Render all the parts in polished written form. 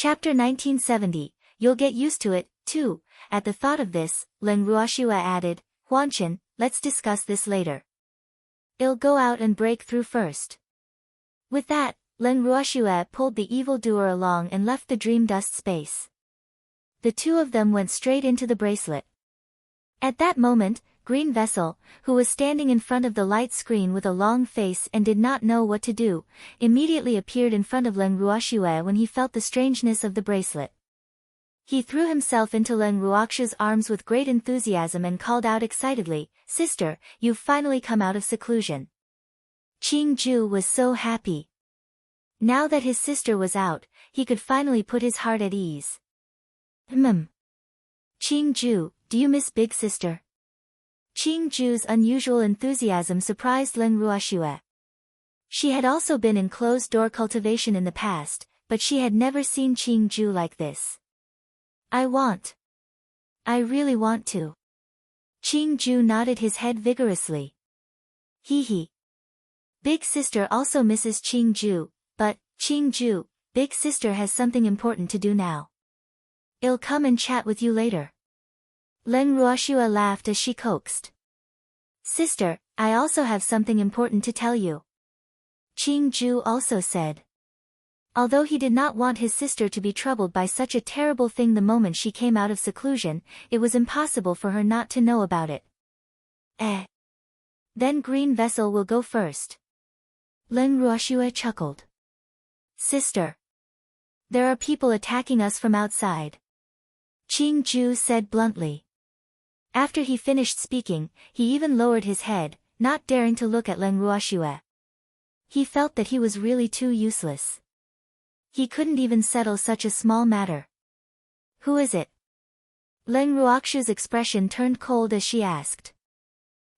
Chapter 1970, You'll get used to it, too. At the thought of this, Len Ruoxue added, Huanchin, let's discuss this later. I'll go out and break through first. With that, Len Ruoxue pulled the evildoer along and left the dream dust space. The two of them went straight into the bracelet. At that moment, Green Vessel, who was standing in front of the light screen with a long face and did not know what to do, immediately appeared in front of Len Ruoxue when he felt the strangeness of the bracelet. He threw himself into Len Ruoxue's arms with great enthusiasm and called out excitedly, Sister, you've finally come out of seclusion. Qing Ju was so happy. Now that his sister was out, he could finally put his heart at ease. Qing Ju, do you miss Big Sister? Qing Ju's unusual enthusiasm surprised Len Ruoxue. She had also been in closed-door cultivation in the past, but she had never seen Qing Ju like this. I really want to. Qing Ju nodded his head vigorously. Hee. Big Sister also misses Qing Ju, but, Qing Ju, Big Sister has something important to do now. I'll come and chat with you later. Len Ruoxue laughed as she coaxed. Sister, I also have something important to tell you. Qing Ju also said. Although he did not want his sister to be troubled by such a terrible thing the moment she came out of seclusion, it was impossible for her not to know about it. Then Green Vessel will go first. Len Ruoxue chuckled. Sister. There are people attacking us from outside. Qing Ju said bluntly. After he finished speaking, he even lowered his head, not daring to look at Len Ruoxue. He felt that he was really too useless. He couldn't even settle such a small matter. Who is it? Len Ruoxue's expression turned cold as she asked.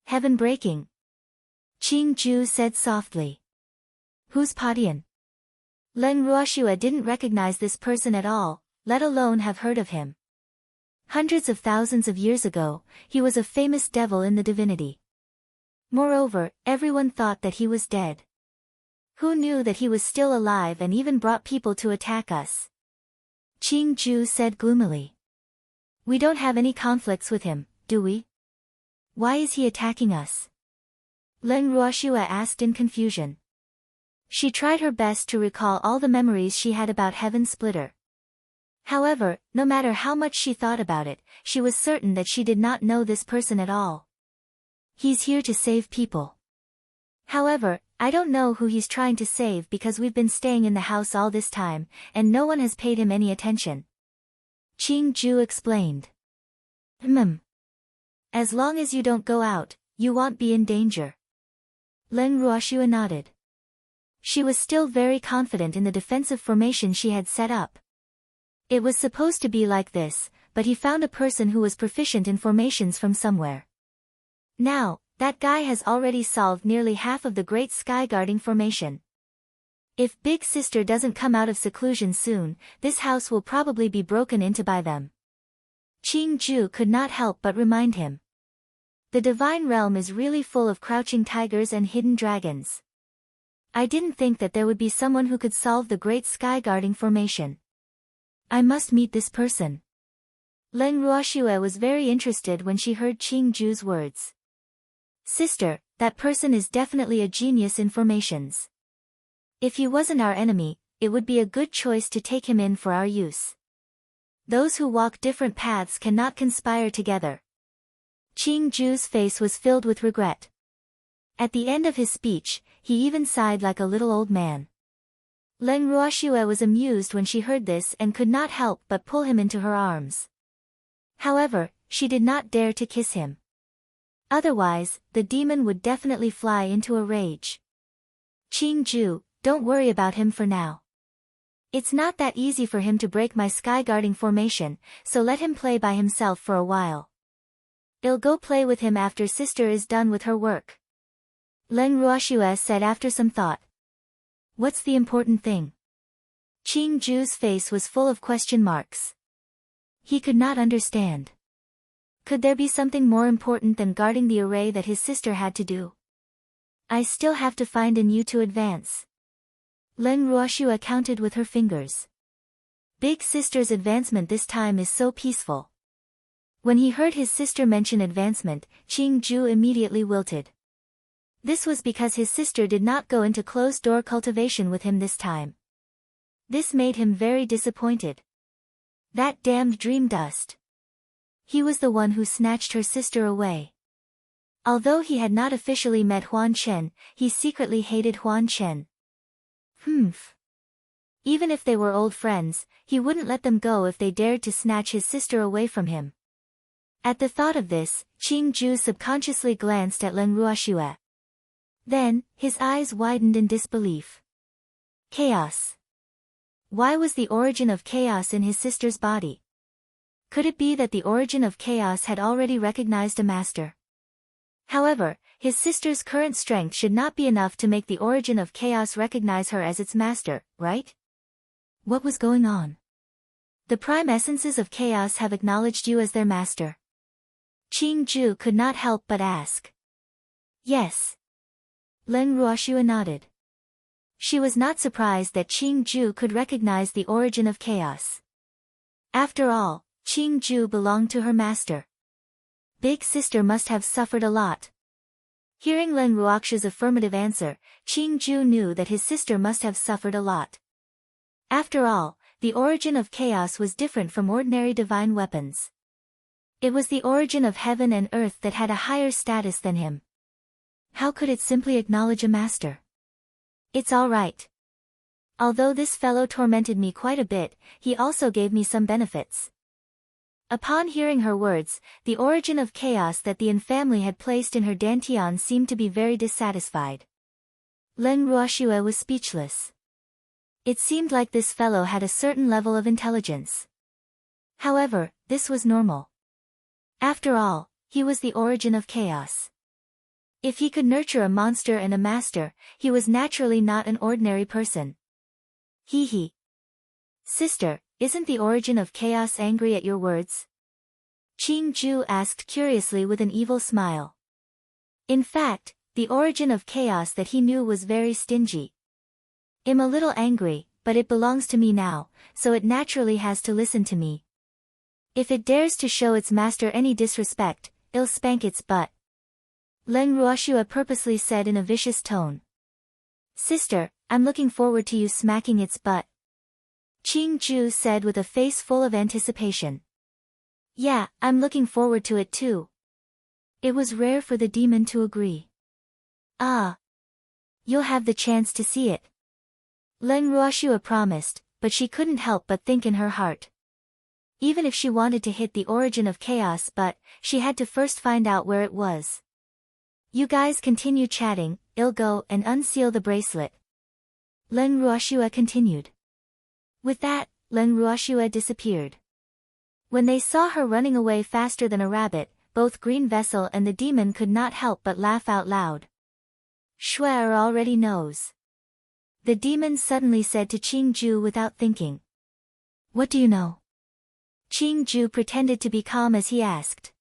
Heaven breaking. Qing Ju said softly. Who's Padian? Len Ruoxue didn't recognize this person at all, let alone have heard of him. Hundreds of thousands of years ago, he was a famous devil in the divinity. Moreover, everyone thought that he was dead. Who knew that he was still alive and even brought people to attack us? Qing Ju said gloomily. We don't have any conflicts with him, do we? Why is he attacking us? Len Ruoxue asked in confusion. She tried her best to recall all the memories she had about Heaven Splitter. However, no matter how much she thought about it, she was certain that she did not know this person at all. He's here to save people. However, I don't know who he's trying to save because we've been staying in the house all this time, and no one has paid him any attention. Qing Ju explained. As long as you don't go out, you won't be in danger. Len Ruoxue nodded. She was still very confident in the defensive formation she had set up. It was supposed to be like this, but he found a person who was proficient in formations from somewhere. Now, that guy has already solved nearly half of the Great Sky Guarding formation. If Big Sister doesn't come out of seclusion soon, this house will probably be broken into by them. Qing Ju could not help but remind him. The divine realm is really full of crouching tigers and hidden dragons. I didn't think that there would be someone who could solve the Great Sky Guarding formation. I must meet this person. Len Ruoxue was very interested when she heard Qing Ju's words. Sister, that person is definitely a genius in formations. If he wasn't our enemy, it would be a good choice to take him in for our use. Those who walk different paths cannot conspire together. Qing Ju's face was filled with regret. At the end of his speech, he even sighed like a little old man. Len Ruoxue was amused when she heard this and could not help but pull him into her arms. However, she did not dare to kiss him. Otherwise, the demon would definitely fly into a rage. Qing Ju, don't worry about him for now. It's not that easy for him to break my sky guarding formation, so let him play by himself for a while. I'll go play with him after Sister is done with her work. Len Ruoxue said after some thought. What's the important thing? Qing Ju's face was full of question marks. He could not understand. Could there be something more important than guarding the array that his sister had to do? I still have to find a new to advance. Len Ruoxue counted with her fingers. Big sister's advancement this time is so peaceful. When he heard his sister mention advancement, Qing-ju immediately wilted. This was because his sister did not go into closed-door cultivation with him this time. This made him very disappointed. That damned dream dust. He was the one who snatched her sister away. Although he had not officially met Huan Chen, he secretly hated Huan Chen. Even if they were old friends, he wouldn't let them go if they dared to snatch his sister away from him. At the thought of this, Qing-ju subconsciously glanced at Len Ruoxue. Then, his eyes widened in disbelief. Chaos. Why was the origin of chaos in his sister's body? Could it be that the origin of chaos had already recognized a master? However, his sister's current strength should not be enough to make the origin of chaos recognize her as its master, right? What was going on? The prime essences of chaos have acknowledged you as their master. Qing-ju could not help but ask. Yes. Len Ruoxue nodded. She was not surprised that Qing-ju could recognize the origin of chaos. After all, Qing-ju belonged to her master. Big sister must have suffered a lot. Hearing Len Ruoxue's affirmative answer, Qing-ju knew that his sister must have suffered a lot. After all, the origin of chaos was different from ordinary divine weapons. It was the origin of heaven and earth that had a higher status than him. How could it simply acknowledge a master? It's all right. Although this fellow tormented me quite a bit, he also gave me some benefits. Upon hearing her words, the origin of chaos that the Yin family had placed in her dantian seemed to be very dissatisfied. Len Ruoxue was speechless. It seemed like this fellow had a certain level of intelligence. However, this was normal. After all, he was the origin of chaos. If he could nurture a monster and a master, he was naturally not an ordinary person. Hee. Sister, isn't the origin of chaos angry at your words? Qing-ju asked curiously with an evil smile. In fact, the origin of chaos that he knew was very stingy. I'm a little angry, but it belongs to me now, so it naturally has to listen to me. If it dares to show its master any disrespect, I'll spank its butt. Len Ruoxue purposely said in a vicious tone. Sister, I'm looking forward to you smacking its butt. Qing-ju said with a face full of anticipation. Yeah, I'm looking forward to it too. It was rare for the demon to agree. Ah. You'll have the chance to see it. Len Ruoxue promised, but she couldn't help but think in her heart. Even if she wanted to hit the origin of chaos, but she had to first find out where it was. You guys continue chatting, I'll go and unseal the bracelet. Len Ruoxue continued. With that, Len Ruoxue disappeared. When they saw her running away faster than a rabbit, both Green Vessel and the demon could not help but laugh out loud. Shuer already knows. The demon suddenly said to Qing-ju without thinking. What do you know? Qing-ju pretended to be calm as he asked.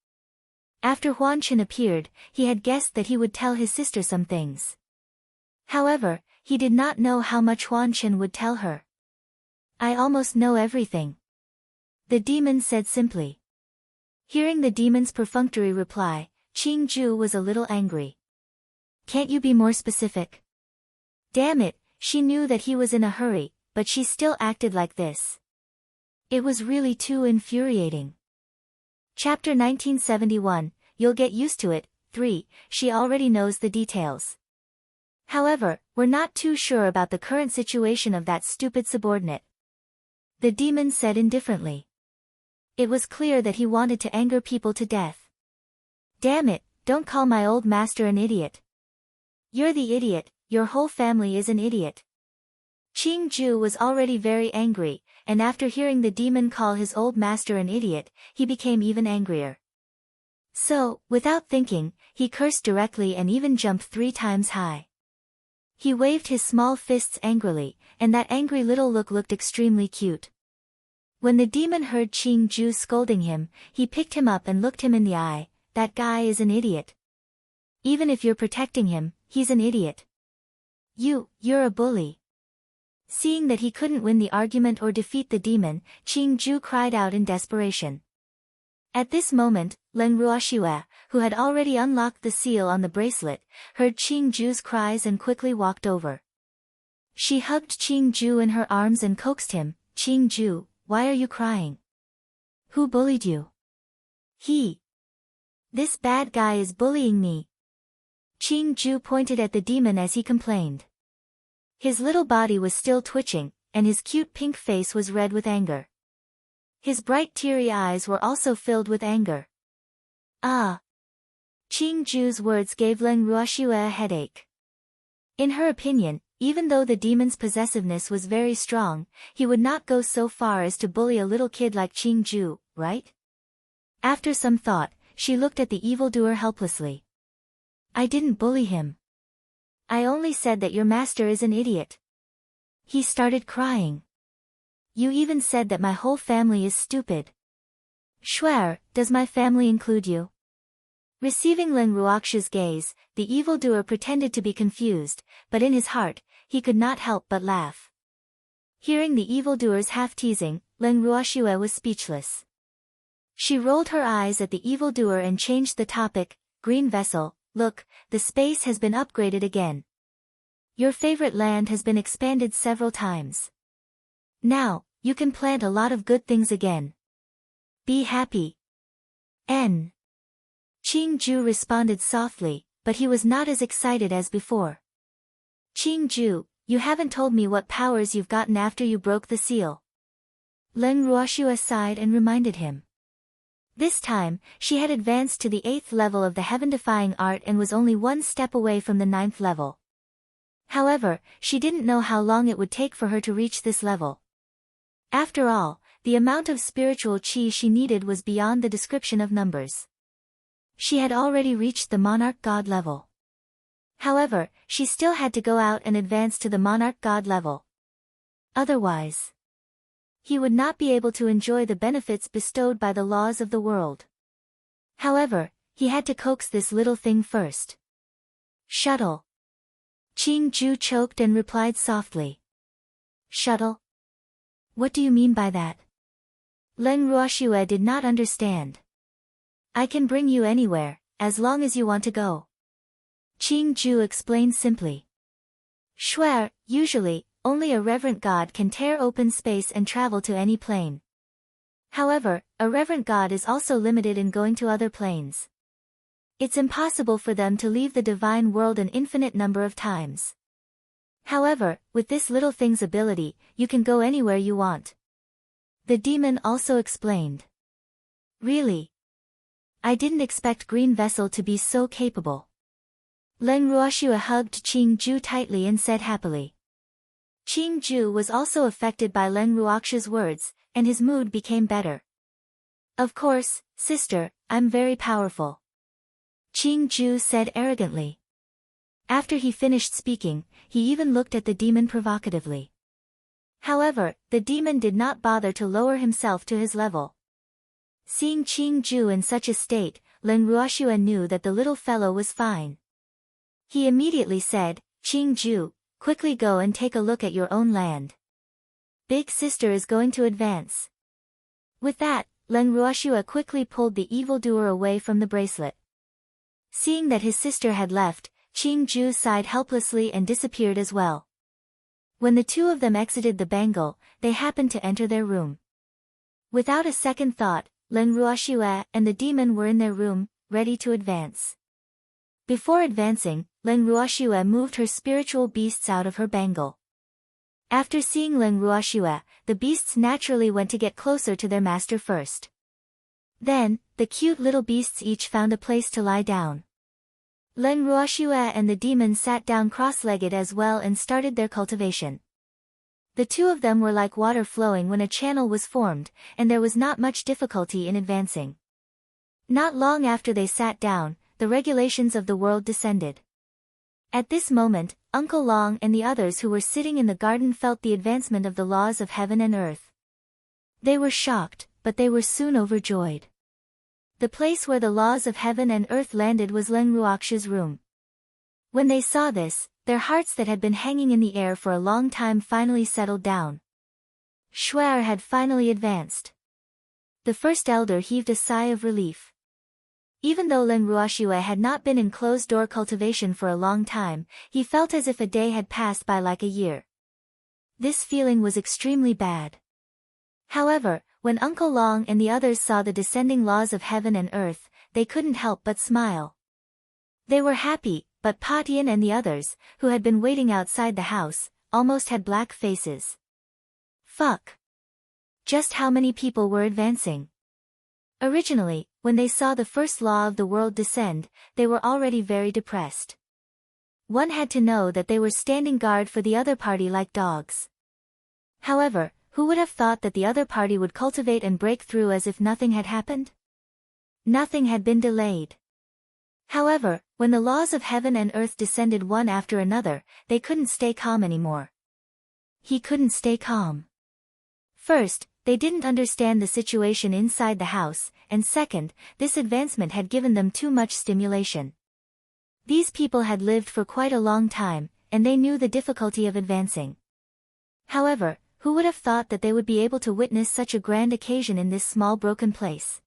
After Huan Chen appeared, he had guessed that he would tell his sister some things. However, he did not know how much Huan Chen would tell her. I almost know everything. The demon said simply. Hearing the demon's perfunctory reply, Qing-ju was a little angry. Can't you be more specific? Damn it, she knew that he was in a hurry, but she still acted like this. It was really too infuriating. Chapter 1971, You'll Get Used to It, 3, She already knows the details. However, we're not too sure about the current situation of that stupid subordinate. The demon said indifferently. It was clear that he wanted to anger people to death. Damn it, don't call my old master an idiot. You're the idiot, your whole family is an idiot. Qing-ju was already very angry, and after hearing the demon call his old master an idiot, he became even angrier. So, without thinking, he cursed directly and even jumped 3 times high. He waved his small fists angrily, and that angry little look looked extremely cute. When the demon heard Qing-ju scolding him, he picked him up and looked him in the eye. That guy is an idiot. Even if you're protecting him, he's an idiot. You're a bully. Seeing that he couldn't win the argument or defeat the demon, Qingju cried out in desperation. At this moment, Leng Ruoxue, who had already unlocked the seal on the bracelet, heard Qingju's cries and quickly walked over. She hugged Qingju in her arms and coaxed him, "Qingju, why are you crying? Who bullied you?" "He. This bad guy is bullying me." Qingju pointed at the demon as he complained. His little body was still twitching, and his cute pink face was red with anger. His bright teary eyes were also filled with anger. Ah! Qingju's words gave Leng Ruoxue a headache. In her opinion, even though the demon's possessiveness was very strong, he would not go so far as to bully a little kid like Qingju, right? After some thought, she looked at the evildoer helplessly. "I didn't bully him. I only said that your master is an idiot." He started crying. "You even said that my whole family is stupid." "Swear, does my family include you?" Receiving Leng Ruoxue's gaze, the evildoer pretended to be confused, but in his heart, he could not help but laugh. Hearing the evildoer's half-teasing, Leng Ruoxue was speechless. She rolled her eyes at the evildoer and changed the topic. "Green vessel, look, the space has been upgraded again. Your favorite land has been expanded several times. Now, you can plant a lot of good things again. Be happy." N. Qingju responded softly, but he was not as excited as before. "Qingju, you haven't told me what powers you've gotten after you broke the seal." Leng Ruoxue sighed and reminded him. This time, she had advanced to the 8th level of the heaven-defying art and was only one step away from the 9th level. However, she didn't know how long it would take for her to reach this level. After all, the amount of spiritual qi she needed was beyond the description of numbers. She had already reached the monarch god level. However, she still had to go out and advance to the monarch god level. Otherwise, he would not be able to enjoy the benefits bestowed by the laws of the world. However, he had to coax this little thing first. "Shuttle." Qingju choked and replied softly. "Shuttle? What do you mean by that?" Leng Ruoxue did not understand. "I can bring you anywhere, as long as you want to go." Qingju explained simply. "Swear, usually, only a reverent god can tear open space and travel to any plane. However, a reverent god is also limited in going to other planes. It's impossible for them to leave the divine world an infinite number of times. However, with this little thing's ability, you can go anywhere you want." The demon also explained. "Really? I didn't expect Green Vessel to be so capable." Leng Ruoxue hugged Qingju tightly and said happily. Qingju was also affected by Leng Ruoxue's words, and his mood became better. "Of course, sister, I'm very powerful," Qingju said arrogantly. After he finished speaking, he even looked at the demon provocatively. However, the demon did not bother to lower himself to his level. Seeing Qingju in such a state, Leng Ruoxue knew that the little fellow was fine. He immediately said, "Qingju, quickly go and take a look at your own land. Big sister is going to advance." With that, Leng Ruoxue quickly pulled the evildoer away from the bracelet. Seeing that his sister had left, Qingju sighed helplessly and disappeared as well. When the two of them exited the bangle, they happened to enter their room. Without a second thought, Leng Ruoxue and the demon were in their room, ready to advance. Before advancing, Leng Ruoxue moved her spiritual beasts out of her bangle. After seeing Leng Ruoxue, the beasts naturally went to get closer to their master first. Then, the cute little beasts each found a place to lie down. Leng Ruoxue and the demon sat down cross-legged as well and started their cultivation. The two of them were like water flowing when a channel was formed, and there was not much difficulty in advancing. Not long after they sat down, the regulations of the world descended. At this moment, Uncle Long and the others who were sitting in the garden felt the advancement of the laws of heaven and earth. They were shocked, but they were soon overjoyed. The place where the laws of heaven and earth landed was Leng Ruoxue's room. When they saw this, Their hearts that had been hanging in the air for a long time finally settled down. Shu'er had finally advanced. The first elder heaved a sigh of relief. Even though Len Ruoxue had not been in closed-door cultivation for a long time, he felt as if a day had passed by like a year. This feeling was extremely bad. However, when Uncle Long and the others saw the descending laws of heaven and earth, they couldn't help but smile. They were happy, but Patian and the others, who had been waiting outside the house, almost had black faces. Fuck. Just how many people were advancing? Originally, when they saw the first law of the world descend, they were already very depressed. One had to know that they were standing guard for the other party like dogs. However, who would have thought that the other party would cultivate and break through as if nothing had happened? Nothing had been delayed. However, when the laws of heaven and earth descended one after another, they couldn't stay calm anymore. He couldn't stay calm. First, they didn't understand the situation inside the house, and second, this advancement had given them too much stimulation. These people had lived for quite a long time, and they knew the difficulty of advancing. However, who would have thought that they would be able to witness such a grand occasion in this small broken place?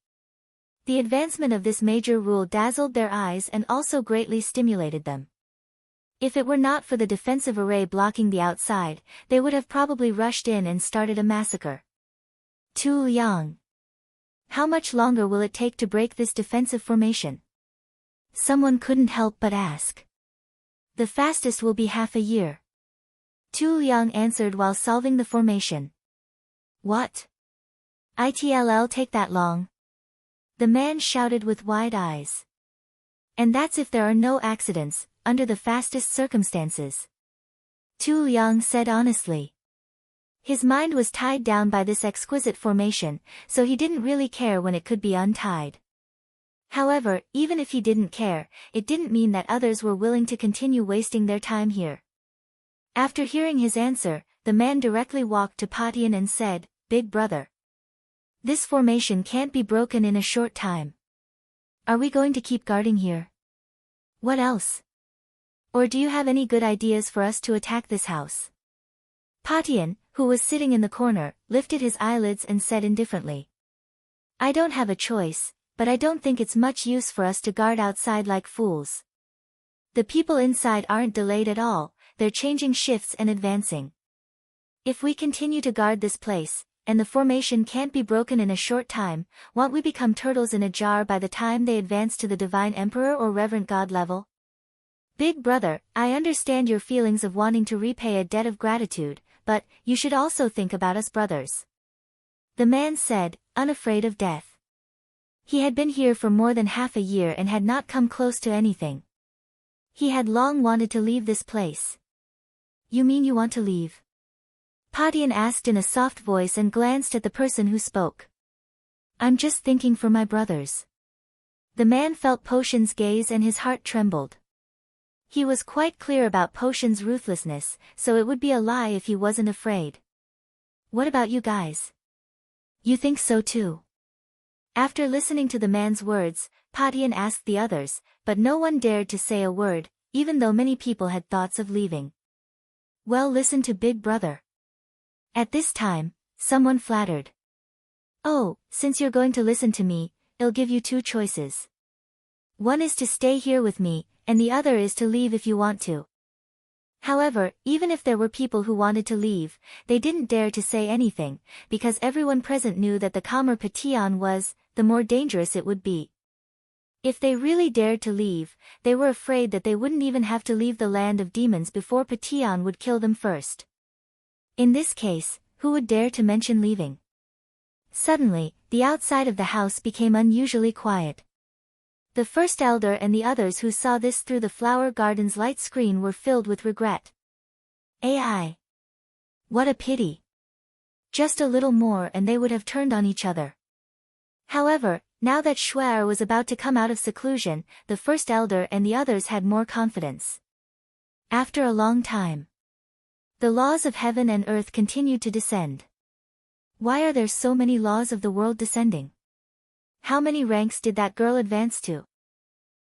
The advancement of this major rule dazzled their eyes and also greatly stimulated them. If it were not for the defensive array blocking the outside, they would have probably rushed in and started a massacre. Tu Yang. How much longer will it take to break this defensive formation? Someone couldn't help but ask. The fastest will be half a year. Tu Yang answered while solving the formation. What? It'll take that long? The man shouted with wide eyes. And that's if there are no accidents, under the fastest circumstances. Tu Yang said honestly. His mind was tied down by this exquisite formation, so he didn't really care when it could be untied. However, even if he didn't care, it didn't mean that others were willing to continue wasting their time here. After hearing his answer, the man directly walked to Patian and said, "Big brother. This formation can't be broken in a short time. Are we going to keep guarding here? What else? Or do you have any good ideas for us to attack this house?" Patian, who was sitting in the corner, lifted his eyelids and said indifferently. "I don't have a choice, but I don't think it's much use for us to guard outside like fools. The people inside aren't delayed at all, they're changing shifts and advancing. If we continue to guard this place, and the formation can't be broken in a short time, won't we become turtles in a jar by the time they advance to the Divine Emperor or Reverend God level? Big brother, I understand your feelings of wanting to repay a debt of gratitude, but you should also think about us brothers." The man said, unafraid of death. He had been here for more than half a year and had not come close to anything. He had long wanted to leave this place. "You mean you want to leave?" Patian asked in a soft voice and glanced at the person who spoke. "I'm just thinking for my brothers." The man felt Potion's gaze and his heart trembled. He was quite clear about Potion's ruthlessness, so it would be a lie if he wasn't afraid. "What about you guys? You think so too?" After listening to the man's words, Patian asked the others, but no one dared to say a word, even though many people had thoughts of leaving. "Well, listen to Big Brother." At this time, someone flattered. "Oh, since you're going to listen to me, I'll give you two choices. One is to stay here with me, and the other is to leave if you want to." However, even if there were people who wanted to leave, they didn't dare to say anything, because everyone present knew that the calmer Patian was, the more dangerous it would be. If they really dared to leave, they were afraid that they wouldn't even have to leave the land of demons before Patian would kill them first. In this case, who would dare to mention leaving? Suddenly, the outside of the house became unusually quiet. The first elder and the others who saw this through the flower garden's light screen were filled with regret. "Ai! What a pity. Just a little more and they would have turned on each other." However, now that Shu'er was about to come out of seclusion, the first elder and the others had more confidence. After a long time, the laws of heaven and earth continued to descend. Why are there so many laws of the world descending? How many ranks did that girl advance to?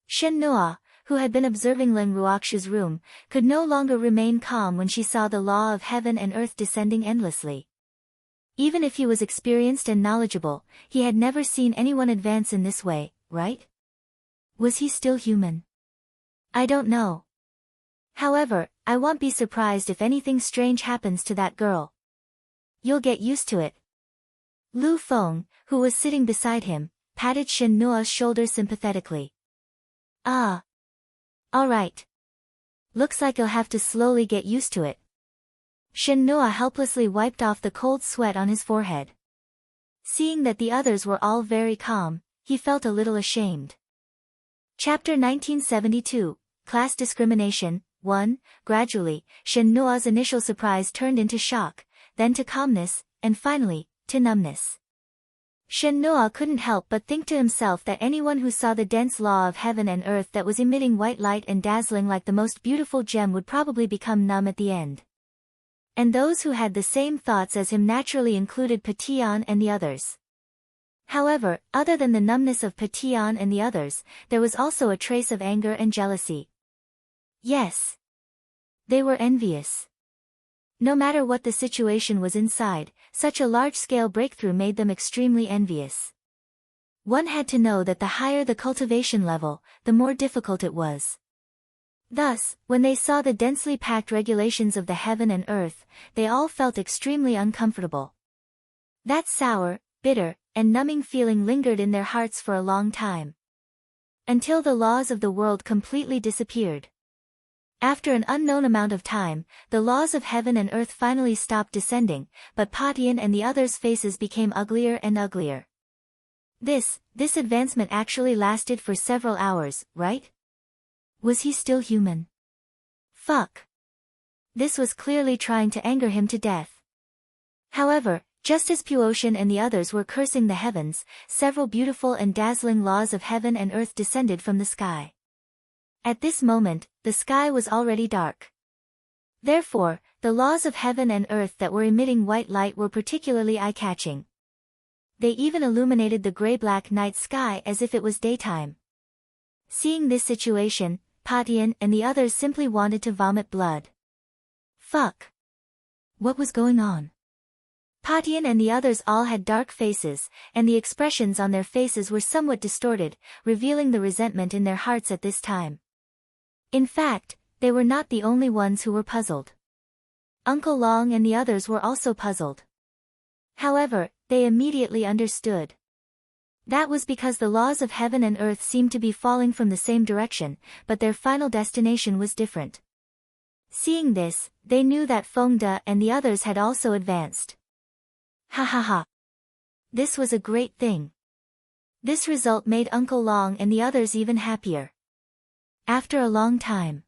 Shen Nua, who had been observing Len Ruox's room, could no longer remain calm when she saw the law of heaven and earth descending endlessly. Even if he was experienced and knowledgeable, he had never seen anyone advance in this way, right? Was he still human? I don't know. However, I won't be surprised if anything strange happens to that girl. You'll get used to it. Lu Feng, who was sitting beside him, patted Shen Nuo's shoulder sympathetically. Ah. All right. Looks like you'll have to slowly get used to it. Shen Nuo helplessly wiped off the cold sweat on his forehead. Seeing that the others were all very calm, he felt a little ashamed. Chapter 1972, Class Discrimination, 1. Gradually, Shen Nuo's initial surprise turned into shock, then to calmness, and finally, to numbness. Shen Nuo couldn't help but think to himself that anyone who saw the dense law of heaven and earth that was emitting white light and dazzling like the most beautiful gem would probably become numb at the end. And those who had the same thoughts as him naturally included Patian and the others. However, other than the numbness of Patian and the others, there was also a trace of anger and jealousy. Yes. They were envious. No matter what the situation was inside, such a large-scale breakthrough made them extremely envious. One had to know that the higher the cultivation level, the more difficult it was. Thus, when they saw the densely packed regulations of the heaven and earth, they all felt extremely uncomfortable. That sour, bitter, and numbing feeling lingered in their hearts for a long time. Until the laws of the world completely disappeared. After an unknown amount of time, the laws of heaven and earth finally stopped descending, but Patian and the others' faces became uglier and uglier. This advancement actually lasted for several hours, right? Was he still human? Fuck. This was clearly trying to anger him to death. However, just as Puotian and the others were cursing the heavens, several beautiful and dazzling laws of heaven and earth descended from the sky. At this moment, the sky was already dark. Therefore, the laws of heaven and earth that were emitting white light were particularly eye-catching. They even illuminated the gray-black night sky as if it was daytime. Seeing this situation, Patian and the others simply wanted to vomit blood. Fuck. What was going on? Patian and the others all had dark faces, and the expressions on their faces were somewhat distorted, revealing the resentment in their hearts at this time. In fact, they were not the only ones who were puzzled. Uncle Long and the others were also puzzled. However, they immediately understood. That was because the laws of heaven and earth seemed to be falling from the same direction, but their final destination was different. Seeing this, they knew that Feng De and the others had also advanced. Ha ha ha. This was a great thing. This result made Uncle Long and the others even happier. After a long time,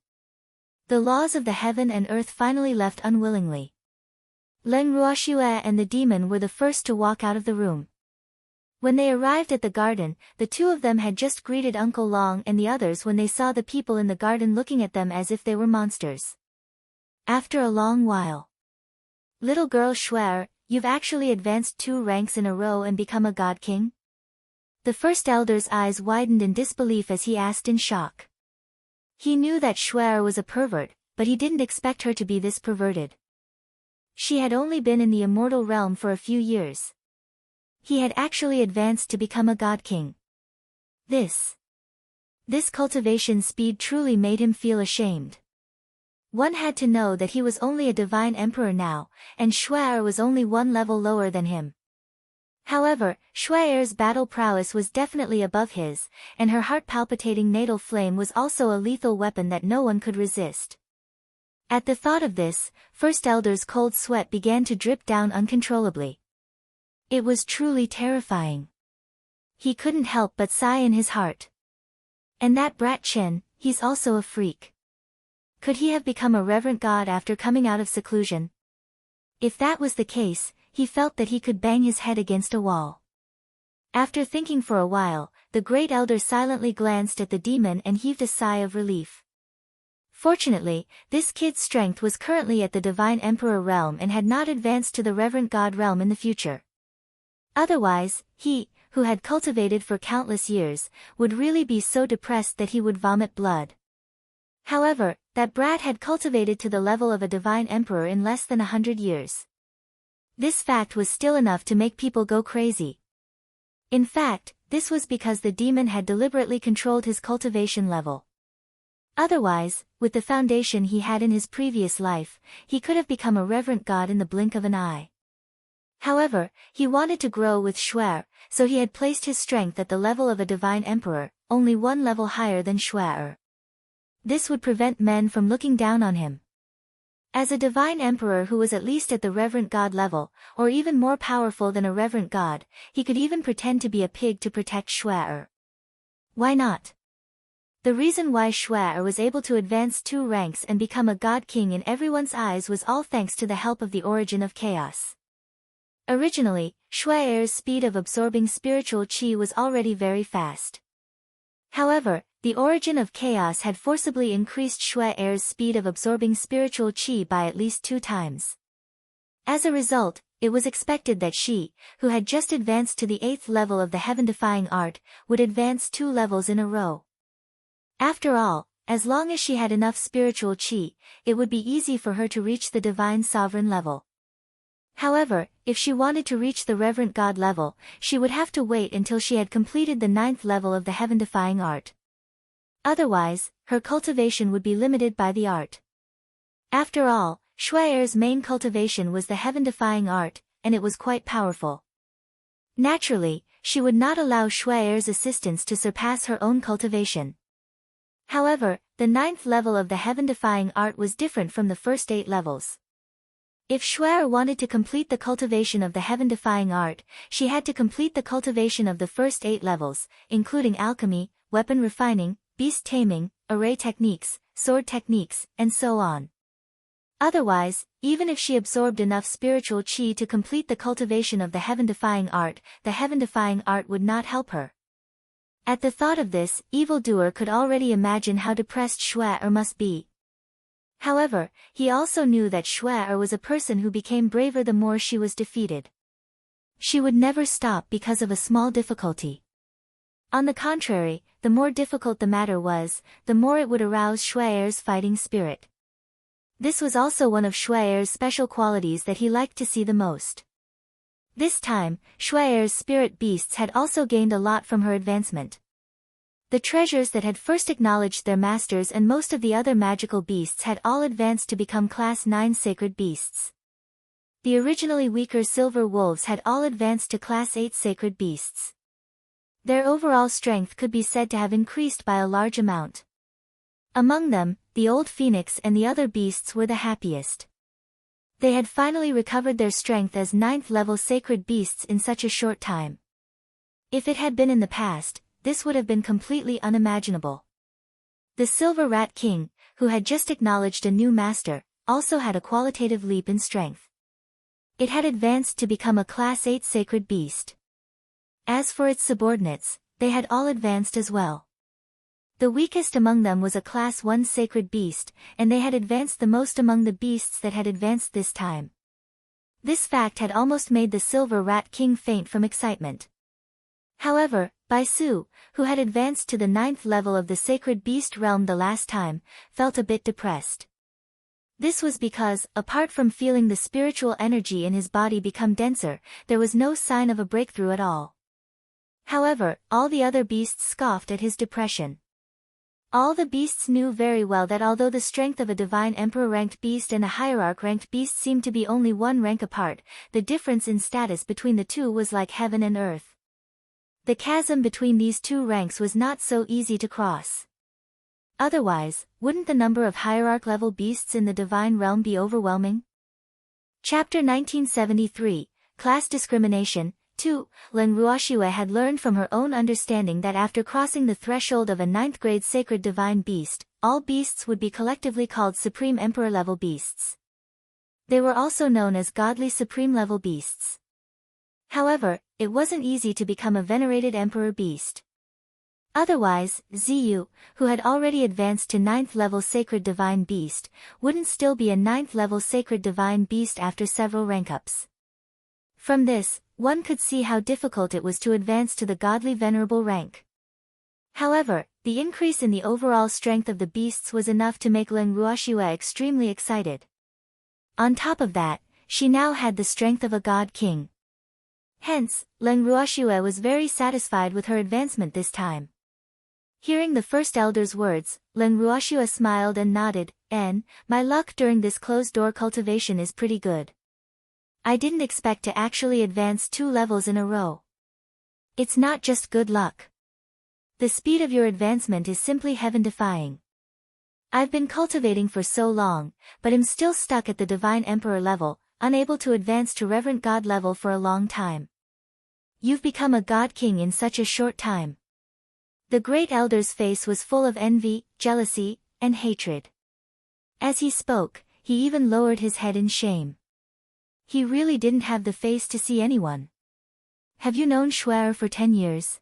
the laws of the heaven and earth finally left unwillingly. Leng Ruoxue and the demon were the first to walk out of the room. When they arrived at the garden, the two of them had just greeted Uncle Long and the others when they saw the people in the garden looking at them as if they were monsters. After a long while. Little girl Shuer, you've actually advanced 2 ranks in a row and become a god king? The first elder's eyes widened in disbelief as he asked in shock. He knew that Shuer was a pervert, but he didn't expect her to be this perverted. She had only been in the immortal realm for a few years. He had actually advanced to become a god king. This cultivation speed truly made him feel ashamed. One had to know that he was only a divine emperor now, and Shuer was only 1 level lower than him. However, Shuer's battle prowess was definitely above his, and her heart-palpitating natal flame was also a lethal weapon that no one could resist. At the thought of this, First Elder's cold sweat began to drip down uncontrollably. It was truly terrifying. He couldn't help but sigh in his heart. And that brat Chen, he's also a freak. Could he have become a reverent god after coming out of seclusion? If that was the case, he felt that he could bang his head against a wall. After thinking for a while, the great elder silently glanced at the demon and heaved a sigh of relief. Fortunately, this kid's strength was currently at the Divine Emperor realm and had not advanced to the Reverent God realm in the future. Otherwise, he, who had cultivated for countless years, would really be so depressed that he would vomit blood. However, that brat had cultivated to the level of a divine emperor in less than 100 years. This fact was still enough to make people go crazy. In fact, this was because the demon had deliberately controlled his cultivation level. Otherwise, with the foundation he had in his previous life, he could have become a reverent god in the blink of an eye. However, he wanted to grow with Shuer, so he had placed his strength at the level of a divine emperor, only one level higher than Shuer. This would prevent men from looking down on him. As a divine emperor who was at least at the reverent god level, or even more powerful than a reverent god, he could even pretend to be a pig to protect Shuer. Why not? The reason why Shuer was able to advance 2 ranks and become a god king in everyone's eyes was all thanks to the help of the origin of chaos. Originally, Shuer's speed of absorbing spiritual qi was already very fast. However, the origin of chaos had forcibly increased Shuer's speed of absorbing spiritual qi by at least 2 times. As a result, it was expected that she, who had just advanced to the 8th level of the heaven-defying art, would advance 2 levels in a row. After all, as long as she had enough spiritual qi, it would be easy for her to reach the divine sovereign level. However, if she wanted to reach the reverent god level, she would have to wait until she had completed the 9th level of the heaven-defying art. Otherwise, her cultivation would be limited by the art. After all, Shuer's main cultivation was the heaven-defying art, and it was quite powerful. Naturally, she would not allow Shuer's assistance to surpass her own cultivation. However, the 9th level of the heaven-defying art was different from the first 8 levels. If Shuer wanted to complete the cultivation of the heaven-defying art, she had to complete the cultivation of the first 8 levels, including alchemy, weapon refining, beast taming, array techniques, sword techniques, and so on. Otherwise, even if she absorbed enough spiritual qi to complete the cultivation of the heaven-defying art, the heaven-defying art would not help her. At the thought of this, evildoer could already imagine how depressed Shuer must be. However, he also knew that Shuer was a person who became braver the more she was defeated. She would never stop because of a small difficulty. On the contrary, the more difficult the matter was, the more it would arouse Shuer's fighting spirit. This was also one of Shuer's special qualities that he liked to see the most. This time, Shuer's spirit beasts had also gained a lot from her advancement. The treasures that had first acknowledged their masters and most of the other magical beasts had all advanced to become Class 9 sacred beasts. The originally weaker silver wolves had all advanced to Class 8 sacred beasts. Their overall strength could be said to have increased by a large amount. Among them, the old phoenix and the other beasts were the happiest. They had finally recovered their strength as 9th level sacred beasts in such a short time. If it had been in the past, this would have been completely unimaginable. The Silver Rat King, who had just acknowledged a new master, also had a qualitative leap in strength. It had advanced to become a Class 8 sacred beast. As for its subordinates, they had all advanced as well. The weakest among them was a Class 1 sacred beast, and they had advanced the most among the beasts that had advanced this time. This fact had almost made the Silver Rat King faint from excitement. However, Baisu, who had advanced to the 9th level of the sacred beast realm the last time, felt a bit depressed. This was because, apart from feeling the spiritual energy in his body become denser, there was no sign of a breakthrough at all. However, all the other beasts scoffed at his depression. All the beasts knew very well that although the strength of a divine emperor-ranked beast and a hierarch-ranked beast seemed to be only 1 rank apart, the difference in status between the two was like heaven and earth. The chasm between these 2 ranks was not so easy to cross. Otherwise, wouldn't the number of hierarch-level beasts in the divine realm be overwhelming? Chapter 1973, Class Discrimination. 2. Len Ruoxue had learned from her own understanding that after crossing the threshold of a 9th grade sacred divine beast, all beasts would be collectively called Supreme Emperor level beasts. They were also known as godly Supreme level beasts. However, it wasn't easy to become a venerated Emperor beast. Otherwise, Ziyu, who had already advanced to 9th level sacred divine beast, wouldn't still be a 9th level sacred divine beast after several rank-ups. From this, one could see how difficult it was to advance to the godly venerable rank. However, the increase in the overall strength of the beasts was enough to make Leng Ruoxue extremely excited. On top of that, she now had the strength of a god king. Hence, Leng Ruoxue was very satisfied with her advancement this time. Hearing the first elder's words, Leng Ruoxue smiled and nodded, my luck during this closed-door cultivation is pretty good. I didn't expect to actually advance 2 levels in a row. It's not just good luck. The speed of your advancement is simply heaven-defying. I've been cultivating for so long, but am still stuck at the Divine Emperor level, unable to advance to Reverend God level for a long time. You've become a God King in such a short time. The great elder's face was full of envy, jealousy, and hatred. As he spoke, he even lowered his head in shame. He really didn't have the face to see anyone. Have you known Shuer for 10 years?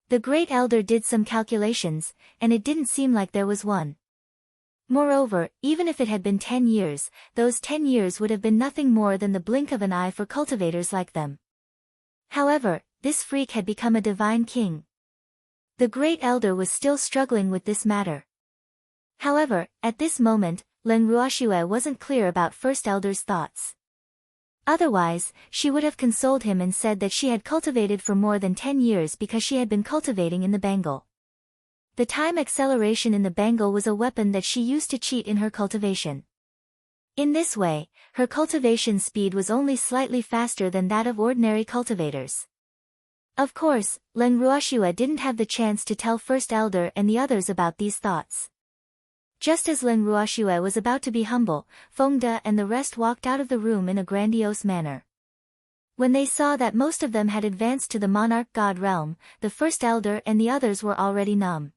The great elder did some calculations, and it didn't seem like there was one. Moreover, even if it had been 10 years, those 10 years would have been nothing more than the blink of an eye for cultivators like them. However, this freak had become a divine king. The great elder was still struggling with this matter. However, at this moment, Leng Ruoxue wasn't clear about First Elder's thoughts. Otherwise, she would have consoled him and said that she had cultivated for more than 10 years because she had been cultivating in the bangle. The time acceleration in the bangle was a weapon that she used to cheat in her cultivation. In this way, her cultivation speed was only slightly faster than that of ordinary cultivators. Of course, Leng Ruoxue didn't have the chance to tell First Elder and the others about these thoughts. Just as Leng Ruoxue was about to be humble, Feng De and the rest walked out of the room in a grandiose manner. When they saw that most of them had advanced to the monarch god realm, the First Elder and the others were already numb.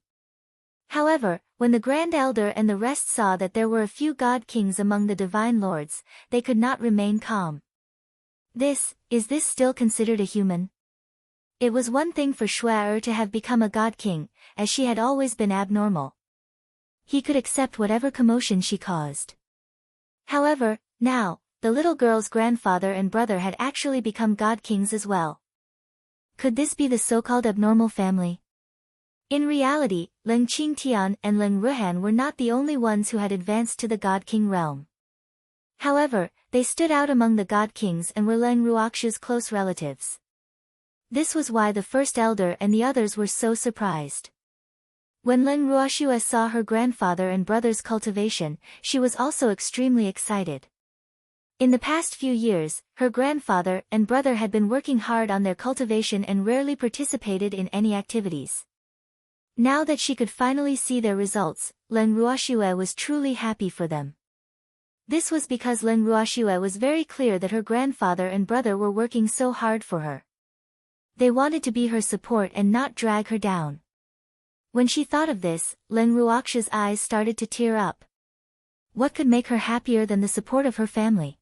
However, when the Grand Elder and the rest saw that there were a few god kings among the divine lords, they could not remain calm. Is this still considered a human? It was one thing for Shuer to have become a god king, as she had always been abnormal. He could accept whatever commotion she caused. However, now, the little girl's grandfather and brother had actually become god kings as well. Could this be the so-called abnormal family? In reality, Leng Qingtian and Leng Ruhan were not the only ones who had advanced to the god king realm. However, they stood out among the god kings and were Leng Ruoxue's close relatives. This was why the First Elder and the others were so surprised. When Leng Ruoxue saw her grandfather and brother's cultivation, she was also extremely excited. In the past few years, her grandfather and brother had been working hard on their cultivation and rarely participated in any activities. Now that she could finally see their results, Leng Ruoxue was truly happy for them. This was because Leng Ruoxue was very clear that her grandfather and brother were working so hard for her. They wanted to be her support and not drag her down. When she thought of this, Leng Ruoxue's eyes started to tear up. What could make her happier than the support of her family?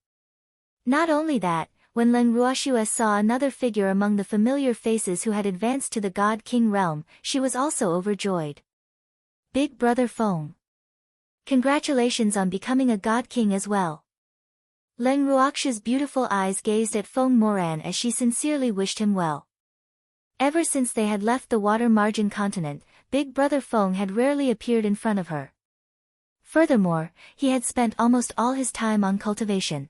Not only that, when Leng Ruoxue saw another figure among the familiar faces who had advanced to the God King realm, she was also overjoyed. Big Brother Feng. Congratulations on becoming a God King as well. Leng Ruoxue's beautiful eyes gazed at Feng Moran as she sincerely wished him well. Ever since they had left the water margin continent, Big Brother Feng had rarely appeared in front of her. Furthermore, he had spent almost all his time on cultivation.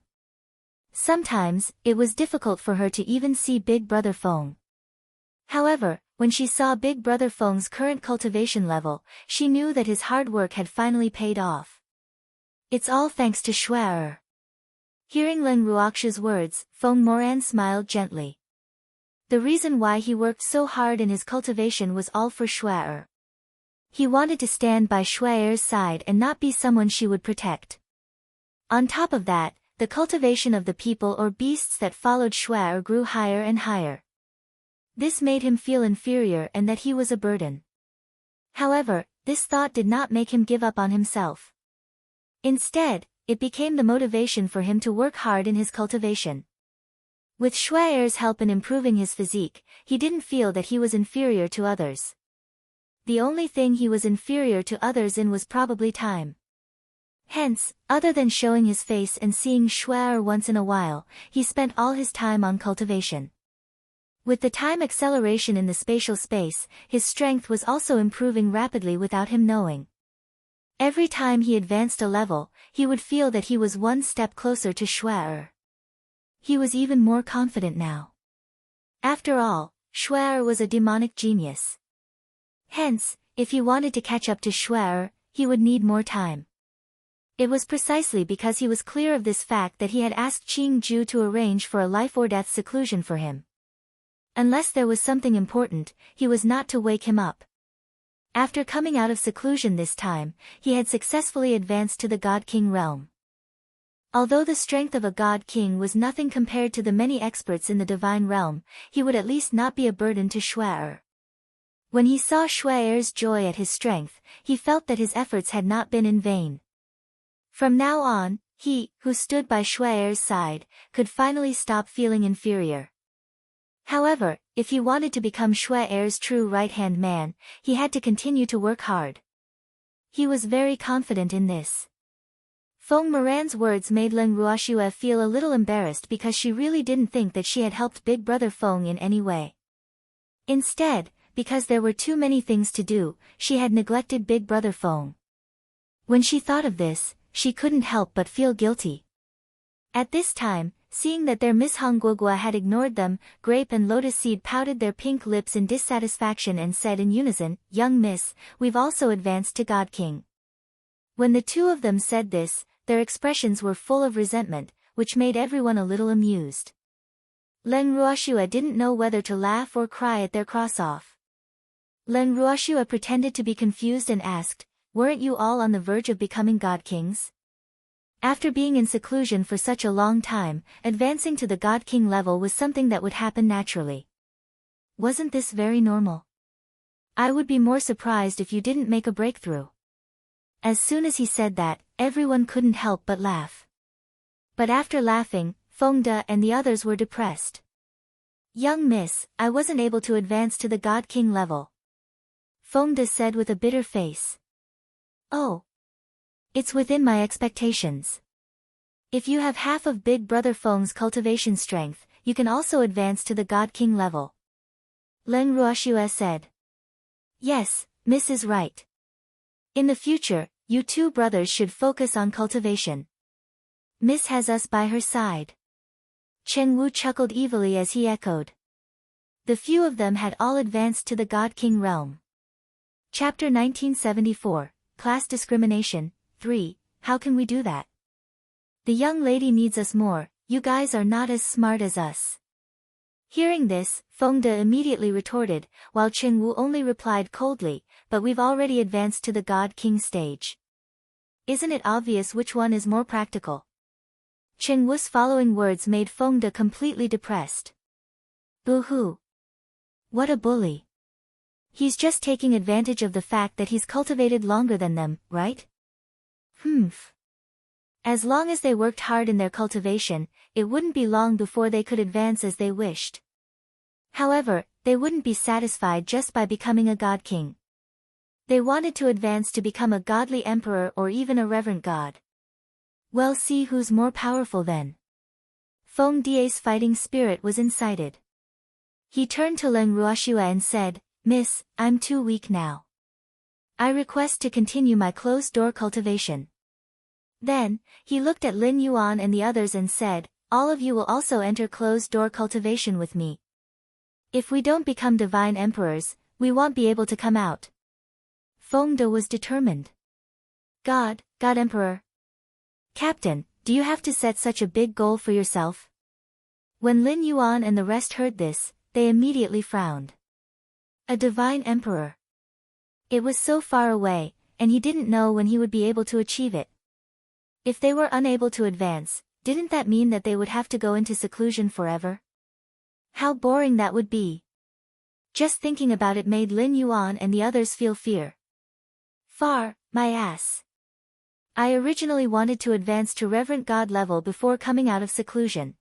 Sometimes, it was difficult for her to even see Big Brother Feng. However, when she saw Big Brother Feng's current cultivation level, she knew that his hard work had finally paid off. It's all thanks to Shuer. Hearing Leng Ruoxue's words, Feng Moran smiled gently. The reason why he worked so hard in his cultivation was all for Shuer. He wanted to stand by Shuer's side and not be someone she would protect. On top of that, the cultivation of the people or beasts that followed Shuer grew higher and higher. This made him feel inferior and that he was a burden. However, this thought did not make him give up on himself. Instead, it became the motivation for him to work hard in his cultivation. With Shuer's help in improving his physique, he didn't feel that he was inferior to others. The only thing he was inferior to others in was probably time. Hence, other than showing his face and seeing Shuer once in a while, he spent all his time on cultivation. With the time acceleration in the spatial space, his strength was also improving rapidly without him knowing. Every time he advanced a level, he would feel that he was one step closer to Shuai. He was even more confident now. After all, Shuai was a demonic genius. Hence, if he wanted to catch up to Shuai, he would need more time. It was precisely because he was clear of this fact that he had asked Qing Ju to arrange for a life-or-death seclusion for him. Unless there was something important, he was not to wake him up. After coming out of seclusion this time, he had successfully advanced to the God King realm. Although the strength of a God King was nothing compared to the many experts in the divine realm, he would at least not be a burden to Shuai. When he saw Shuai's joy at his strength, he felt that his efforts had not been in vain. From now on, he, who stood by Shuai's side, could finally stop feeling inferior. However, if he wanted to become Shuai's true right-hand man, he had to continue to work hard. He was very confident in this. Feng Moran's words made Lin Ruoxue feel a little embarrassed because she really didn't think that she had helped Big Brother Feng in any way. Instead, because there were too many things to do, she had neglected Big Brother Feng. When she thought of this, she couldn't help but feel guilty. At this time, seeing that their Miss Hongguogua had ignored them, Grape and Lotus Seed pouted their pink lips in dissatisfaction and said in unison, "Young miss, we've also advanced to God King." When the two of them said this, their expressions were full of resentment, which made everyone a little amused. Lin Ruoxue didn't know whether to laugh or cry at their cross-off. Lin Ruoxue pretended to be confused and asked, "Weren't you all on the verge of becoming God Kings?" After being in seclusion for such a long time, advancing to the God King level was something that would happen naturally. Wasn't this very normal? I would be more surprised if you didn't make a breakthrough. As soon as he said that, everyone couldn't help but laugh. But after laughing, Feng De and the others were depressed. "Young miss, I wasn't able to advance to the God King level," Feng De said with a bitter face. "Oh. It's within my expectations. If you have half of Big Brother Feng's cultivation strength, you can also advance to the God King level," Lin Ruoxue said. "Yes, Miss is right. In the future, you two brothers should focus on cultivation. Miss has us by her side." Chen Wu chuckled evilly as he echoed. The few of them had all advanced to the God King realm. Chapter 1974, Class Discrimination, 3, How can we do that? The young lady needs us more, you guys are not as smart as us. Hearing this, Feng De immediately retorted, while Chen Wu only replied coldly, "But we've already advanced to the God King stage. Isn't it obvious which one is more practical?" Chen Wu's following words made Feng De completely depressed. Boo-hoo. What a bully. He's just taking advantage of the fact that he's cultivated longer than them, right? Humph. As long as they worked hard in their cultivation, it wouldn't be long before they could advance as they wished. However, they wouldn't be satisfied just by becoming a God King. They wanted to advance to become a godly emperor or even a reverent god. Well, see who's more powerful then. Feng Die's fighting spirit was incited. He turned to Lin Ruoxue and said, "Miss, I'm too weak now. I request to continue my closed-door cultivation." Then, he looked at Lin Yuan and the others and said, "All of you will also enter closed-door cultivation with me. If we don't become divine emperors, we won't be able to come out." Feng De was determined. God Emperor. Captain, do you have to set such a big goal for yourself?" When Lin Yuan and the rest heard this, they immediately frowned. A divine emperor. It was so far away, and he didn't know when he would be able to achieve it. If they were unable to advance, didn't that mean that they would have to go into seclusion forever? How boring that would be. Just thinking about it made Lin Yuan and the others feel fear. My ass. I originally wanted to advance to Reverend God level before coming out of seclusion.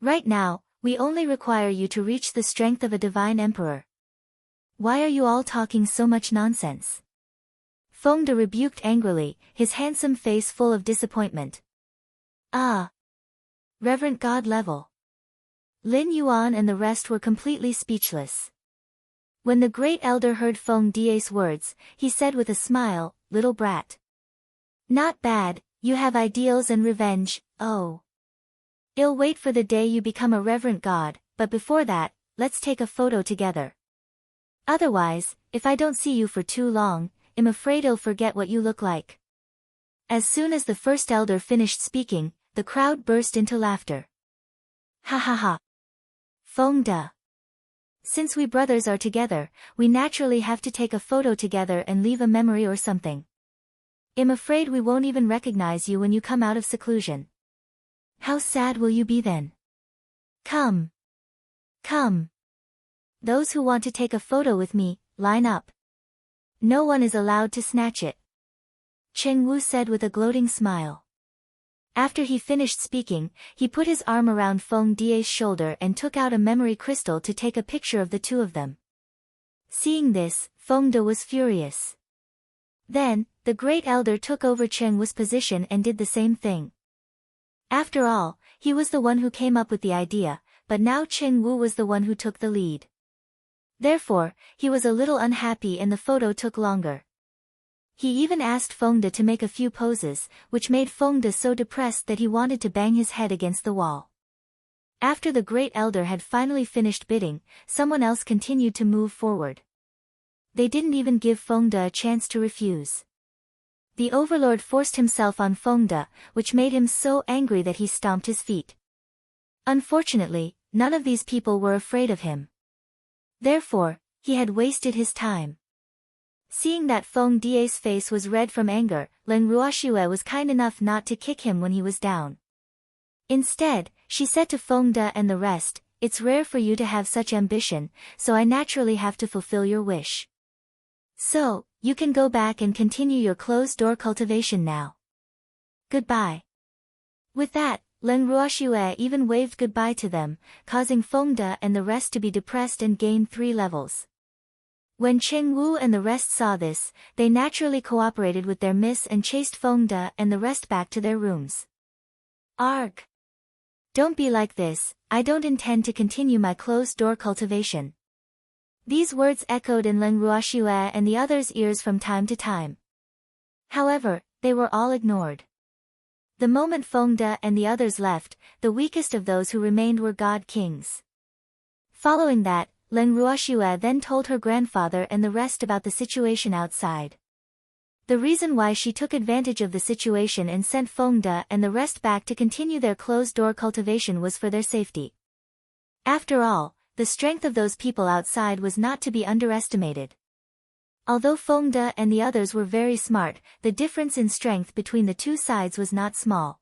Right now, we only require you to reach the strength of a divine emperor. Why are you all talking so much nonsense? Feng De rebuked angrily, his handsome face full of disappointment. Ah. Reverend God level. Lin Yuan and the rest were completely speechless. When the great elder heard Feng Die's words, he said with a smile, "Little brat. Not bad, you have ideals and revenge, oh. I'll wait for the day you become a reverent god, but before that, let's take a photo together. Otherwise, if I don't see you for too long, I'm afraid I'll forget what you look like." As soon as the first elder finished speaking, the crowd burst into laughter. Ha ha ha. Feng De. Since we brothers are together, we naturally have to take a photo together and leave a memory or something. I'm afraid we won't even recognize you when you come out of seclusion. How sad will you be then? Come. Come. Those who want to take a photo with me, line up. No one is allowed to snatch it. Cheng Wu said with a gloating smile. After he finished speaking, he put his arm around Feng Die's shoulder and took out a memory crystal to take a picture of the two of them. Seeing this, Feng De was furious. Then, the great elder took over Cheng Wu's position and did the same thing. After all, he was the one who came up with the idea, but now Cheng Wu was the one who took the lead. Therefore, he was a little unhappy and the photo took longer. He even asked Feng De to make a few poses, which made Feng De so depressed that he wanted to bang his head against the wall. After the great elder had finally finished bidding, someone else continued to move forward. They didn't even give Feng De a chance to refuse. The overlord forced himself on Feng De, which made him so angry that he stomped his feet. Unfortunately, none of these people were afraid of him. Therefore, he had wasted his time. Seeing that Feng Die's face was red from anger, Leng Ruoxue was kind enough not to kick him when he was down. Instead, she said to Feng De and the rest, "It's rare for you to have such ambition, so I naturally have to fulfill your wish. So, you can go back and continue your closed-door cultivation now. Goodbye." With that, Leng Ruoxue even waved goodbye to them, causing Feng De and the rest to be depressed and gain 3 levels. When Cheng Wu and the rest saw this, they naturally cooperated with their miss and chased Feng De and the rest back to their rooms. Arg! Don't be like this, I don't intend to continue my closed-door cultivation. These words echoed in Leng Ruoxue and the others' ears from time to time. However, they were all ignored. The moment Feng De and the others left, the weakest of those who remained were god kings. Following that, Leng Ruoxue then told her grandfather and the rest about the situation outside. The reason why she took advantage of the situation and sent Feng De and the rest back to continue their closed-door cultivation was for their safety. After all, the strength of those people outside was not to be underestimated. Although Feng De and the others were very smart, the difference in strength between the two sides was not small.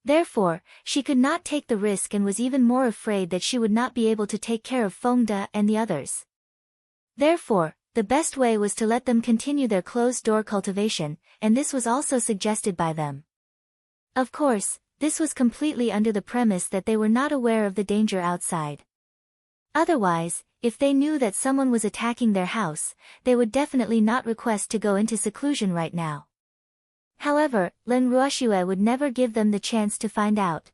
Therefore, she could not take the risk and was even more afraid that she would not be able to take care of Feng De and the others. Therefore, the best way was to let them continue their closed-door cultivation, and this was also suggested by them. Of course, this was completely under the premise that they were not aware of the danger outside. Otherwise, if they knew that someone was attacking their house, they would definitely not request to go into seclusion right now. However, Leng Ruoxue would never give them the chance to find out.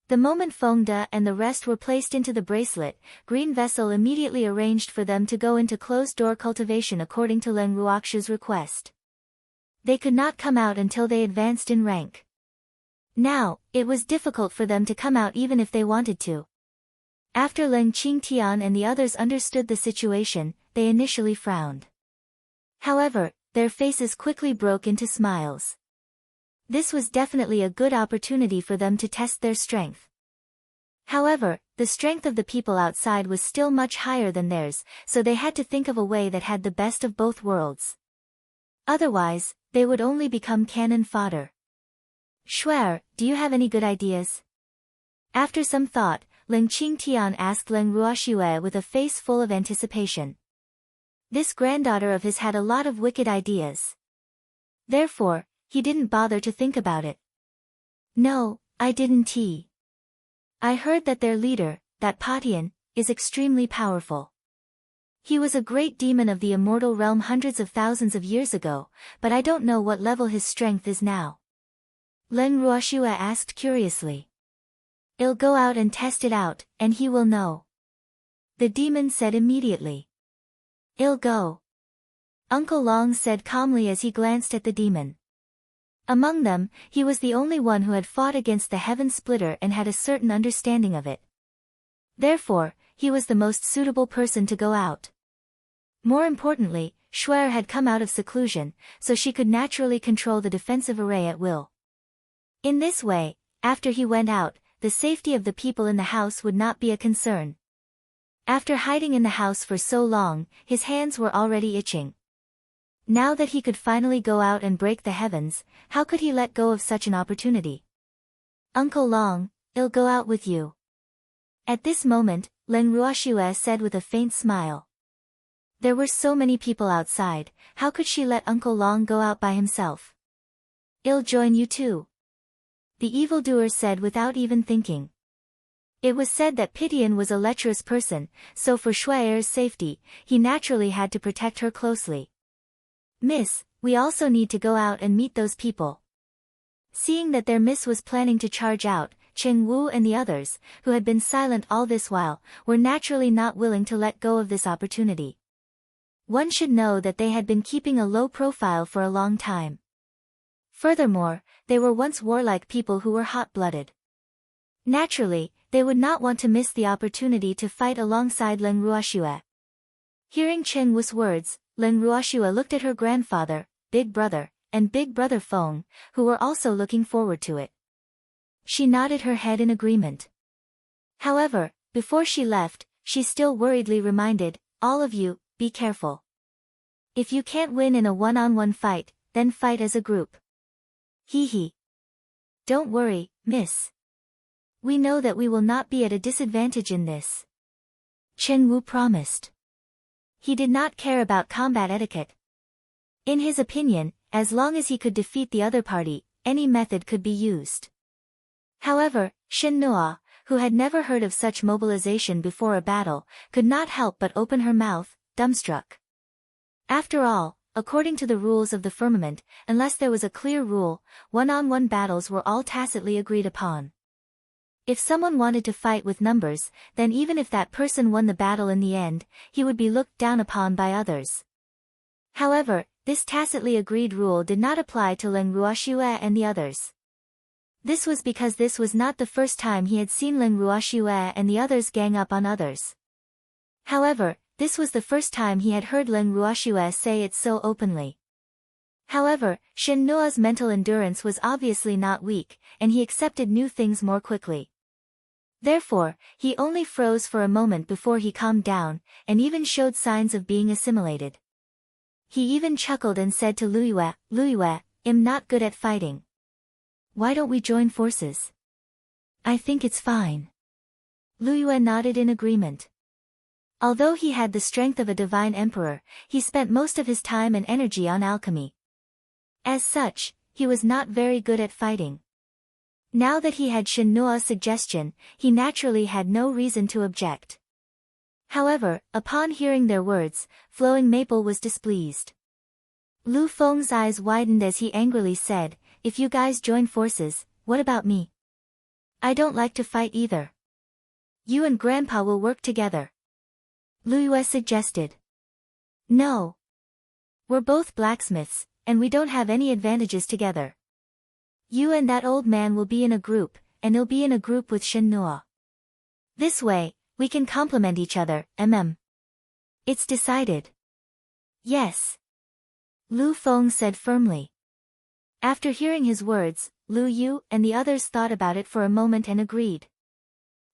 The moment Feng De and the rest were placed into the bracelet, Green Vessel immediately arranged for them to go into closed-door cultivation according to Leng Ruoxue's request. They could not come out until they advanced in rank. Now, it was difficult for them to come out even if they wanted to. After Leng Qingtian and the others understood the situation, they initially frowned. However, their faces quickly broke into smiles. This was definitely a good opportunity for them to test their strength. However, the strength of the people outside was still much higher than theirs, so they had to think of a way that had the best of both worlds. Otherwise, they would only become cannon fodder. Shuer, do you have any good ideas? After some thought, Leng Qingtian asked Leng Ruoxue with a face full of anticipation. This granddaughter of his had a lot of wicked ideas. Therefore, he didn't bother to think about it. No, I didn't. I heard that their leader, that Patian, is extremely powerful. He was a great demon of the immortal realm hundreds of thousands of years ago, but I don't know what level his strength is now. Leng Ruoxue asked curiously. "I'll go out and test it out, and he will know," the demon said immediately. "I'll go," Uncle Long said calmly as he glanced at the demon. Among them, he was the only one who had fought against the Heaven Splitter and had a certain understanding of it. Therefore, he was the most suitable person to go out. More importantly, Schwer had come out of seclusion, so she could naturally control the defensive array at will. In this way, after he went out, the safety of the people in the house would not be a concern. After hiding in the house for so long, his hands were already itching. Now that he could finally go out and break the heavens, how could he let go of such an opportunity? "Uncle Long, I'll go out with you." At this moment, Leng Ruoxue said with a faint smile. There were so many people outside, how could she let Uncle Long go out by himself? "I'll join you too," the evildoer said without even thinking. It was said that Pitian was a lecherous person, so for Schwer's safety, he naturally had to protect her closely. "Miss, we also need to go out and meet those people." Seeing that their miss was planning to charge out, Cheng Wu and the others, who had been silent all this while, were naturally not willing to let go of this opportunity. One should know that they had been keeping a low profile for a long time. Furthermore, they were once warlike people who were hot-blooded. Naturally, they would not want to miss the opportunity to fight alongside Leng Ruoxue. Hearing Cheng Wu's words, Leng Ruoxue looked at her grandfather, Big Brother, and Big Brother Feng, who were also looking forward to it. She nodded her head in agreement. However, before she left, she still worriedly reminded, "All of you, be careful. If you can't win in a one-on-one fight, then fight as a group." Hee. "Don't worry, miss. We know that we will not be at a disadvantage in this," Cheng Wu promised. He did not care about combat etiquette. In his opinion, as long as he could defeat the other party, any method could be used. However, Shin Noa, who had never heard of such mobilization before a battle, could not help but open her mouth, dumbstruck. After all, according to the rules of the firmament, unless there was a clear rule, one-on-one battles were all tacitly agreed upon. If someone wanted to fight with numbers, then even if that person won the battle in the end, he would be looked down upon by others. However, this tacitly agreed rule did not apply to Leng Ruoxue and the others. This was because this was not the first time he had seen Leng Ruoxue and the others gang up on others. However, this was the first time he had heard Leng Ruoxue say it so openly. However, Shin Noa's mental endurance was obviously not weak, and he accepted new things more quickly. Therefore, he only froze for a moment before he calmed down, and even showed signs of being assimilated. He even chuckled and said to Luiyue, "I'm not good at fighting. Why don't we join forces?" "I think it's fine." Luiyue nodded in agreement. Although he had the strength of a divine emperor, he spent most of his time and energy on alchemy. As such, he was not very good at fighting. Now that he had Shin Noa's suggestion, he naturally had no reason to object. However, upon hearing their words, Flowing Maple was displeased. Lu Feng's eyes widened as he angrily said, "If you guys join forces, what about me? I don't like to fight either. You and Grandpa will work together," Luiyue suggested. "No. We're both blacksmiths, and we don't have any advantages together. You and that old man will be in a group, and he'll be in a group with Shin Noa. This way, we can complement each other, It's decided." "Yes," Lu Feng said firmly. After hearing his words, Lu Yu and the others thought about it for a moment and agreed.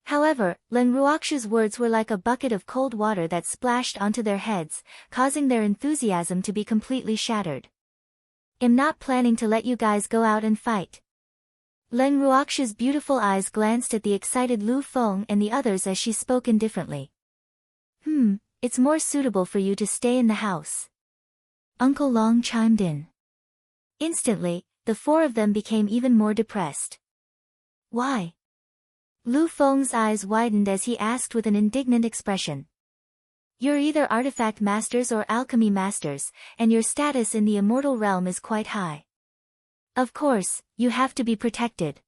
However, Leng Ruoxue's words were like a bucket of cold water that splashed onto their heads, causing their enthusiasm to be completely shattered. "I'm not planning to let you guys go out and fight." Leng Ruoxue's beautiful eyes glanced at the excited Lu Feng and the others as she spoke indifferently. It's more suitable for you to stay in the house," Uncle Long chimed in. Instantly, the four of them became even more depressed. "Why?" Lu Feng's eyes widened as he asked with an indignant expression. "You're either artifact masters or alchemy masters, and your status in the immortal realm is quite high. Of course, you have to be protected."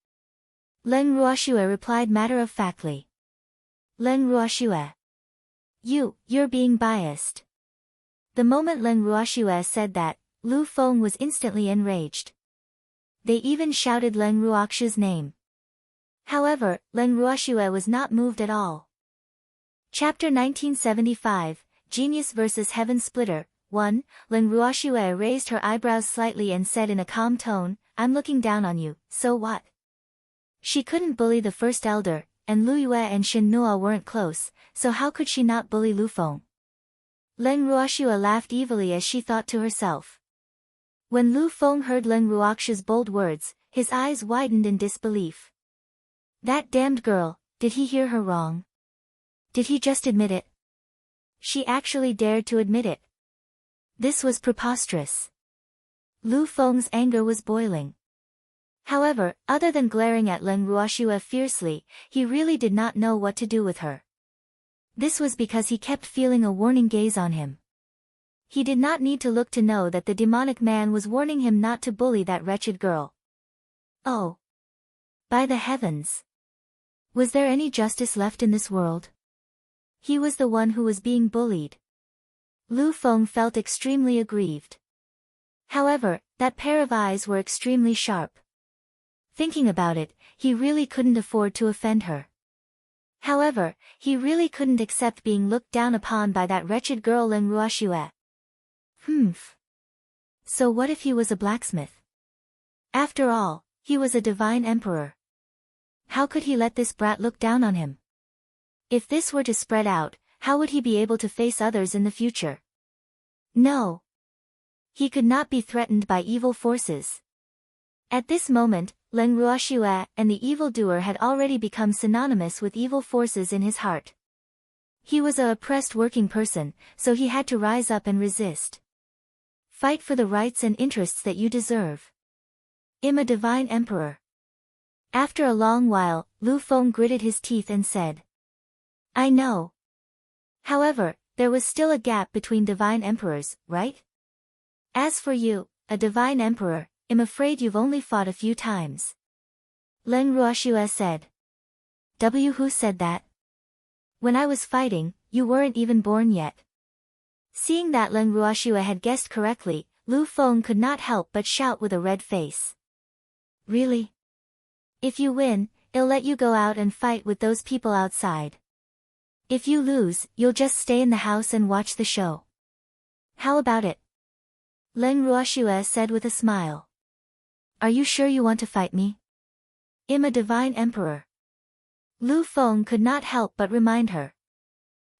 Leng Ruoxue replied matter-of-factly. Leng Ruoxue. You're being biased. The moment Leng Ruoxue said that, Lu Feng was instantly enraged. They even shouted Leng Ruoxue's name. However, Leng Ruoxue was not moved at all. Chapter 1975, Genius vs. Heaven Splitter. 1. Leng Ruoxue raised her eyebrows slightly and said in a calm tone, I'm looking down on you, so what? She couldn't bully the first elder, and Lu Yue and Shen Nua weren't close, so how could she not bully Lu Feng? Leng Ruoxue laughed evilly as she thought to herself. When Lu Feng heard Leng Ruoxue's bold words, his eyes widened in disbelief. That damned girl, did he hear her wrong? Did he just admit it? She actually dared to admit it. This was preposterous. Lu Feng's anger was boiling. However, other than glaring at Leng Ruoxue fiercely, he really did not know what to do with her. This was because he kept feeling a warning gaze on him. He did not need to look to know that the demonic man was warning him not to bully that wretched girl. Oh! By the heavens! Was there any justice left in this world? He was the one who was being bullied. Lu Feng felt extremely aggrieved. However, that pair of eyes were extremely sharp. Thinking about it, he really couldn't afford to offend her. However, he really couldn't accept being looked down upon by that wretched girl Leng Ruoxue. So what if he was a blacksmith? After all, he was a divine emperor. How could he let this brat look down on him? If this were to spread out, how would he be able to face others in the future? No. He could not be threatened by evil forces. At this moment, Leng Ruoxue and the evildoer had already become synonymous with evil forces in his heart. He was a oppressed working person, so he had to rise up and resist. Fight for the rights and interests that you deserve. I'm a divine emperor. After a long while, Lu Feng gritted his teeth and said, I know. However, there was still a gap between divine emperors, right? As for you, a divine emperor, I'm afraid you've only fought a few times. Leng Ruoxue said. Who said that? When I was fighting, you weren't even born yet. Seeing that Leng Ruoxue had guessed correctly, Lu Feng could not help but shout with a red face. Really? If you win, I'll let you go out and fight with those people outside. If you lose, you'll just stay in the house and watch the show. How about it? Leng Ruoxue said with a smile. Are you sure you want to fight me? I'm a divine emperor. Lu Feng could not help but remind her.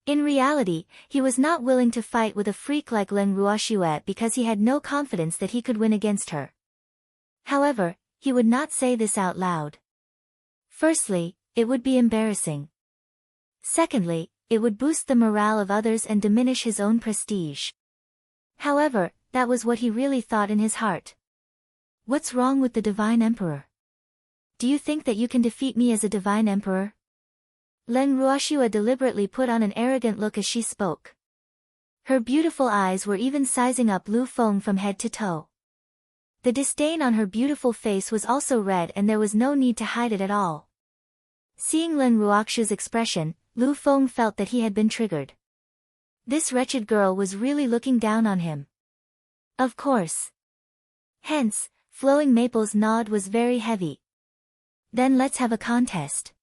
In reality, he was not willing to fight with a freak like Leng Ruoxue because he had no confidence that he could win against her. However, he would not say this out loud. Firstly, it would be embarrassing. Secondly, it would boost the morale of others and diminish his own prestige. However, that was what he really thought in his heart. What's wrong with the divine emperor? Do you think that you can defeat me as a divine emperor? Leng Ruoxue deliberately put on an arrogant look as she spoke. Her beautiful eyes were even sizing up Lu Feng from head to toe. The disdain on her beautiful face was also red and there was no need to hide it at all. Seeing Leng Ruoxue's expression, Lu Feng felt that he had been triggered. This wretched girl was really looking down on him. Of course. Hence, Flowing Maple's nod was very heavy. Then let's have a contest.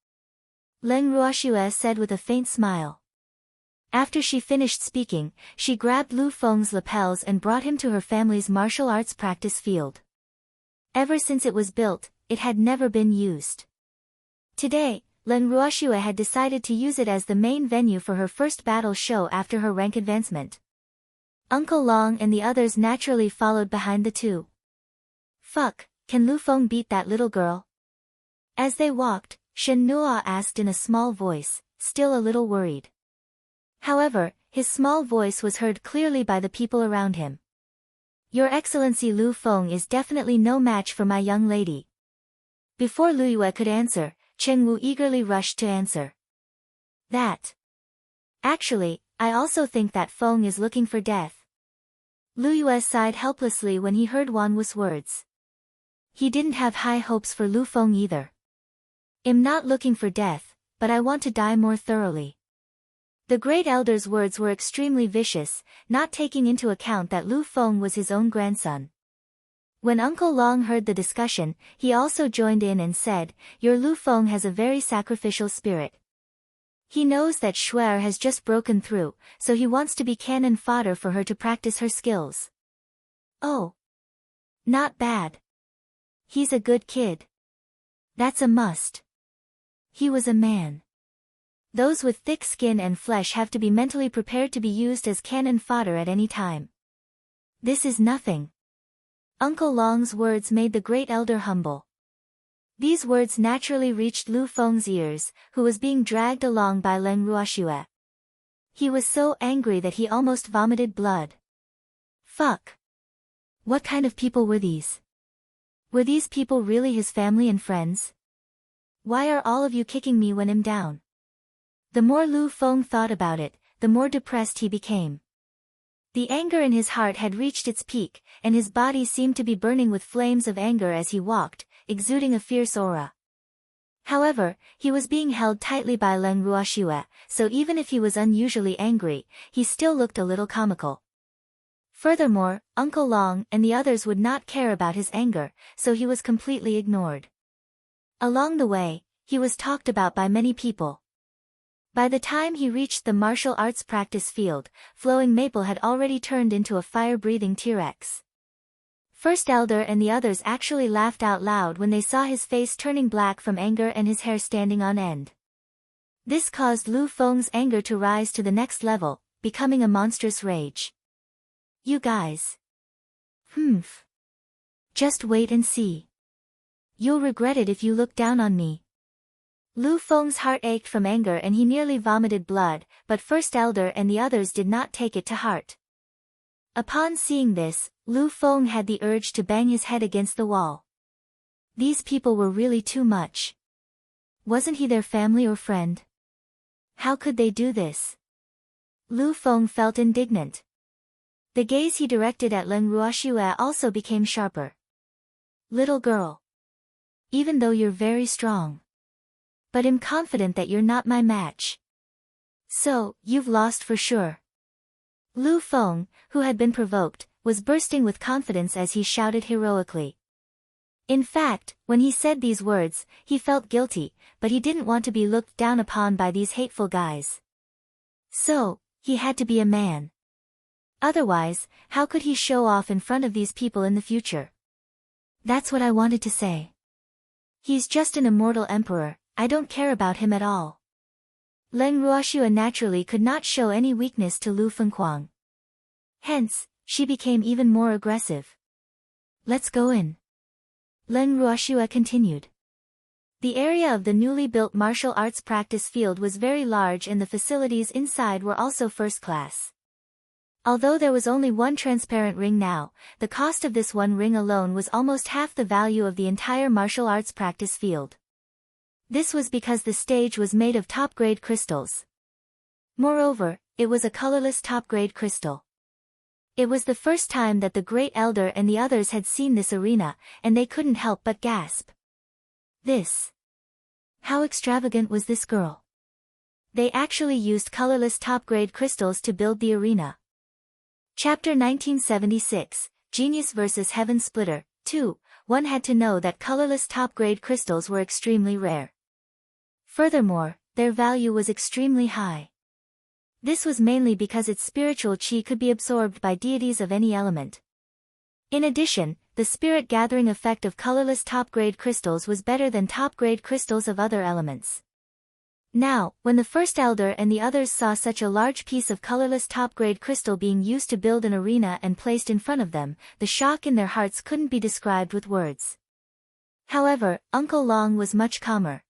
Leng Ruoxue said with a faint smile. After she finished speaking, she grabbed Lu Feng's lapels and brought him to her family's martial arts practice field. Ever since it was built, it had never been used. Today, Leng Ruoxue had decided to use it as the main venue for her first battle show after her rank advancement. Uncle Long and the others naturally followed behind the two. Fuck, can Lu Feng beat that little girl? As they walked, Shen Nua asked in a small voice, still a little worried. However, his small voice was heard clearly by the people around him. Your Excellency Lu Feng is definitely no match for my young lady. Before Lu Yue could answer, Cheng Wu eagerly rushed to answer. That. Actually, I also think that Feng is looking for death. Lu Yue sighed helplessly when he heard Wan Wu's words. He didn't have high hopes for Lu Feng either. "I'm not looking for death, but I want to die more thoroughly." The great elder's words were extremely vicious, not taking into account that Lu Feng was his own grandson. When Uncle Long heard the discussion, he also joined in and said, "Your Lu Feng has a very sacrificial spirit. He knows that Shuer has just broken through, so he wants to be cannon fodder for her to practice her skills." "Oh. Not bad. He's a good kid. That's a must. He was a man. Those with thick skin and flesh have to be mentally prepared to be used as cannon fodder at any time. This is nothing." Uncle Long's words made the great elder humble. These words naturally reached Lu Feng's ears, who was being dragged along by Leng Ruoxue. He was so angry that he almost vomited blood. Fuck. What kind of people were these? Were these people really his family and friends? Why are all of you kicking me when I'm down? The more Lu Feng thought about it, the more depressed he became. The anger in his heart had reached its peak, and his body seemed to be burning with flames of anger as he walked, exuding a fierce aura. However, he was being held tightly by Leng Ruoxue, so even if he was unusually angry, he still looked a little comical. Furthermore, Uncle Long and the others would not care about his anger, so he was completely ignored. Along the way, he was talked about by many people. By the time he reached the martial arts practice field, Flowing Maple had already turned into a fire-breathing T-Rex. First Elder and the others actually laughed out loud when they saw his face turning black from anger and his hair standing on end. This caused Lu Feng's anger to rise to the next level, becoming a monstrous rage. "You guys. Just wait and see. You'll regret it if you look down on me." Lu Feng's heart ached from anger and he nearly vomited blood, but First Elder and the others did not take it to heart. Upon seeing this, Lu Feng had the urge to bang his head against the wall. These people were really too much. Wasn't he their family or friend? How could they do this? Lu Feng felt indignant. The gaze he directed at Leng Ruoxue also became sharper. "Little girl. Even though you're very strong. But I'm confident that you're not my match. So, you've lost for sure." Lu Feng, who had been provoked, was bursting with confidence as he shouted heroically. In fact, when he said these words, he felt guilty, but he didn't want to be looked down upon by these hateful guys. So, he had to be a man. Otherwise, how could he show off in front of these people in the future? "That's what I wanted to say. He's just an immortal emperor. I don't care about him at all." Leng Ruoxue naturally could not show any weakness to Lu Fengquang. Hence, she became even more aggressive. "Let's go in." Leng Ruoxue continued. The area of the newly built martial arts practice field was very large and the facilities inside were also first class. Although there was only one transparent ring now, the cost of this one ring alone was almost half the value of the entire martial arts practice field. This was because the stage was made of top-grade crystals. Moreover, it was a colorless top-grade crystal. It was the first time that the Great Elder and the others had seen this arena, and they couldn't help but gasp. This. How extravagant was this girl? They actually used colorless top-grade crystals to build the arena. Chapter 1976, Genius vs. Heaven Splitter, 2. One had to know that colorless top-grade crystals were extremely rare. Furthermore, their value was extremely high. This was mainly because its spiritual chi could be absorbed by deities of any element. In addition, the spirit-gathering effect of colorless top-grade crystals was better than top-grade crystals of other elements. Now, when the First Elder and the others saw such a large piece of colorless top-grade crystal being used to build an arena and placed in front of them, the shock in their hearts couldn't be described with words. However, Uncle Long was much calmer.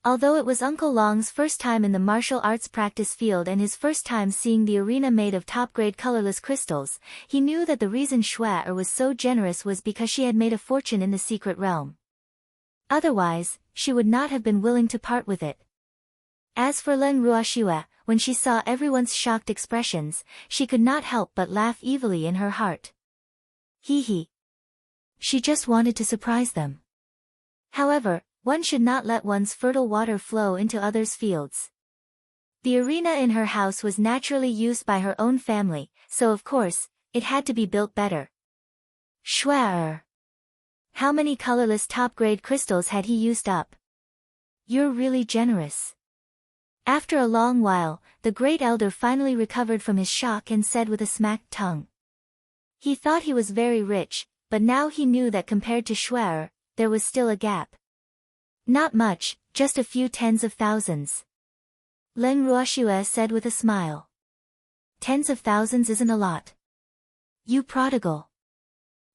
Although it was Uncle Long's first time in the martial arts practice field and his first time seeing the arena made of top-grade colorless crystals, he knew that the reason Shuai was so generous was because she had made a fortune in the secret realm. Otherwise, she would not have been willing to part with it. As for Leng Ruoxue, when she saw everyone's shocked expressions, she could not help but laugh evilly in her heart. Hee hee. She just wanted to surprise them. However, One should not let one's fertile water flow into others' fields. The arena in her house was naturally used by her own family, so of course, it had to be built better. Schwaer. How many colorless top-grade crystals had he used up? You're really generous. After a long while, the great elder finally recovered from his shock and said with a smacked tongue. He thought he was very rich, but now he knew that compared to Schwaer, there was still a gap. Not much, just a few tens of thousands. Leng Ruoxue said with a smile. Tens of thousands isn't a lot. You prodigal.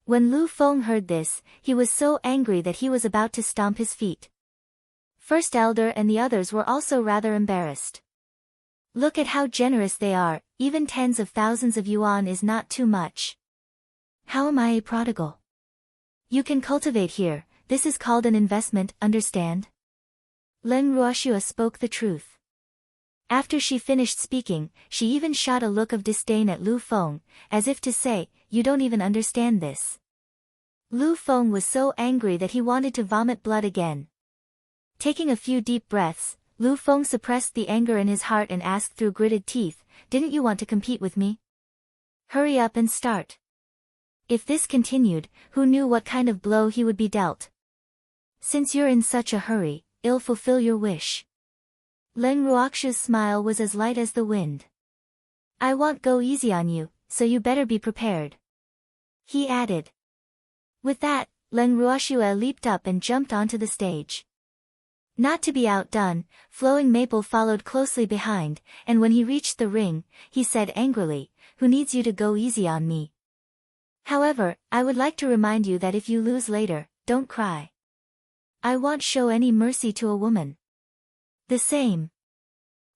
When Lu Feng heard this, he was so angry that he was about to stomp his feet. First Elder and the others were also rather embarrassed. Look at how generous they are, even tens of thousands of yuan is not too much. How am I a prodigal? You can cultivate here, this is called an investment, understand? Leng Ruoxue spoke the truth. After she finished speaking, she even shot a look of disdain at Lu Feng, as if to say, you don't even understand this. Lu Feng was so angry that he wanted to vomit blood again. Taking a few deep breaths, Lu Feng suppressed the anger in his heart and asked through gritted teeth, didn't you want to compete with me? Hurry up and start. If this continued, who knew what kind of blow he would be dealt? Since you're in such a hurry, I'll fulfill your wish. Leng Ruoxue's smile was as light as the wind. I won't go easy on you, so you better be prepared. He added. With that, Leng Ruoxue leaped up and jumped onto the stage. Not to be outdone, Flowing Maple followed closely behind, and when he reached the ring, he said angrily, who needs you to go easy on me? However, I would like to remind you that if you lose later, don't cry. I won't show any mercy to a woman. The same.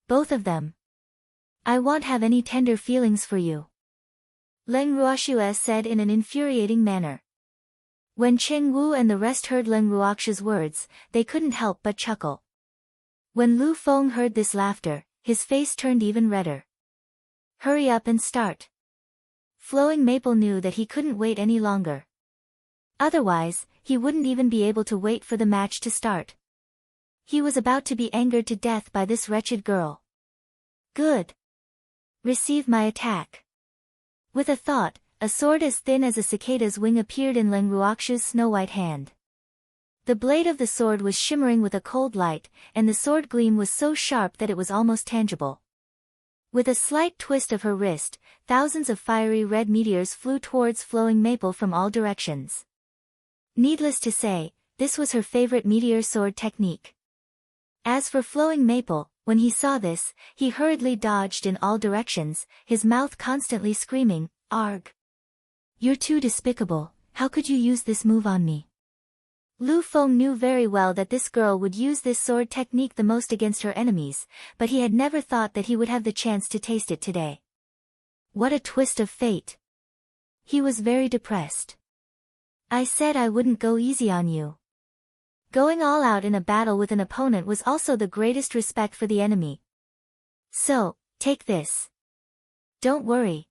Both of them. I won't have any tender feelings for you. Leng Ruoxue said in an infuriating manner. When Cheng Wu and the rest heard Leng Ruoxue's words, they couldn't help but chuckle. When Lu Feng heard this laughter, his face turned even redder. Hurry up and start. Flowing Maple knew that he couldn't wait any longer. Otherwise, he wouldn't even be able to wait for the match to start. He was about to be angered to death by this wretched girl. Good. Receive my attack. With a thought, a sword as thin as a cicada's wing appeared in Leng Ruoxue's snow-white hand. The blade of the sword was shimmering with a cold light, and the sword gleam was so sharp that it was almost tangible. With a slight twist of her wrist, thousands of fiery red meteors flew towards Flowing Maple from all directions. Needless to say, this was her favorite meteor sword technique. As for Flowing Maple, when he saw this, he hurriedly dodged in all directions, his mouth constantly screaming, Arg! You're too despicable, how could you use this move on me? Lu Feng knew very well that this girl would use this sword technique the most against her enemies, but he had never thought that he would have the chance to taste it today. What a twist of fate! He was very depressed. I said I wouldn't go easy on you. Going all out in a battle with an opponent was also the greatest respect for the enemy. So, take this. Don't worry.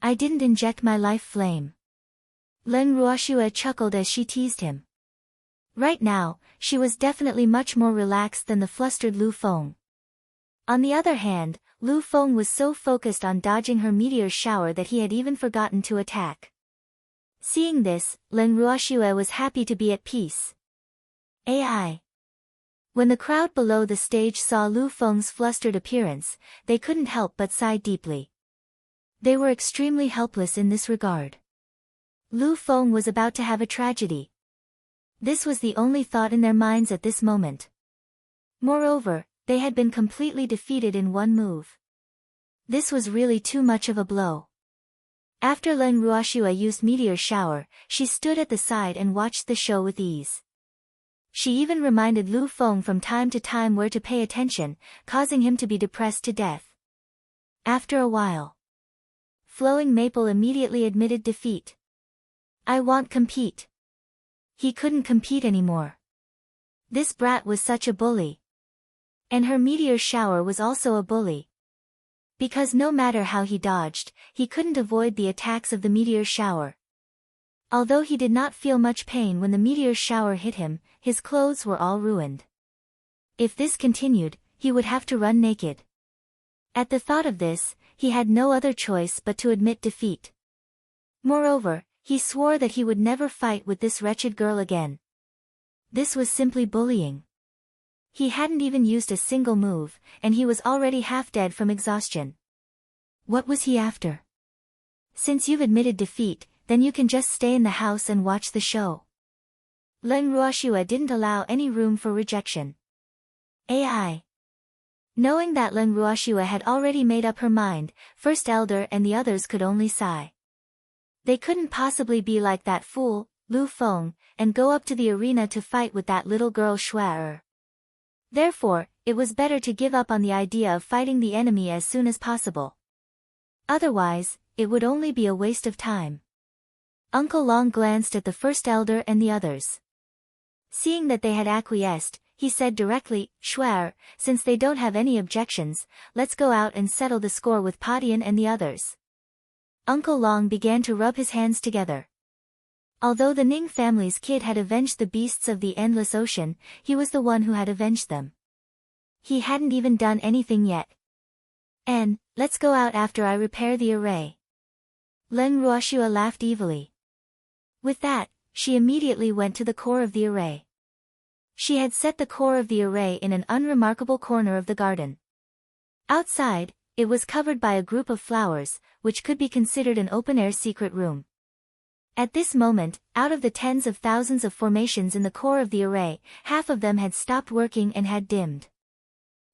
I didn't inject my life flame. Leng Ruoxue chuckled as she teased him. Right now, she was definitely much more relaxed than the flustered Lu Feng. On the other hand, Lu Feng was so focused on dodging her meteor shower that he had even forgotten to attack. Seeing this, Leng Ruoxue was happy to be at peace. AI. When the crowd below the stage saw Lu Feng's flustered appearance, they couldn't help but sigh deeply. They were extremely helpless in this regard. Lu Feng was about to have a tragedy. This was the only thought in their minds at this moment. Moreover, they had been completely defeated in one move. This was really too much of a blow. After Leng Ruoxue used Meteor Shower, she stood at the side and watched the show with ease. She even reminded Lu Feng from time to time where to pay attention, causing him to be depressed to death. After a while, Flowing Maple immediately admitted defeat. I won't compete. He couldn't compete anymore. This brat was such a bully. And her meteor shower was also a bully. Because no matter how he dodged, he couldn't avoid the attacks of the meteor shower. Although he did not feel much pain when the meteor shower hit him, his clothes were all ruined. If this continued, he would have to run naked. At the thought of this, he had no other choice but to admit defeat. Moreover, he swore that he would never fight with this wretched girl again. This was simply bullying. He hadn't even used a single move, and he was already half dead from exhaustion. What was he after? Since you've admitted defeat, then you can just stay in the house and watch the show. Len Ruoxue didn't allow any room for rejection. AI. Knowing that Len Ruoxue had already made up her mind, First Elder and the others could only sigh. They couldn't possibly be like that fool, Lu Feng, and go up to the arena to fight with that little girl Shuai. Therefore, it was better to give up on the idea of fighting the enemy as soon as possible. Otherwise, it would only be a waste of time. Uncle Long glanced at the First Elder and the others. Seeing that they had acquiesced, he said directly, Shuai, since they don't have any objections, let's go out and settle the score with Padian and the others. Uncle Long began to rub his hands together. Although the Ning family's kid had avenged the beasts of the endless ocean, he was the one who had avenged them. He hadn't even done anything yet. And, let's go out after I repair the array. Len Ruoxue laughed evilly. With that, she immediately went to the core of the array. She had set the core of the array in an unremarkable corner of the garden. Outside, it was covered by a group of flowers, which could be considered an open-air secret room. At this moment, out of the tens of thousands of formations in the core of the array, half of them had stopped working and had dimmed.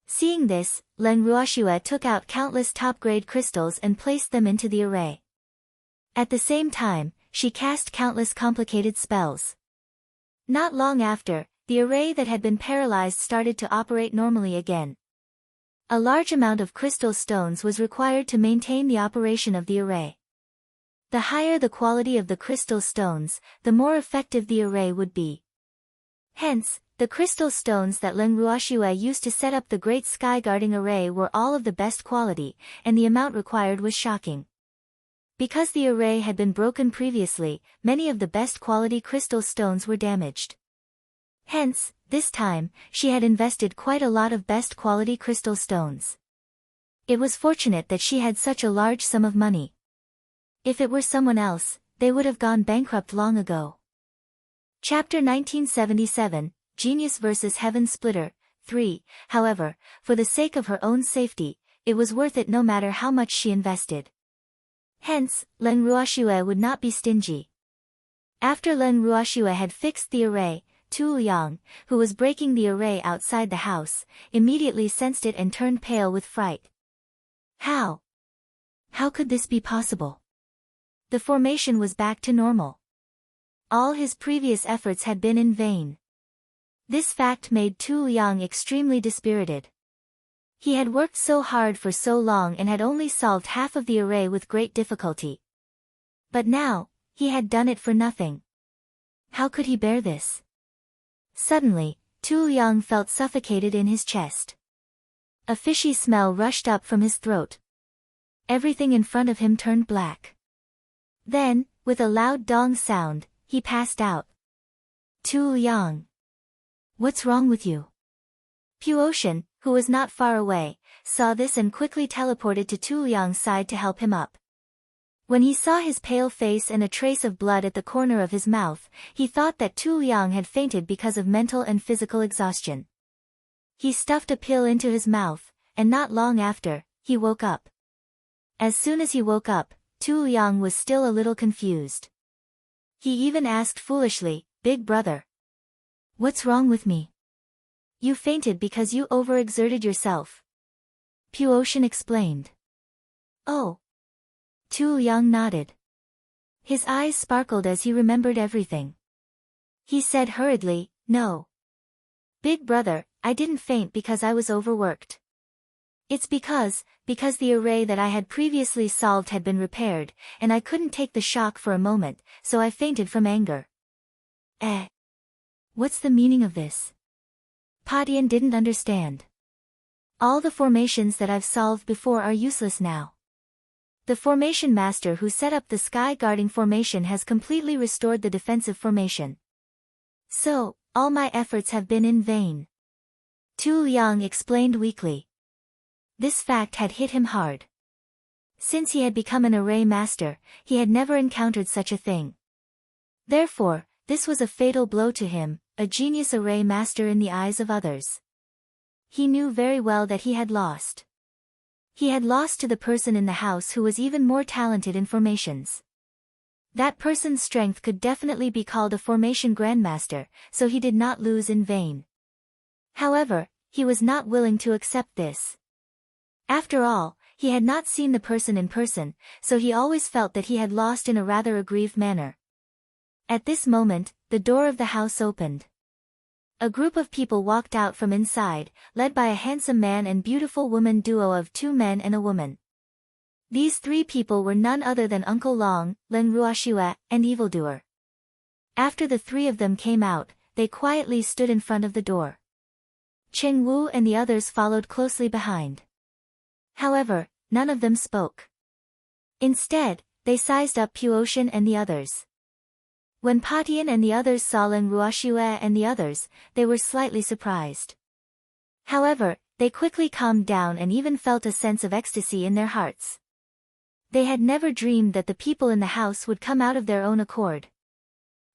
Seeing this, Len Ruoxue took out countless top-grade crystals and placed them into the array. At the same time, she cast countless complicated spells. Not long after, the array that had been paralyzed started to operate normally again. A large amount of crystal stones was required to maintain the operation of the array. The higher the quality of the crystal stones, the more effective the array would be. Hence, the crystal stones that Len Ruoxue used to set up the great sky-guarding array were all of the best quality, and the amount required was shocking. Because the array had been broken previously, many of the best quality crystal stones were damaged. Hence, this time, she had invested quite a lot of best quality crystal stones. It was fortunate that she had such a large sum of money. If it were someone else, they would have gone bankrupt long ago. Chapter 1977, Genius vs. Heaven Splitter, 3. However, for the sake of her own safety, it was worth it no matter how much she invested. Hence, Len Ruoxue would not be stingy. After Len Ruoxue had fixed the array, Tu Liang, who was breaking the array outside the house, immediately sensed it and turned pale with fright. How? How could this be possible? The formation was back to normal. All his previous efforts had been in vain. This fact made Tu Liang extremely dispirited. He had worked so hard for so long and had only solved half of the array with great difficulty. But now, he had done it for nothing. How could he bear this? Suddenly, Tu Liang felt suffocated in his chest. A fishy smell rushed up from his throat. Everything in front of him turned black. Then, with a loud dong sound, he passed out. Tu Liang. What's wrong with you? Puotian, who was not far away, saw this and quickly teleported to Tu Liang's side to help him up. When he saw his pale face and a trace of blood at the corner of his mouth, he thought that Tu Liang had fainted because of mental and physical exhaustion. He stuffed a pill into his mouth, and not long after, he woke up. As soon as he woke up, Tu Liang was still a little confused. He even asked foolishly, "Big brother. What's wrong with me?" "You fainted because you overexerted yourself." Puotian explained. "Oh." Tu Liang nodded. His eyes sparkled as he remembered everything. He said hurriedly, "No. Big brother, I didn't faint because I was overworked. It's because the array that I had previously solved had been repaired, and I couldn't take the shock for a moment, so I fainted from anger." What's the meaning of this? Padian didn't understand. All the formations that I've solved before are useless now. The formation master who set up the sky guarding formation has completely restored the defensive formation. So, all my efforts have been in vain. Tu Liang explained weakly. This fact had hit him hard. Since he had become an array master, he had never encountered such a thing. Therefore, this was a fatal blow to him, a genius array master in the eyes of others. He knew very well that he had lost. He had lost to the person in the house who was even more talented in formations. That person's strength could definitely be called a formation grandmaster, so he did not lose in vain. However, he was not willing to accept this. After all, he had not seen the person in person, so he always felt that he had lost in a rather aggrieved manner. At this moment, the door of the house opened. A group of people walked out from inside, led by a handsome man and beautiful woman duo of 2 men and a woman. These 3 people were none other than Uncle Long, Leng Ruoxue, and Evildoer. After the 3 of them came out, they quietly stood in front of the door. Cheng Wu and the others followed closely behind. However, none of them spoke. Instead, they sized up Puotian and the others. When Patian and the others saw Leng Ruoxue and the others, they were slightly surprised. However, they quickly calmed down and even felt a sense of ecstasy in their hearts. They had never dreamed that the people in the house would come out of their own accord.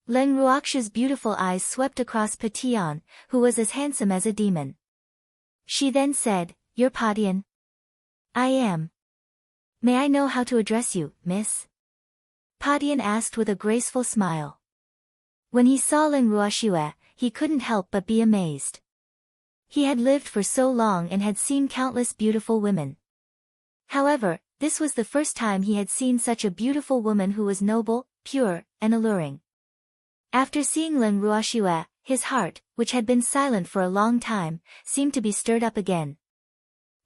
Leng Ruoxue's beautiful eyes swept across Patian, who was as handsome as a demon. She then said, "You're Patian?" "I am." "May I know how to address you, miss?" Patian asked with a graceful smile. When he saw Leng Ruoxue, he couldn't help but be amazed. He had lived for so long and had seen countless beautiful women. However, this was the first time he had seen such a beautiful woman who was noble, pure, and alluring. After seeing Leng Ruoxue, his heart, which had been silent for a long time, seemed to be stirred up again.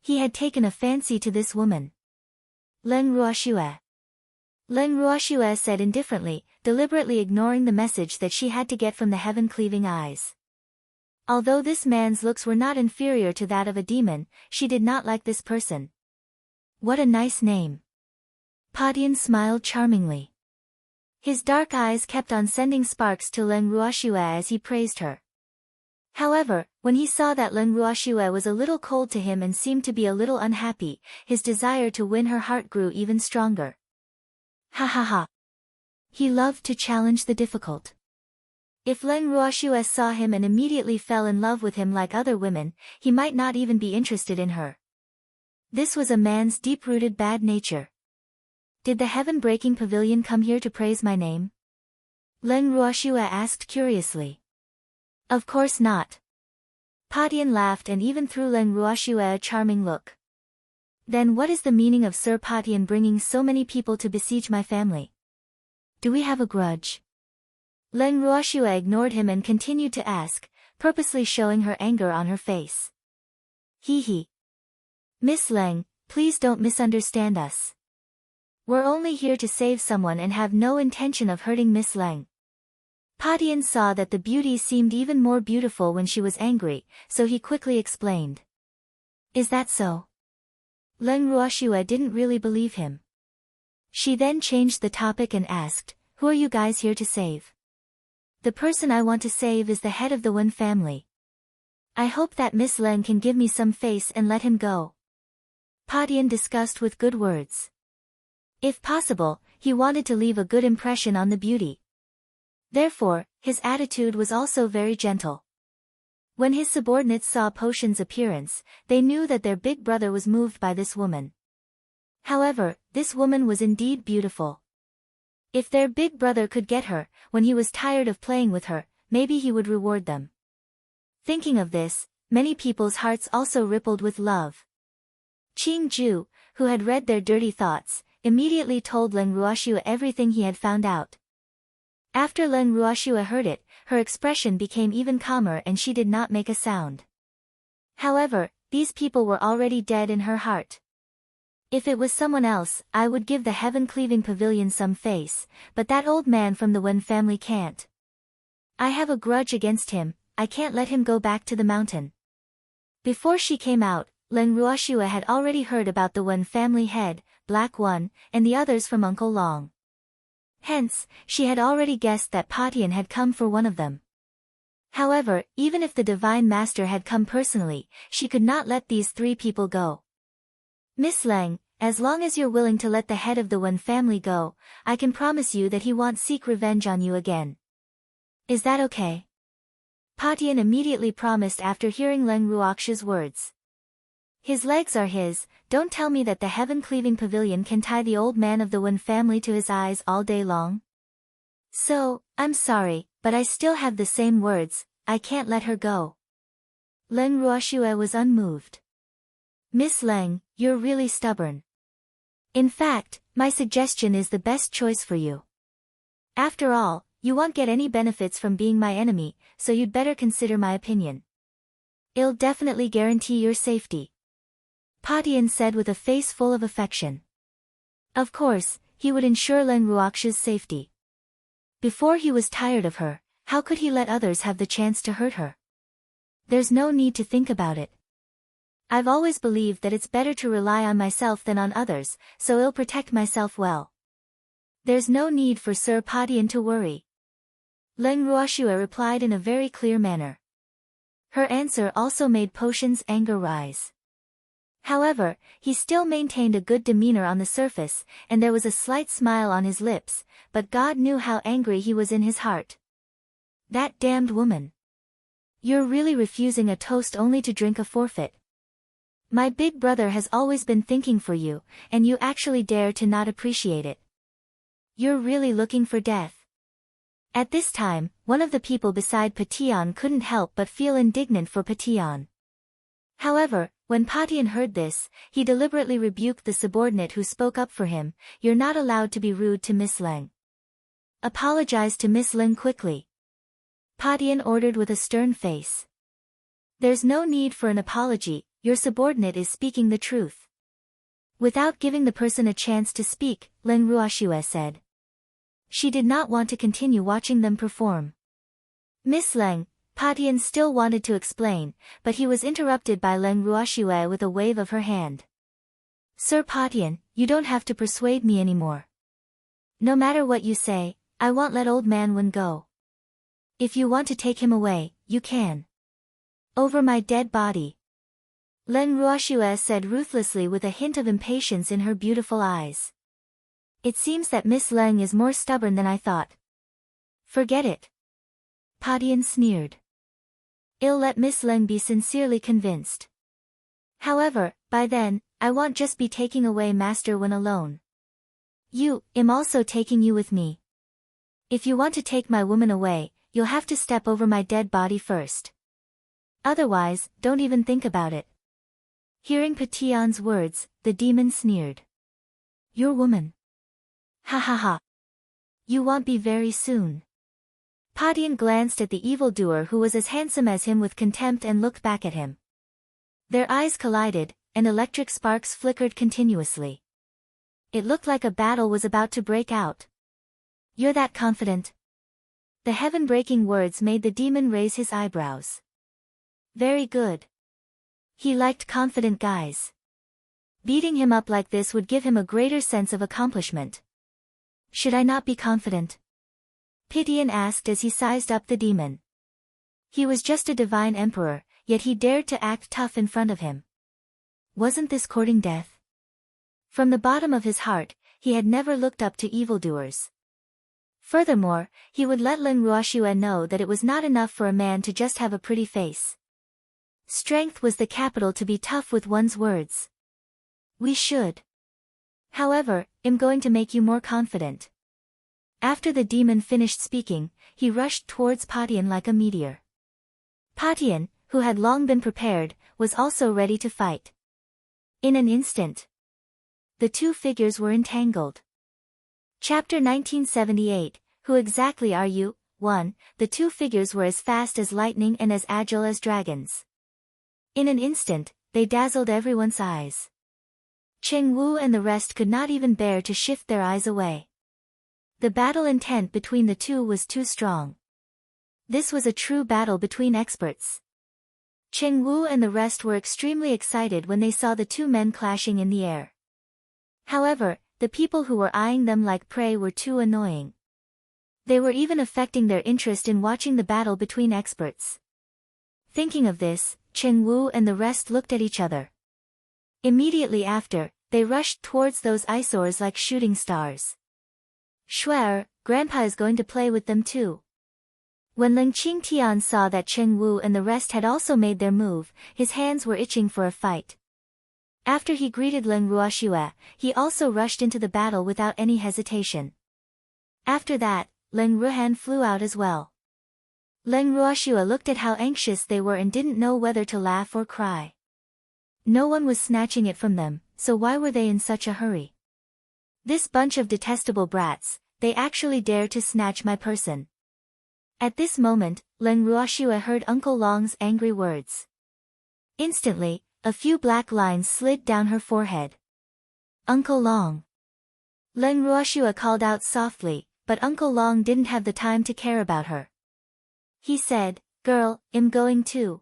He had taken a fancy to this woman. Leng Ruoxue. Leng Ruoxue said indifferently, deliberately ignoring the message that she had to get from the heaven-cleaving eyes. Although this man's looks were not inferior to that of a demon, she did not like this person. What a nice name. Patian smiled charmingly. His dark eyes kept on sending sparks to Leng Ruoxue as he praised her. However, when he saw that Leng Ruoxue was a little cold to him and seemed to be a little unhappy, his desire to win her heart grew even stronger. Ha ha ha. He loved to challenge the difficult. If Leng Ruoxue saw him and immediately fell in love with him like other women, he might not even be interested in her. This was a man's deep-rooted bad nature. Did the heaven-breaking pavilion come here to praise my name? Leng Ruoxue asked curiously. Of course not. Patian laughed and even threw Leng Ruoxue a charming look. Then what is the meaning of Sir Patian bringing so many people to besiege my family? Do we have a grudge? Leng Ruoxue ignored him and continued to ask, purposely showing her anger on her face. Hee hee. Miss Leng, please don't misunderstand us. We're only here to save someone and have no intention of hurting Miss Leng. Patian saw that the beauty seemed even more beautiful when she was angry, so he quickly explained. Is that so? Leng Ruoxue didn't really believe him. She then changed the topic and asked, who are you guys here to save? The person I want to save is the head of the Wen family. I hope that Miss Leng can give me some face and let him go. Patian discussed with good words. If possible, he wanted to leave a good impression on the beauty. Therefore, his attitude was also very gentle. When his subordinates saw Potion's appearance, they knew that their big brother was moved by this woman. However, this woman was indeed beautiful. If their big brother could get her, when he was tired of playing with her, maybe he would reward them. Thinking of this, many people's hearts also rippled with love. Qing Ju, who had read their dirty thoughts, immediately told Leng Ruoxue everything he had found out. After Leng Ruoxue heard it, her expression became even calmer and she did not make a sound. However, these people were already dead in her heart. If it was someone else, I would give the heaven-cleaving pavilion some face, but that old man from the Wen family can't. I have a grudge against him, I can't let him go back to the mountain. Before she came out, Leng Ruoxue had already heard about the Wen family head, Black One, and the others from Uncle Long. Hence, she had already guessed that Patian had come for one of them. However, even if the Divine Master had come personally, she could not let these 3 people go. Miss Lang, as long as you're willing to let the head of the Wen family go, I can promise you that he won't seek revenge on you again. Is that okay? Patian immediately promised after hearing Leng Ruox's words. His legs are his, don't tell me that the heaven-cleaving pavilion can tie the old man of the Wen family to his eyes all day long. So, I'm sorry, but I still have the same words, I can't let her go. Leng Ruoxue was unmoved. Miss Leng, you're really stubborn. In fact, my suggestion is the best choice for you. After all, you won't get any benefits from being my enemy, so you'd better consider my opinion. It'll definitely guarantee your safety. Patian said with a face full of affection. Of course, he would ensure Leng Ruox's safety. Before he was tired of her, how could he let others have the chance to hurt her? There's no need to think about it. I've always believed that it's better to rely on myself than on others, so I'll protect myself well. There's no need for Sir Patian to worry. Leng Ruoxue replied in a very clear manner. Her answer also made Potion's anger rise. However, he still maintained a good demeanor on the surface, and there was a slight smile on his lips, but God knew how angry he was in his heart. That damned woman. You're really refusing a toast only to drink a forfeit. My big brother has always been thinking for you, and you actually dare to not appreciate it. You're really looking for death. At this time, one of the people beside Patian couldn't help but feel indignant for Patian. However, when Patian heard this, he deliberately rebuked the subordinate who spoke up for him, you're not allowed to be rude to Miss Leng. Apologize to Miss Leng quickly. Patian ordered with a stern face. There's no need for an apology, your subordinate is speaking the truth. Without giving the person a chance to speak, Leng Ruoxue said. She did not want to continue watching them perform. Miss Leng, Patian still wanted to explain, but he was interrupted by Leng Ruoxue with a wave of her hand. Sir Patian, you don't have to persuade me anymore. No matter what you say, I won't let old man Wen go. If you want to take him away, you can. Over my dead body. Leng Ruoxue said ruthlessly with a hint of impatience in her beautiful eyes. It seems that Miss Leng is more stubborn than I thought. Forget it. Patian sneered. I'll let Miss Leng be sincerely convinced. However, by then, I won't just be taking away Master Wen alone. I'm also taking you with me. If you want to take my woman away, you'll have to step over my dead body first. Otherwise, don't even think about it. Hearing Patian's words, the demon sneered. Your woman. Ha ha ha. You won't be very soon. Patian glanced at the evildoer who was as handsome as him with contempt and looked back at him. Their eyes collided, and electric sparks flickered continuously. It looked like a battle was about to break out. You're that confident? The heaven-breaking words made the demon raise his eyebrows. Very good. He liked confident guys. Beating him up like this would give him a greater sense of accomplishment. Should I not be confident? Patian asked as he sized up the demon. He was just a divine emperor, yet he dared to act tough in front of him. Wasn't this courting death? From the bottom of his heart, he had never looked up to evildoers. Furthermore, he would let Leng Ruoxue know that it was not enough for a man to just have a pretty face. Strength was the capital to be tough with one's words. We should. However, I'm going to make you more confident. After the demon finished speaking, he rushed towards Patian like a meteor. Patian, who had long been prepared, was also ready to fight. In an instant, the two figures were entangled. Chapter 1978, Who exactly are you? 1. The two figures were as fast as lightning and as agile as dragons. In an instant, they dazzled everyone's eyes. Cheng Wu and the rest could not even bear to shift their eyes away. The battle intent between the two was too strong. This was a true battle between experts. Cheng Wu and the rest were extremely excited when they saw the two men clashing in the air. However, the people who were eyeing them like prey were too annoying. They were even affecting their interest in watching the battle between experts. Thinking of this, Chen Wu and the rest looked at each other. Immediately after, they rushed towards those eyesores like shooting stars. Shuer, Grandpa is going to play with them too. When Ling Qingtian saw that Chen Wu and the rest had also made their move, his hands were itching for a fight. After he greeted Leng Ruoxue, he also rushed into the battle without any hesitation. After that, Leng Ruhan flew out as well. Leng Ruoxue looked at how anxious they were and didn't know whether to laugh or cry. No one was snatching it from them, so why were they in such a hurry? This bunch of detestable brats, they actually dare to snatch my person. At this moment, Leng Ruoxue heard Uncle Long's angry words. Instantly, a few black lines slid down her forehead. Uncle Long. Leng Ruoxue called out softly, but Uncle Long didn't have the time to care about her. He said, "Girl, I'm going too."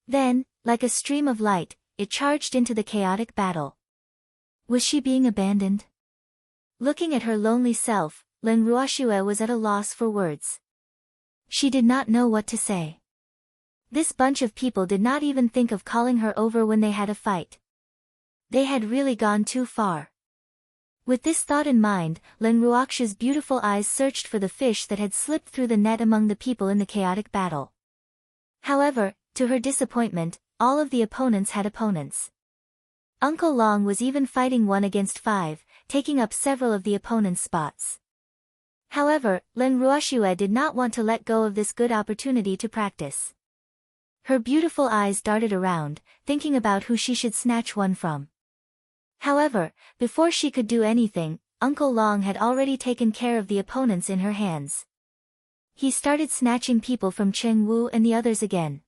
Then, like a stream of light, it charged into the chaotic battle. Was she being abandoned? Looking at her lonely self, Leng Ruoxue was at a loss for words. She did not know what to say. This bunch of people did not even think of calling her over when they had a fight. They had really gone too far. With this thought in mind, Leng Ruoxue's beautiful eyes searched for the fish that had slipped through the net among the people in the chaotic battle. However, to her disappointment, all of the opponents had opponents. Uncle Long was even fighting 1 against 5, taking up several of the opponents' spots. However, Leng Ruoxue did not want to let go of this good opportunity to practice. Her beautiful eyes darted around, thinking about who she should snatch one from. However, before she could do anything, Uncle Long had already taken care of the opponents in her hands. He started snatching people from Cheng Wu and the others again.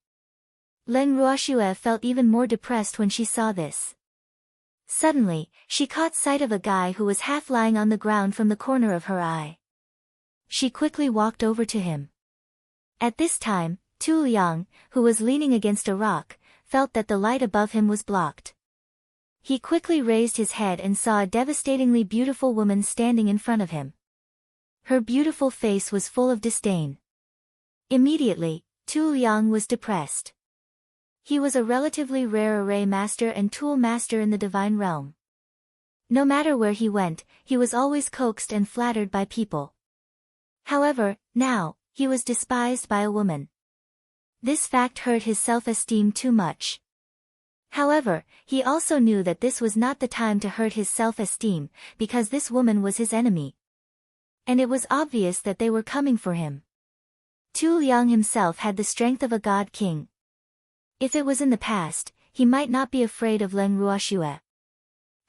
Leng Ruoxue felt even more depressed when she saw this. Suddenly, she caught sight of a guy who was half lying on the ground from the corner of her eye. She quickly walked over to him. At this time, Tu Liang, who was leaning against a rock, felt that the light above him was blocked. He quickly raised his head and saw a devastatingly beautiful woman standing in front of him. Her beautiful face was full of disdain. Immediately, Tu Liang was depressed. He was a relatively rare array master and tool master in the divine realm. No matter where he went, he was always coaxed and flattered by people. However, now, he was despised by a woman. This fact hurt his self-esteem too much. However, he also knew that this was not the time to hurt his self-esteem, because this woman was his enemy. And it was obvious that they were coming for him. Tu Liang himself had the strength of a god king. If it was in the past, he might not be afraid of Leng Ruoxue.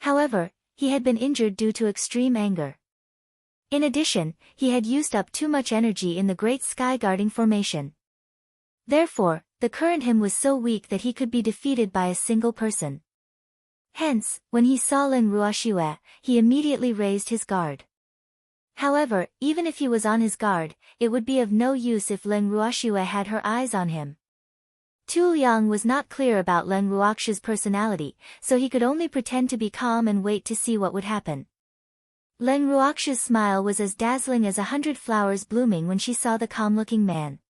However, he had been injured due to extreme anger. In addition, he had used up too much energy in the Great Sky Guarding formation. Therefore, the current him was so weak that he could be defeated by a single person. Hence, when he saw Leng Ruoxue, he immediately raised his guard. However, even if he was on his guard, it would be of no use if Leng Ruoxue had her eyes on him. Tu Liang was not clear about Leng Ruoxue's personality, so he could only pretend to be calm and wait to see what would happen. Leng Ruoxue's smile was as dazzling as 100 flowers blooming when she saw the calm-looking man.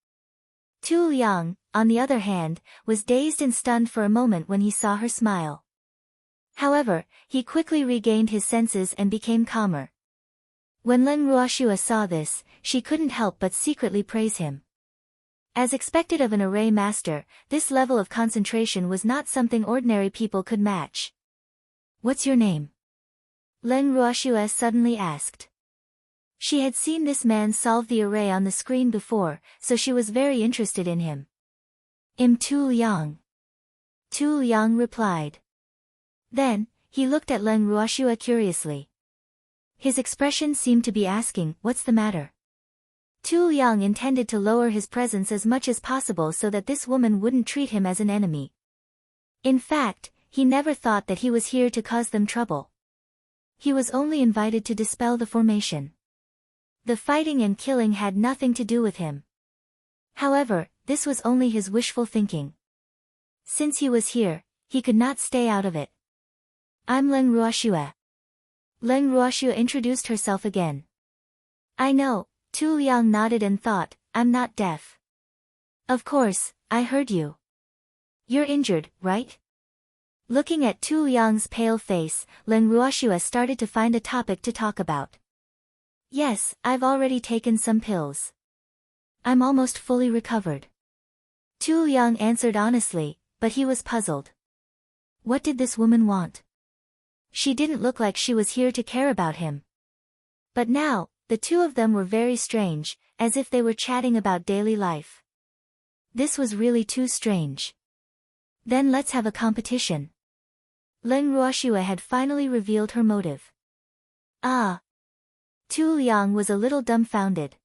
Tu Liang, on the other hand, was dazed and stunned for a moment when he saw her smile. However, he quickly regained his senses and became calmer. When Leng Ruoxue saw this, she couldn't help but secretly praise him. As expected of an array master, this level of concentration was not something ordinary people could match. "What's your name?" Leng Ruoxue suddenly asked. She had seen this man solve the array on the screen before, so she was very interested in him. "I'm Tu Liang." Tu Liang replied. Then, he looked at Leng Ruoxue curiously. His expression seemed to be asking, "What's the matter?" Tu Liang intended to lower his presence as much as possible so that this woman wouldn't treat him as an enemy. In fact, he never thought that he was here to cause them trouble. He was only invited to dispel the formation. The fighting and killing had nothing to do with him. However, this was only his wishful thinking. Since he was here, he could not stay out of it. "I'm Leng Ruoxue." Leng Ruoxue introduced herself again. I know, Tu Liang nodded and thought, I'm not deaf. Of course, I heard you. You're injured, right? Looking at Tu Liang's pale face, Leng Ruoxue started to find a topic to talk about. Yes, I've already taken some pills. I'm almost fully recovered. Tu Liang answered honestly, but he was puzzled. What did this woman want? She didn't look like she was here to care about him. But now, the two of them were very strange, as if they were chatting about daily life. This was really too strange. Then let's have a competition. Leng Ruoxue had finally revealed her motive. Ah. Tu Liang was a little dumbfounded.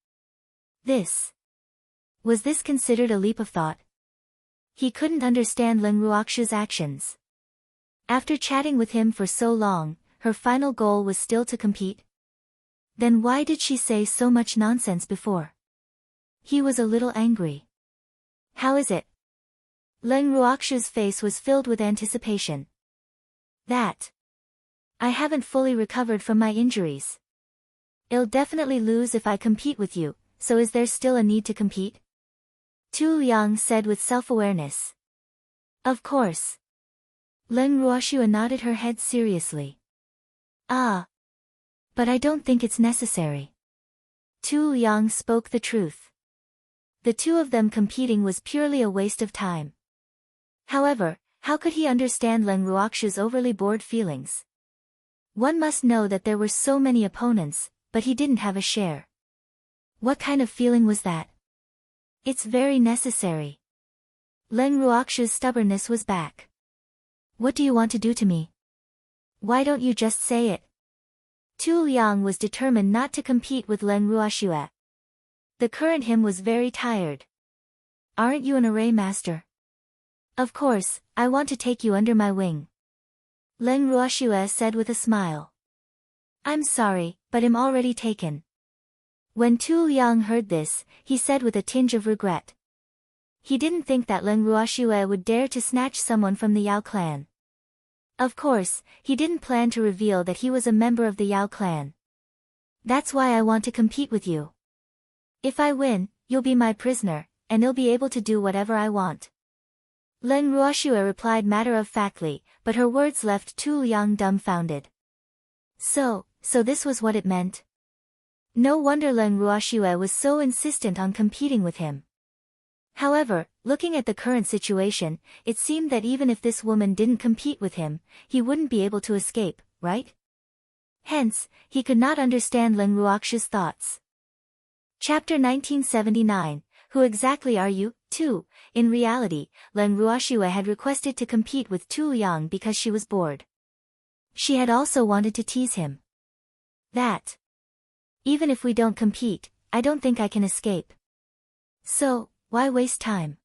Was this considered a leap of thought? He couldn't understand Leng Ruoxue's actions. After chatting with him for so long, her final goal was still to compete. Then why did she say so much nonsense before? He was a little angry. How is it? Leng Ruoxue's face was filled with anticipation. I haven't fully recovered from my injuries. I'll definitely lose if I compete with you, so is there still a need to compete? Tu Liang said with self-awareness. Of course. Leng Ruoxue nodded her head seriously. Ah. But I don't think it's necessary. Tu Liang spoke the truth. The two of them competing was purely a waste of time. However, how could he understand Leng Ruoxue's overly bored feelings? One must know that there were so many opponents, but he didn't have a share. What kind of feeling was that? It's very necessary. Leng Ruoxue's stubbornness was back. What do you want to do to me? Why don't you just say it? Tu Liang was determined not to compete with Leng Ruoxue. The current him was very tired. Aren't you an array master? Of course, I want to take you under my wing. Leng Ruoxue said with a smile. I'm sorry, but I'm already taken. When Tu Liang heard this, he said with a tinge of regret. He didn't think that Leng Ruoxue would dare to snatch someone from the Yao clan. Of course, he didn't plan to reveal that he was a member of the Yao clan. That's why I want to compete with you. If I win, you'll be my prisoner, and I'll be able to do whatever I want. Leng Ruoxue replied matter-of-factly, but her words left Tu Liang dumbfounded. So this was what it meant? No wonder Leng Ruoxue was so insistent on competing with him. However, looking at the current situation, it seemed that even if this woman didn't compete with him, he wouldn't be able to escape, right? Hence, he could not understand Leng Ruoxue's thoughts. Chapter 1979, Who exactly are you, Tu? In reality, Leng Ruoxue had requested to compete with Tu Liang because she was bored. She had also wanted to tease him. Even if we don't compete, I don't think I can escape. So, why waste time?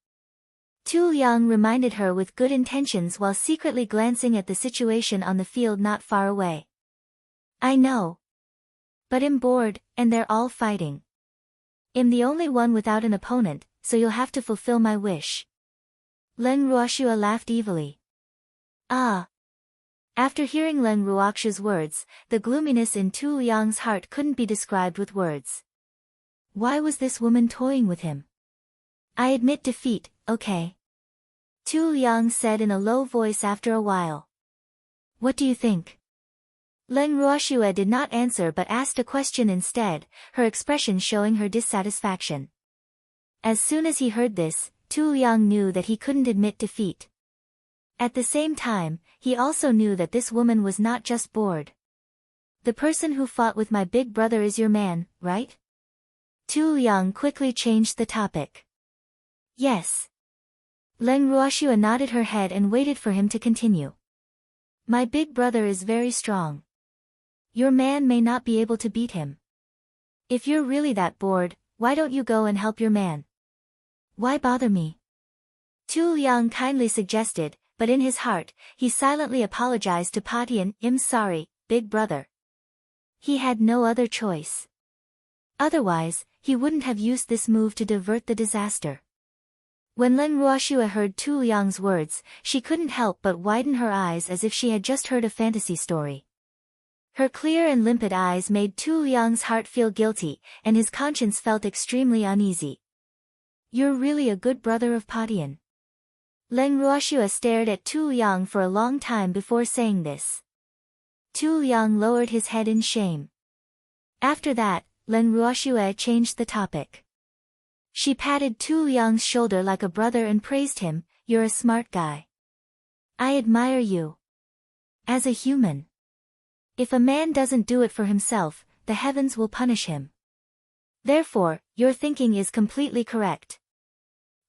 Tu Liang reminded her with good intentions while secretly glancing at the situation on the field not far away. I know. But I'm bored, and they're all fighting. I'm the only one without an opponent, so you'll have to fulfill my wish. Leng Ruoxue laughed evilly. Ah. After hearing Leng Ruoxue's words, the gloominess in Tu Liang's heart couldn't be described with words. Why was this woman toying with him? I admit defeat, okay? Tu Liang said in a low voice after a while. What do you think? Leng Ruoxue did not answer but asked a question instead, her expression showing her dissatisfaction. As soon as he heard this, Tu Liang knew that he couldn't admit defeat. At the same time, he also knew that this woman was not just bored. The person who fought with my big brother is your man, right? Tu Liang quickly changed the topic. Yes. Leng Ruoxue nodded her head and waited for him to continue. My big brother is very strong. Your man may not be able to beat him. If you're really that bored, why don't you go and help your man? Why bother me? Tu Liang kindly suggested, but in his heart, he silently apologized to Patian. I'm sorry, big brother. He had no other choice. Otherwise, he wouldn't have used this move to divert the disaster. When Leng Ruoxue heard Tu Liang's words, she couldn't help but widen her eyes as if she had just heard a fantasy story. Her clear and limpid eyes made Tu Liang's heart feel guilty, and his conscience felt extremely uneasy. "You're really a good brother of Patian." Leng Ruoxue stared at Tu Liang for a long time before saying this. Tu Liang lowered his head in shame. After that, Leng Ruoxue changed the topic. She patted Tu Liang's shoulder like a brother and praised him. "You're a smart guy. I admire you. As a human. If a man doesn't do it for himself, the heavens will punish him. Therefore, your thinking is completely correct."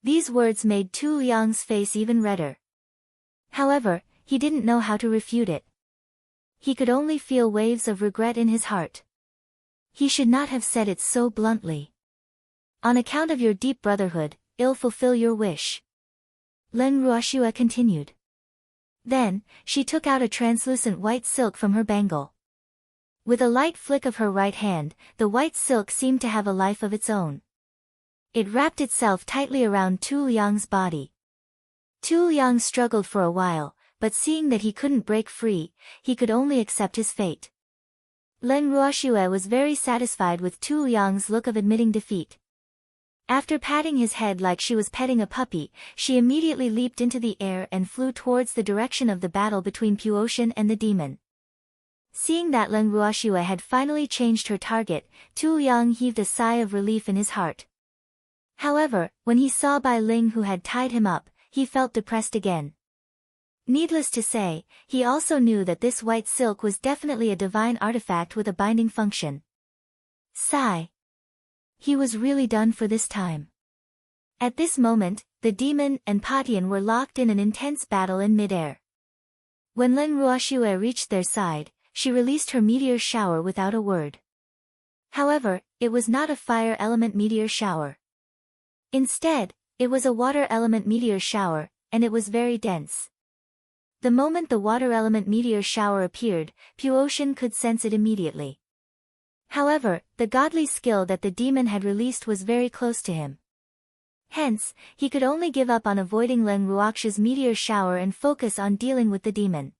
These words made Tu Liang's face even redder. However, he didn't know how to refute it. He could only feel waves of regret in his heart. He should not have said it so bluntly. "On account of your deep brotherhood, I'll fulfill your wish," Leng Ruoxue continued. Then, she took out a translucent white silk from her bangle. With a light flick of her right hand, the white silk seemed to have a life of its own. It wrapped itself tightly around Tu Liang's body. Tu Liang struggled for a while, but seeing that he couldn't break free, he could only accept his fate. Leng Ruoxue was very satisfied with Tu Liang's look of admitting defeat. After patting his head like she was petting a puppy, she immediately leaped into the air and flew towards the direction of the battle between Puotian and the demon. Seeing that Leng Ruoxue had finally changed her target, Tu Liang heaved a sigh of relief in his heart. However, when he saw Bai Ling who had tied him up, he felt depressed again. Needless to say, he also knew that this white silk was definitely a divine artifact with a binding function. Sigh. He was really done for this time. At this moment, the demon and Patian were locked in an intense battle in midair. When Leng Ruoxue reached their side, she released her meteor shower without a word. However, it was not a fire element meteor shower. Instead, it was a water element meteor shower, and it was very dense. The moment the water element meteor shower appeared, Puotian could sense it immediately. However, the godly skill that the demon had released was very close to him. Hence, he could only give up on avoiding Leng Ruoxue's meteor shower and focus on dealing with the demon.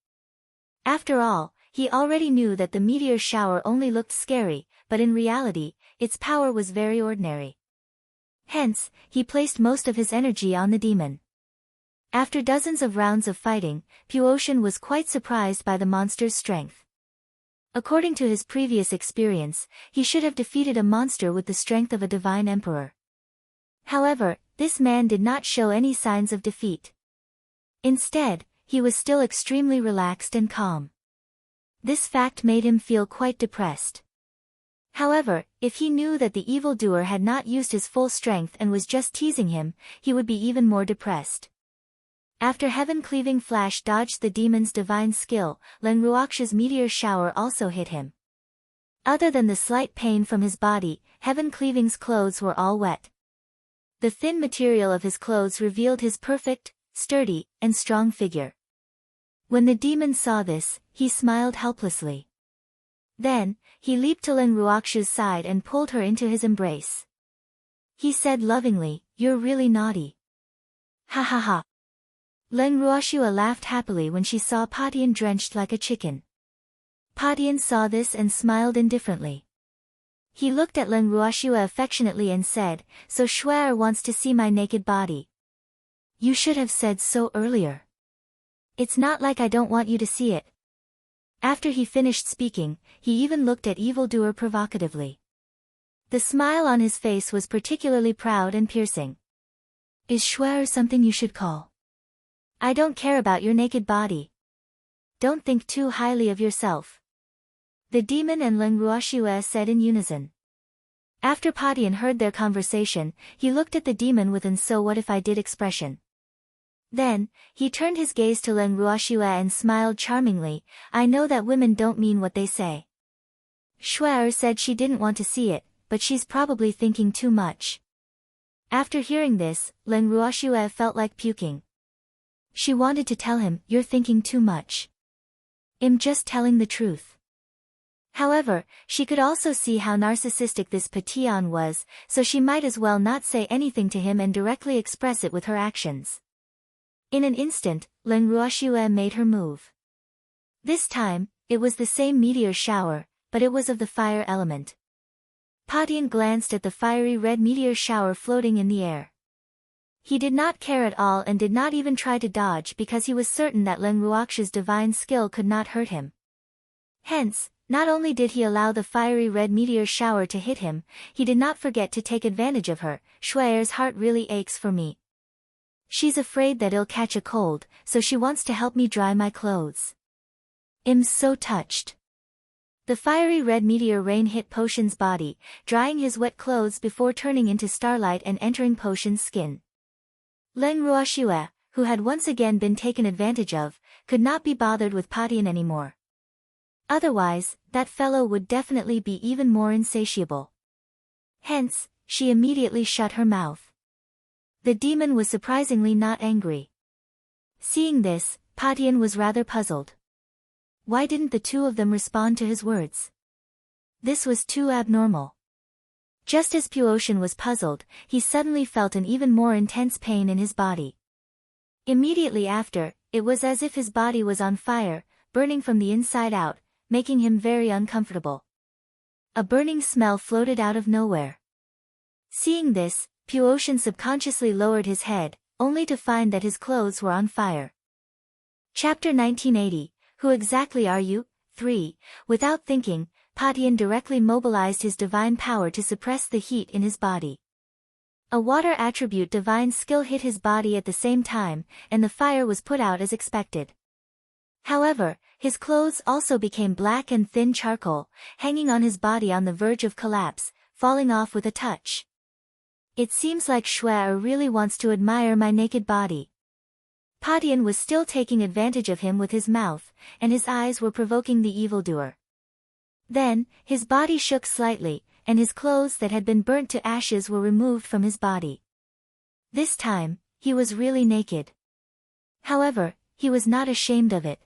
After all, he already knew that the meteor shower only looked scary, but in reality, its power was very ordinary. Hence, he placed most of his energy on the demon. After dozens of rounds of fighting, Puotian was quite surprised by the monster's strength. According to his previous experience, he should have defeated a monster with the strength of a divine emperor. However, this man did not show any signs of defeat. Instead, he was still extremely relaxed and calm. This fact made him feel quite depressed. However, if he knew that the evildoer had not used his full strength and was just teasing him, he would be even more depressed. After heaven-cleaving flash dodged the demon's divine skill, Leng Ruoxue's meteor shower also hit him. Other than the slight pain from his body, heaven-cleaving's clothes were all wet. The thin material of his clothes revealed his perfect, sturdy, and strong figure. When the demon saw this, he smiled helplessly. Then, he leaped to Leng Ruoxue's side and pulled her into his embrace. He said lovingly, "You're really naughty." Ha ha ha. Leng Ruoxue laughed happily when she saw Patian drenched like a chicken. Patian saw this and smiled indifferently. He looked at Leng Ruoxue affectionately and said, "So Shuai wants to see my naked body. You should have said so earlier. It's not like I don't want you to see it." After he finished speaking, he even looked at evildoer provocatively. The smile on his face was particularly proud and piercing. "Is Shuai something you should call? I don't care about your naked body. Don't think too highly of yourself," the demon and Leng Ruoxue said in unison. After Patian heard their conversation, he looked at the demon with an "so what if I did" expression. Then, he turned his gaze to Leng Ruoxue and smiled charmingly, "I know that women don't mean what they say. Shuai said she didn't want to see it, but she's probably thinking too much." After hearing this, Leng Ruoxue felt like puking. She wanted to tell him, "You're thinking too much. I'm just telling the truth." However, she could also see how narcissistic this Patian was, so she might as well not say anything to him and directly express it with her actions. In an instant, Leng Ruoxue made her move. This time, it was the same meteor shower, but it was of the fire element. Patian glanced at the fiery red meteor shower floating in the air. He did not care at all and did not even try to dodge because he was certain that Leng Ruoxia's divine skill could not hurt him. Hence, not only did he allow the fiery red meteor shower to hit him, he did not forget to take advantage of her. Shuai's heart really aches for me. She's afraid that I'll catch a cold, so she wants to help me dry my clothes. I'm so touched. The fiery red meteor rain hit Potion's body, drying his wet clothes before turning into starlight and entering Potion's skin. Leng Ruoxia, who had once again been taken advantage of, could not be bothered with Patian anymore. Otherwise, that fellow would definitely be even more insatiable. Hence, she immediately shut her mouth. The demon was surprisingly not angry. Seeing this, Patian was rather puzzled. Why didn't the two of them respond to his words? This was too abnormal. Just as Puotian was puzzled, he suddenly felt an even more intense pain in his body. Immediately after, it was as if his body was on fire, burning from the inside out, making him very uncomfortable. A burning smell floated out of nowhere. Seeing this, Puotian subconsciously lowered his head, only to find that his clothes were on fire. Chapter 1980, Who exactly are you? 3. Without thinking, Patian directly mobilized his divine power to suppress the heat in his body. A water attribute divine skill hit his body at the same time, and the fire was put out as expected. However, his clothes also became black and thin charcoal, hanging on his body on the verge of collapse, falling off with a touch. It seems like Shuai really wants to admire my naked body. Patian was still taking advantage of him with his mouth, and his eyes were provoking the evildoer. Then, his body shook slightly, and his clothes that had been burnt to ashes were removed from his body. This time, he was really naked. However, he was not ashamed of it.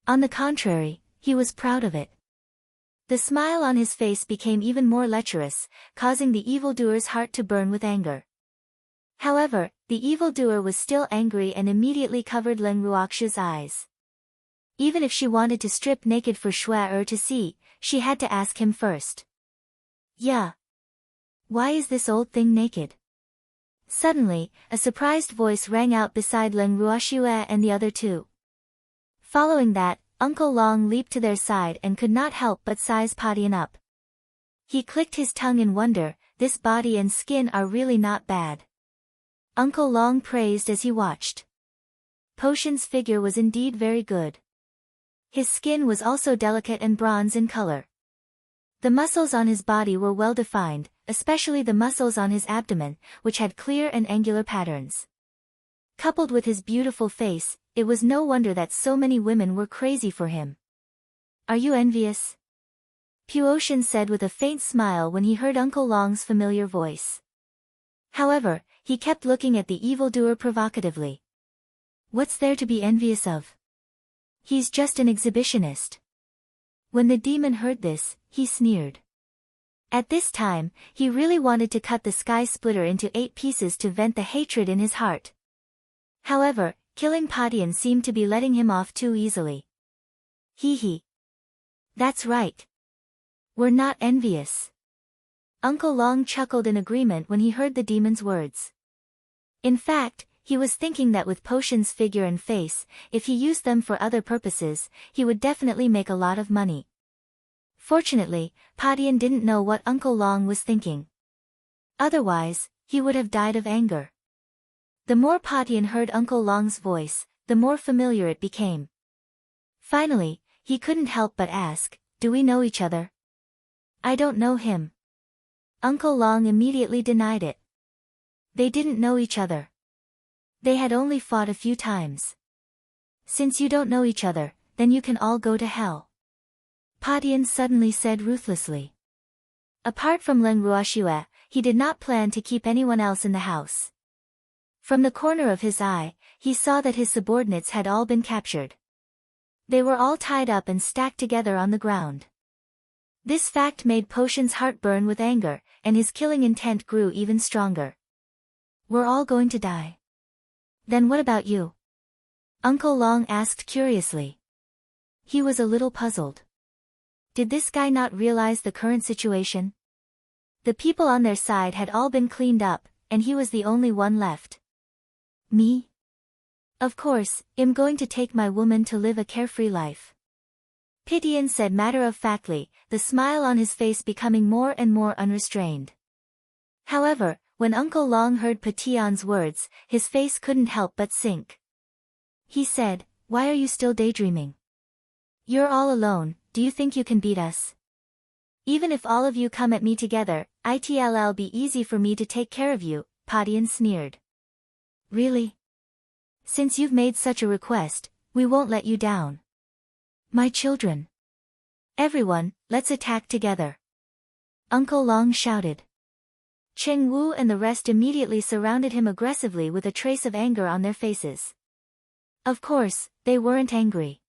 On the contrary, he was proud of it. The smile on his face became even more lecherous, causing the evildoer's heart to burn with anger. However, the evildoer was still angry and immediately covered Leng Ruoxia's eyes. Even if she wanted to strip naked for Shuai to see, she had to ask him first. Yeah. Why is this old thing naked? Suddenly, a surprised voice rang out beside Leng Ruoxia and the other two. Following that, Uncle Long leaped to their side and could not help but size Patian up. He clicked his tongue in wonder, this body and skin are really not bad. Uncle Long praised as he watched. Potion's figure was indeed very good. His skin was also delicate and bronze in color. The muscles on his body were well defined, especially the muscles on his abdomen, which had clear and angular patterns. Coupled with his beautiful face, it was no wonder that so many women were crazy for him. Are you envious? Puotian said with a faint smile when he heard Uncle Long's familiar voice. However, he kept looking at the evildoer provocatively. What's there to be envious of? He's just an exhibitionist. When the demon heard this, he sneered. At this time, he really wanted to cut the sky splitter into 8 pieces to vent the hatred in his heart. However, killing Patian seemed to be letting him off too easily. Hee hee. That's right. We're not envious. Uncle Long chuckled in agreement when he heard the demon's words. In fact, he was thinking that with Potion's figure and face, if he used them for other purposes, he would definitely make a lot of money. Fortunately, Patian didn't know what Uncle Long was thinking. Otherwise, he would have died of anger. The more Patian heard Uncle Long's voice, the more familiar it became. Finally, he couldn't help but ask, "Do we know each other?" "I don't know him." Uncle Long immediately denied it. They didn't know each other. They had only fought a few times. "Since you don't know each other, then you can all go to hell," Patian suddenly said ruthlessly. Apart from Leng Ruoxia, he did not plan to keep anyone else in the house. From the corner of his eye, he saw that his subordinates had all been captured. They were all tied up and stacked together on the ground. This fact made Potion's heart burn with anger, and his killing intent grew even stronger. "We're all going to die. Then what about you?" Uncle Long asked curiously. He was a little puzzled. Did this guy not realize the current situation? The people on their side had all been cleaned up, and he was the only one left. Me? Of course, I'm going to take my woman to live a carefree life. Pitian said matter-of-factly, the smile on his face becoming more and more unrestrained. However, when Uncle Long heard Pitian's words, his face couldn't help but sink. He said, "Why are you still daydreaming? You're all alone, do you think you can beat us? Even if all of you come at me together, it'll be easy for me to take care of you," Pitian sneered. Really? Since you've made such a request, we won't let you down. My children. Everyone, let's attack together. Uncle Long shouted. Cheng Wu and the rest immediately surrounded him aggressively with a trace of anger on their faces. Of course, they weren't angry.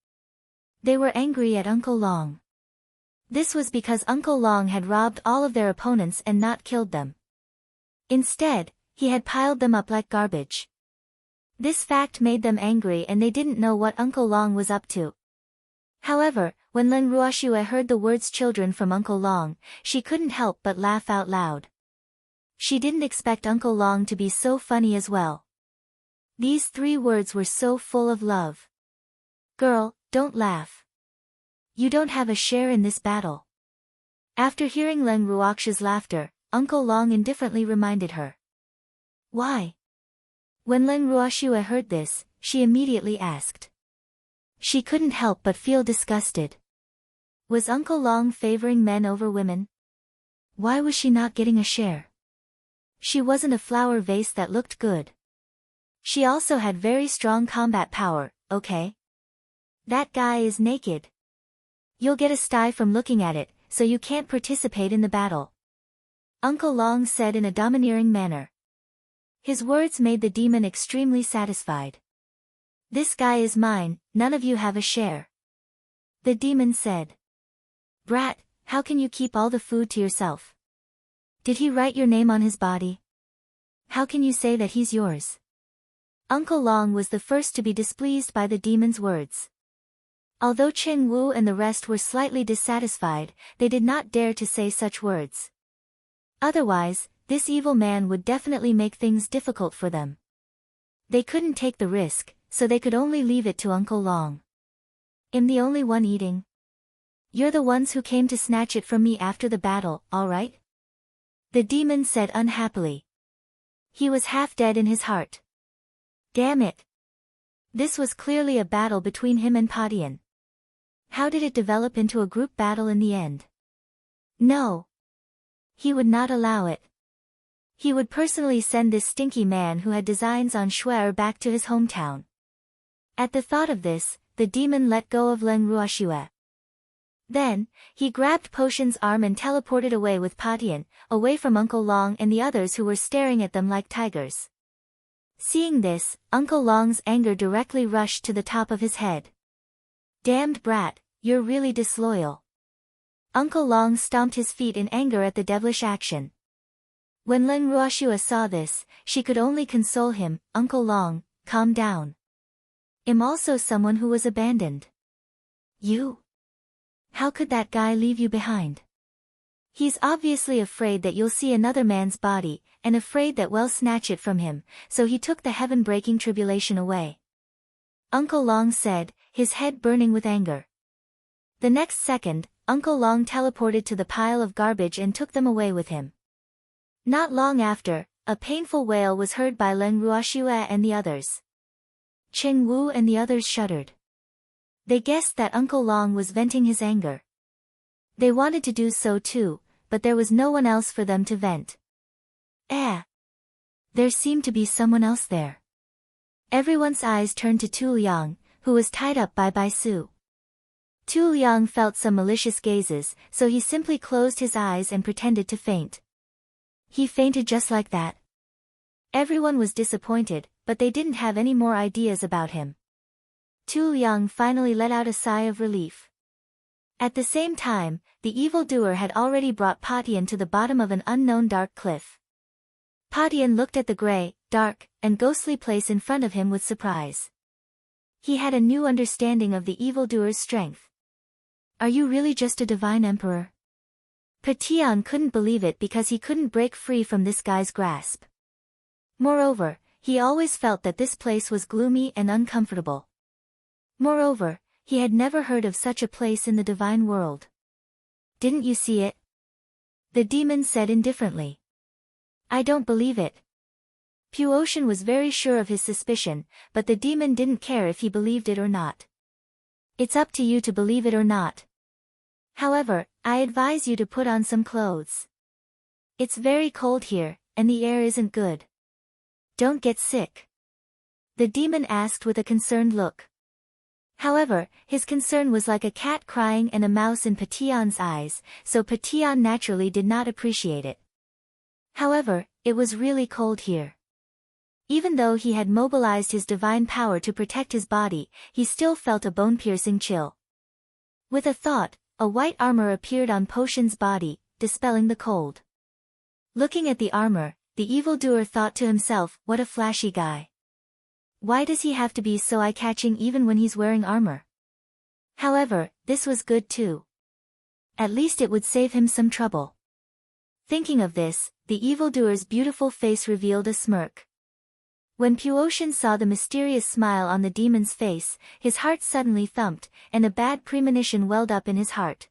They were angry at Uncle Long. This was because Uncle Long had robbed all of their opponents and not killed them. Instead, he had piled them up like garbage. This fact made them angry and they didn't know what Uncle Long was up to. However, when Leng Ruoxue heard the words children from Uncle Long, she couldn't help but laugh out loud. She didn't expect Uncle Long to be so funny as well. These 3 words were so full of love. Girl, don't laugh. You don't have a share in this battle. After hearing Leng Ruoxue's laughter, Uncle Long indifferently reminded her. Why? When Leng Ruoxue heard this, she immediately asked. She couldn't help but feel disgusted. Was Uncle Long favoring men over women? Why was she not getting a share? She wasn't a flower vase that looked good. She also had very strong combat power, okay? That guy is naked. You'll get a sty from looking at it, so you can't participate in the battle. Uncle Long said in a domineering manner. His words made the demon extremely satisfied. This guy is mine, none of you have a share. The demon said. Brat, how can you keep all the food to yourself? Did he write your name on his body? How can you say that he's yours? Uncle Long was the first to be displeased by the demon's words. Although Cheng Wu and the rest were slightly dissatisfied, they did not dare to say such words. Otherwise, this evil man would definitely make things difficult for them. They couldn't take the risk, so they could only leave it to Uncle Long. I'm the only one eating. You're the ones who came to snatch it from me after the battle, all right? The demon said unhappily. He was half dead in his heart. Damn it. This was clearly a battle between him and Padian. How did it develop into a group battle in the end? No. He would not allow it. He would personally send this stinky man who had designs on Shuer back to his hometown. At the thought of this, the demon let go of Leng Ruoxue. Then, he grabbed Potion's arm and teleported away with Padian, away from Uncle Long and the others who were staring at them like tigers. Seeing this, Uncle Long's anger directly rushed to the top of his head. Damned brat, you're really disloyal. Uncle Long stomped his feet in anger at the devilish action. When Leng Ruoxue saw this, she could only console him, Uncle Long, calm down. I'm also someone who was abandoned. You? How could that guy leave you behind? He's obviously afraid that you'll see another man's body, and afraid that we'll snatch it from him, so he took the heaven-breaking tribulation away. Uncle Long said, his head burning with anger. The next second, Uncle Long teleported to the pile of garbage and took them away with him. Not long after, a painful wail was heard by Leng Ruoxue and the others. Cheng Wu and the others shuddered. They guessed that Uncle Long was venting his anger. They wanted to do so too, but there was no one else for them to vent. There seemed to be someone else there. Everyone's eyes turned to Tu Liang, who was tied up by Bai Su. Tu Liang felt some malicious gazes, so he simply closed his eyes and pretended to faint. He fainted just like that. Everyone was disappointed, but they didn't have any more ideas about him. Tu Liang finally let out a sigh of relief. At the same time, the evildoer had already brought Padian to the bottom of an unknown dark cliff. Padian looked at the gray, dark, and ghostly place in front of him with surprise. He had a new understanding of the evildoer's strength. Are you really just a divine emperor? Patian couldn't believe it because he couldn't break free from this guy's grasp. Moreover, he always felt that this place was gloomy and uncomfortable. Moreover, he had never heard of such a place in the divine world. Didn't you see it? The demon said indifferently. I don't believe it. Puotian was very sure of his suspicion, but the demon didn't care if he believed it or not. It's up to you to believe it or not. However, I advise you to put on some clothes. It's very cold here, and the air isn't good. Don't get sick. The demon asked with a concerned look. However, his concern was like a cat crying and a mouse in Patian's eyes, so Patian naturally did not appreciate it. However, it was really cold here. Even though he had mobilized his divine power to protect his body, he still felt a bone-piercing chill. With a thought, a white armor appeared on Potion's body, dispelling the cold. Looking at the armor, the evildoer thought to himself, what a flashy guy. Why does he have to be so eye-catching even when he's wearing armor? However, this was good too. At least it would save him some trouble. Thinking of this, the evildoer's beautiful face revealed a smirk. When Puotian saw the mysterious smile on the demon's face, his heart suddenly thumped, and a bad premonition welled up in his heart.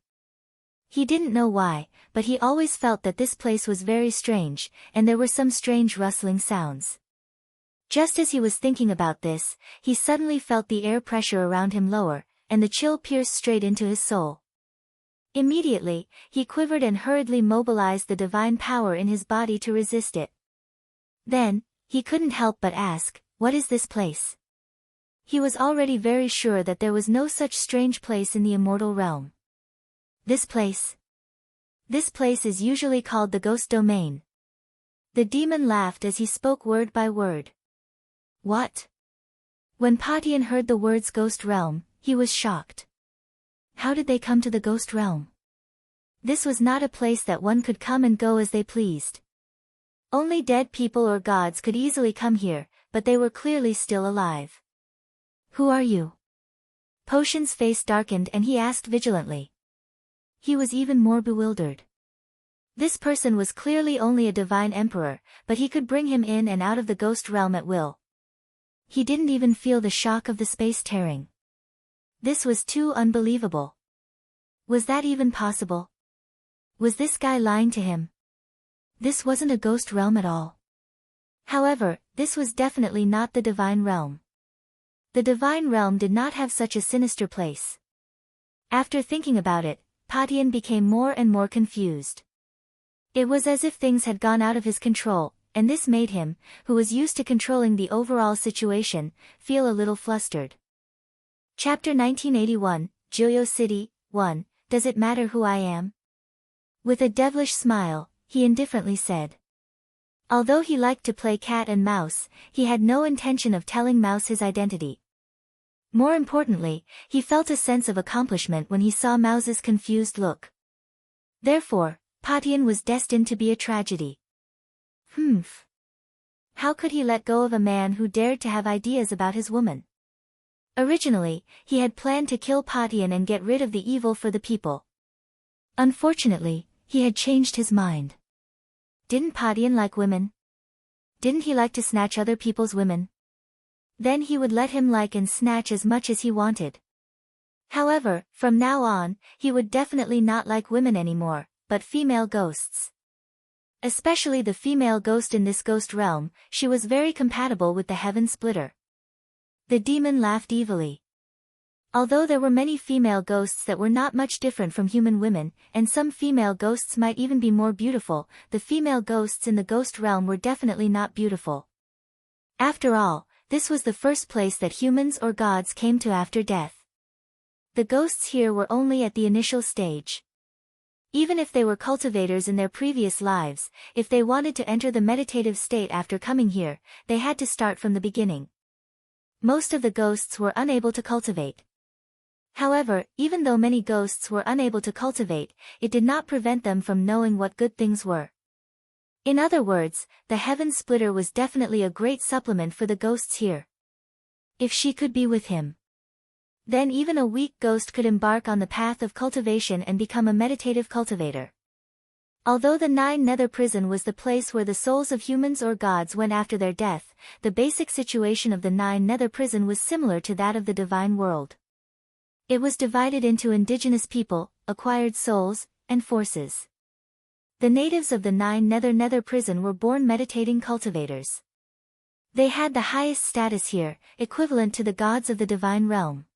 He didn't know why, but he always felt that this place was very strange, and there were some strange rustling sounds. Just as he was thinking about this, he suddenly felt the air pressure around him lower, and the chill pierced straight into his soul. Immediately, he quivered and hurriedly mobilized the divine power in his body to resist it. Then, he couldn't help but ask, what is this place? He was already very sure that there was no such strange place in the immortal realm. This place? This place is usually called the ghost domain. The demon laughed as he spoke word by word. What? When Patian heard the words ghost realm, he was shocked. How did they come to the ghost realm? This was not a place that one could come and go as they pleased. Only dead people or gods could easily come here, but they were clearly still alive. Who are you? Potion's face darkened and he asked vigilantly. He was even more bewildered. This person was clearly only a divine emperor, but he could bring him in and out of the ghost realm at will. He didn't even feel the shock of the space tearing. This was too unbelievable. Was that even possible? Was this guy lying to him? This wasn't a ghost realm at all. However, this was definitely not the divine realm. The divine realm did not have such a sinister place. After thinking about it, Patian became more and more confused. It was as if things had gone out of his control, and this made him, who was used to controlling the overall situation, feel a little flustered. Chapter 1981, Joyo City, 1, Does it matter who I am? With a devilish smile, he indifferently said. Although he liked to play cat and mouse, he had no intention of telling Mouse his identity. More importantly, he felt a sense of accomplishment when he saw Mouse's confused look. Therefore, Patian was destined to be a tragedy. How could he let go of a man who dared to have ideas about his woman? Originally, he had planned to kill Patian and get rid of the evil for the people. Unfortunately, he had changed his mind. Didn't Patian like women? Didn't he like to snatch other people's women? Then he would let him like and snatch as much as he wanted. However, from now on, he would definitely not like women anymore, but female ghosts. Especially the female ghost in this ghost realm, she was very compatible with the heaven splitter. The demon laughed evilly. Although there were many female ghosts that were not much different from human women, and some female ghosts might even be more beautiful, the female ghosts in the ghost realm were definitely not beautiful. After all, this was the first place that humans or gods came to after death. The ghosts here were only at the initial stage. Even if they were cultivators in their previous lives, if they wanted to enter the meditative state after coming here, they had to start from the beginning. Most of the ghosts were unable to cultivate. However, even though many ghosts were unable to cultivate, it did not prevent them from knowing what good things were. In other words, the heaven splitter was definitely a great supplement for the ghosts here. If she could be with him. Then even a weak ghost could embark on the path of cultivation and become a meditative cultivator. Although the Nine Nether Prison was the place where the souls of humans or gods went after their death, the basic situation of the Nine Nether Prison was similar to that of the divine world. It was divided into indigenous people, acquired souls, and forces. The natives of the Nine Nether Prison were born meditating cultivators. They had the highest status here, equivalent to the gods of the divine realm.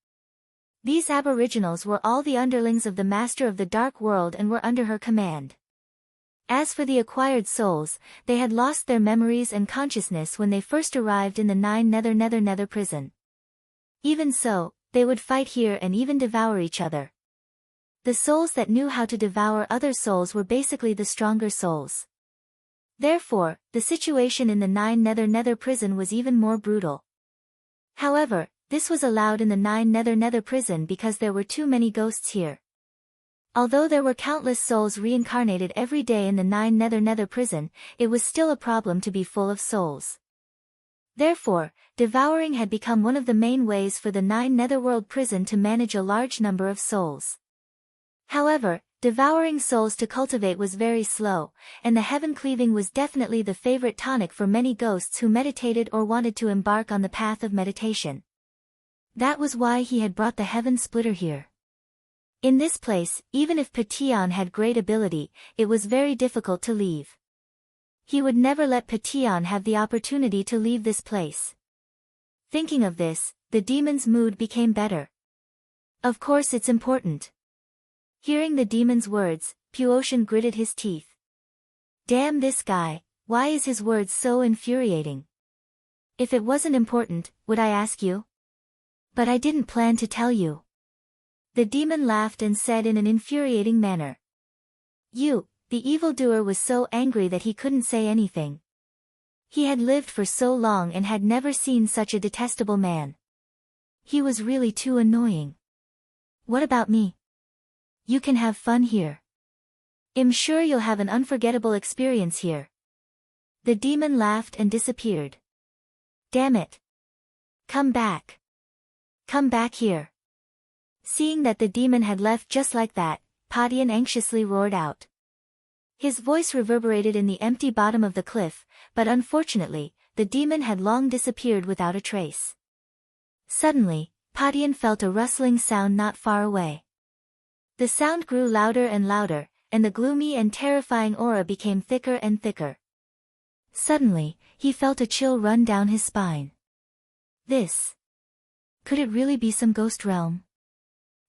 These aboriginals were all the underlings of the master of the dark world and were under her command. As for the acquired souls, they had lost their memories and consciousness when they first arrived in the Nine Nether Prison. Even so, they would fight here and even devour each other. The souls that knew how to devour other souls were basically the stronger souls. Therefore, the situation in the Nine Nether Prison was even more brutal. However, this was allowed in the Nine Nether Prison because there were too many ghosts here. Although there were countless souls reincarnated every day in the Nine Nether Prison, it was still a problem to be full of souls. Therefore, devouring had become one of the main ways for the Nine Netherworld Prison to manage a large number of souls. However, devouring souls to cultivate was very slow, and the heaven cleaving was definitely the favorite tonic for many ghosts who meditated or wanted to embark on the path of meditation. That was why he had brought the heaven splitter here. In this place, even if Patian had great ability, it was very difficult to leave. He would never let Patian have the opportunity to leave this place. Thinking of this, the demon's mood became better. Of course it's important. Hearing the demon's words, Puotian gritted his teeth. Damn this guy, why is his words so infuriating? If it wasn't important, would I ask you? But I didn't plan to tell you. The demon laughed and said in an infuriating manner. The evildoer was so angry that he couldn't say anything. He had lived for so long and had never seen such a detestable man. He was really too annoying. What about me? You can have fun here. I'm sure you'll have an unforgettable experience here. The demon laughed and disappeared. Damn it. Come back. Come back here. Seeing that the demon had left just like that, Patian anxiously roared out. His voice reverberated in the empty bottom of the cliff, but unfortunately, the demon had long disappeared without a trace. Suddenly, Patian felt a rustling sound not far away. The sound grew louder and louder, and the gloomy and terrifying aura became thicker and thicker. Suddenly, he felt a chill run down his spine. Could it really be some ghost realm?